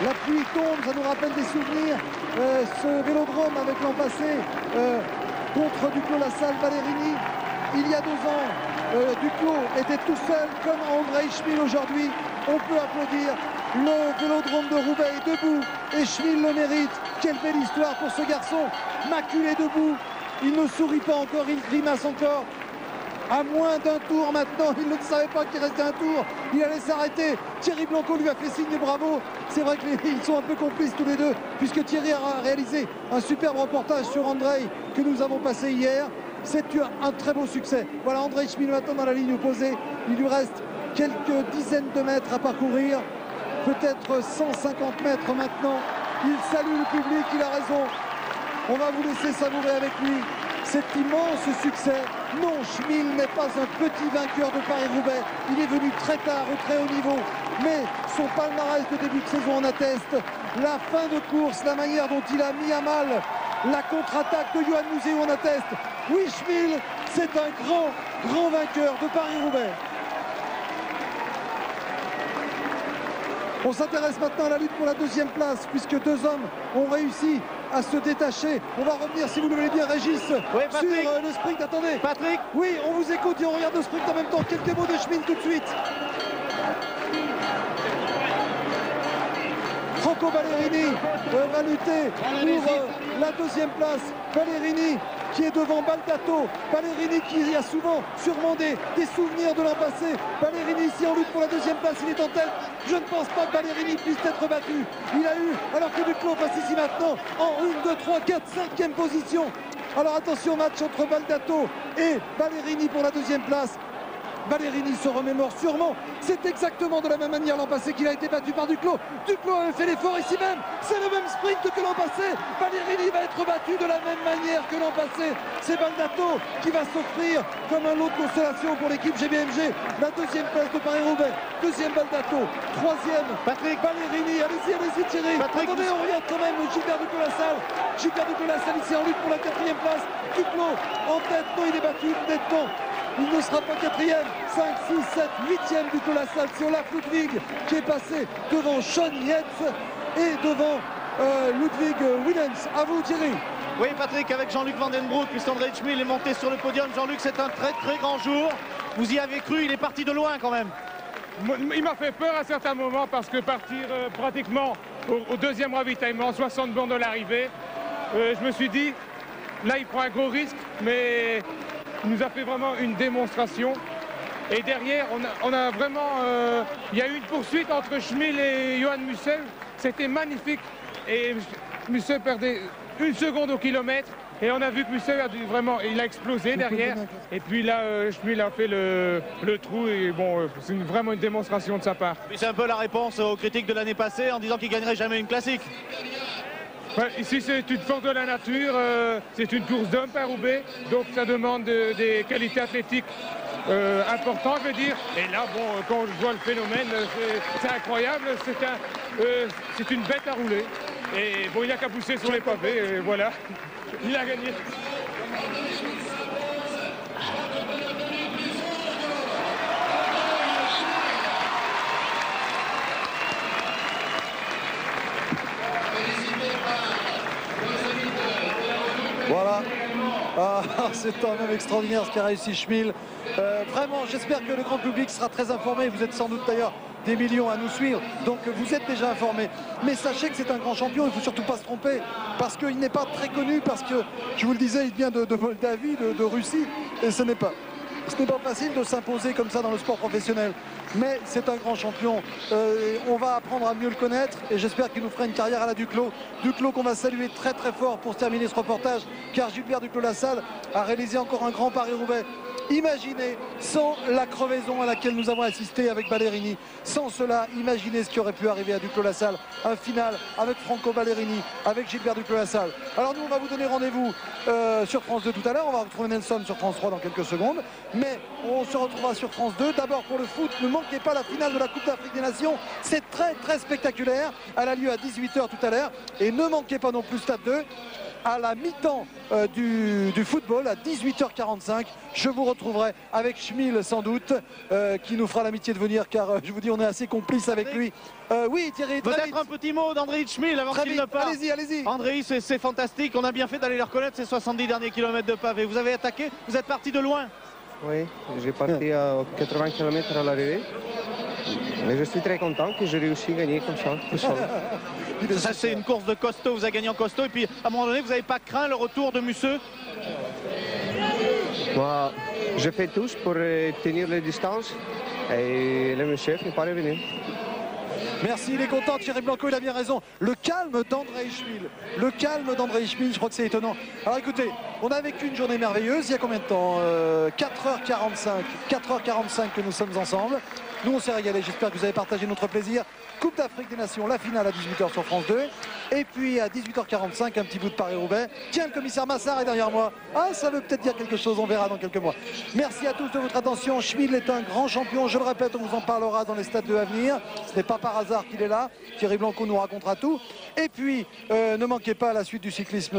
La pluie tombe, ça nous rappelle des souvenirs. Ce vélodrome avec l'an passé contre Duclos Lassalle Ballerini. Il y a 2 ans, Duclos était tout seul comme André Schmil aujourd'hui. On peut applaudir. Le vélodrome de Roubaix est debout et Schmil le mérite. Quelle belle histoire pour ce garçon. Maculé debout. Il ne sourit pas encore, il grimace encore. À moins d'un tour maintenant, il ne savait pas qu'il restait un tour. Il allait s'arrêter. Thierry Blanco lui a fait signe bravo. C'est vrai qu'ils sont un peu complices tous les deux, puisque Thierry a réalisé un superbe reportage sur André que nous avons passé hier. C'est un très beau succès. Voilà André Schmil maintenant dans la ligne opposée. Il lui reste quelques dizaines de mètres à parcourir. Peut-être 150 mètres maintenant. Il salue le public, il a raison. On va vous laisser savourer avec lui cet immense succès. Non, Schmil n'est pas un petit vainqueur de Paris-Roubaix. Il est venu très tard, au très haut niveau. Mais son palmarès de début de saison en atteste. La fin de course, la manière dont il a mis à mal la contre-attaque de Johan Museeuw en atteste. Oui, Schmil, c'est un grand vainqueur de Paris-Roubaix. On s'intéresse maintenant à la lutte pour la 2e place, puisque 2 hommes ont réussi à se détacher. On va revenir, si vous le voulez bien, Régis, oui, sur le sprint. Attendez, Patrick. Oui, on vous écoute et on regarde le sprint en même temps. Quelques mots de Schmil tout de suite. Franco Ballerini va lutter pour la 2e place. Ballerini qui est devant Baldato. Ballerini qui a souvent sûrement des souvenirs de l'an passé. Ballerini ici en lutte pour la 2e place, il est en tête. Je ne pense pas que Ballerini puisse être battu. Il a eu, alors que Duclos passe ici maintenant en 1, 2, 3, 4, 5e position. Alors attention, match entre Baldato et Ballerini pour la 2e place. Ballerini se remémore sûrement. C'est exactement de la même manière l'an passé qu'il a été battu par Duclos. Duclos avait fait l'effort ici même. C'est le même sprint que l'an passé. Ballerini va être battu de la même manière que l'an passé. C'est Baldato qui va s'offrir comme un lot de consolation pour l'équipe GBMG. La deuxième place de Paris-Roubaix. Deuxième Baldato. Troisième Patrick Ballerini. Allez-y Thierry. Attendez, on regarde quand même Gilbert Duclos-Lassalle. Gilbert Duclos-Lassalle ici en lutte pour la quatrième place. Duclos en tête. Non, il est battu nettement. Il ne sera pas quatrième. 5, 6, 7, 8e Duclos-Lassalle. C'est Olaf Ludwig qui est passé devant Sean Yates et devant Ludwig Willems. À vous Thierry. Oui Patrick, avec Jean-Luc Vandenbroek, puisqu'André Schmil est monté sur le podium. Jean-Luc, c'est un très très grand jour. Vous y avez cru, il est parti de loin quand même. Il m'a fait peur à certains moments parce que partir pratiquement au deuxième ravitaillement, 60 bornes de l'arrivée, je me suis dit, là il prend un gros risque, mais il nous a fait vraiment une démonstration. Et derrière, on a vraiment... il y a eu une poursuite entre Schmil et Johan Mussel. C'était magnifique. Et Mussel perdait 1 seconde au kilomètre. Et on a vu que Mussel il a explosé derrière. Et puis là, Schmil a fait le trou. Et bon, c'est vraiment une démonstration de sa part. C'est un peu la réponse aux critiques de l'année passée en disant qu'il ne gagnerait jamais une classique. Ouais, ici, c'est une force de la nature. C'est une course d'hommes par Roubaix. Donc ça demande des qualités athlétiques important, je veux dire. Et là, bon, quand je vois le phénomène, c'est incroyable. C'est une bête à rouler. Et bon, il n'a qu'à pousser sur les pavés. Et voilà, il a gagné. Voilà. Ah, c'est quand même extraordinaire ce qu'a réussi Schmil. Vraiment, j'espère que le grand public sera très informé. Vous êtes sans doute d'ailleurs des millions à nous suivre, donc vous êtes déjà informés. Mais sachez que c'est un grand champion, il ne faut surtout pas se tromper, parce qu'il n'est pas très connu, parce que, je vous le disais, il vient de Moldavie, de Russie, et ce n'est pas facile de s'imposer comme ça dans le sport professionnel. Mais c'est un grand champion. On va apprendre à mieux le connaître et j'espère qu'il nous fera une carrière à la Duclos. Duclos qu'on va saluer très très fort pour terminer ce reportage, car Gilbert Duclos-Lassalle a réalisé encore un grand Paris-Roubaix. Imaginez, sans la crevaison à laquelle nous avons assisté avec Ballerini, sans cela, imaginez ce qui aurait pu arriver à Duclos-Lassalle. Un final avec Franco Ballerini, avec Gilbert Duclos-Lassalle. Alors nous, on va vous donner rendez-vous sur France 2 tout à l'heure. On va retrouver Nelson sur France 3 dans quelques secondes. Mais on se retrouvera sur France 2. D'abord pour le foot, ne manquez pas la finale de la Coupe d'Afrique des Nations. C'est très très spectaculaire. Elle a lieu à 18 h tout à l'heure. Et ne manquez pas non plus Stade 2. À la mi-temps du football, à 18 h 45, je vous retrouverai avec Schmil sans doute, qui nous fera l'amitié de venir, car je vous dis, on est assez complices avec lui. Oui Thierry, peut-être un petit mot d'André Schmil avant qu'il ne parte. Allez-y. André, c'est fantastique, on a bien fait d'aller le reconnaître, ces 70 derniers kilomètres de pavé. Vous avez attaqué, vous êtes parti de loin. Oui, j'ai parti à 80 km à l'arrivée. Mais je suis très content que j'ai réussi à gagner comme ça, tout seul. Ça, c'est une course de costaud, vous avez gagné en costaud. Et puis, à un moment donné, vous n'avez pas craint le retour de Musseux? Moi, je fais tout pour tenir les distances. Et le monsieur n'est pas revenu. Merci, il est content, Thierry Blanco, il a bien raison. Le calme d'André Schmil. Le calme d'André Schmil, je crois que c'est étonnant. Alors écoutez, on a vécu une journée merveilleuse, il y a combien de temps 4h45. 4h45 que nous sommes ensemble. Nous, on s'est régalé, j'espère que vous avez partagé notre plaisir. Coupe d'Afrique des Nations, la finale à 18 h sur France 2. Et puis à 18 h 45, un petit bout de Paris-Roubaix. Tiens, le commissaire Massard est derrière moi. Ah, ça veut peut-être dire quelque chose, on verra dans quelques mois. Merci à tous de votre attention. Schmil est un grand champion, je le répète, on vous en parlera dans les stades de à venir. Ce n'est pas par hasard qu'il est là. Thierry Blanco nous racontera tout. Et puis, ne manquez pas la suite du cyclisme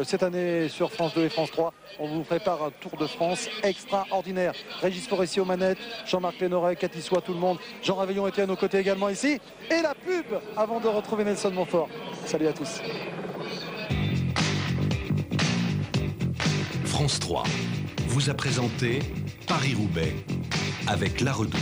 cette année sur France 2 et France 3. On vous prépare un Tour de France extraordinaire. Régis Forestier aux manettes, Jean-Marc Lénoret, Cathy Soie, tout le monde. Jean Réveillon était à nos côtés également ici. Et la pub avant de retrouver Nelson Montfort. Salut à tous. France 3 vous a présenté Paris-Roubaix avec La Redoute.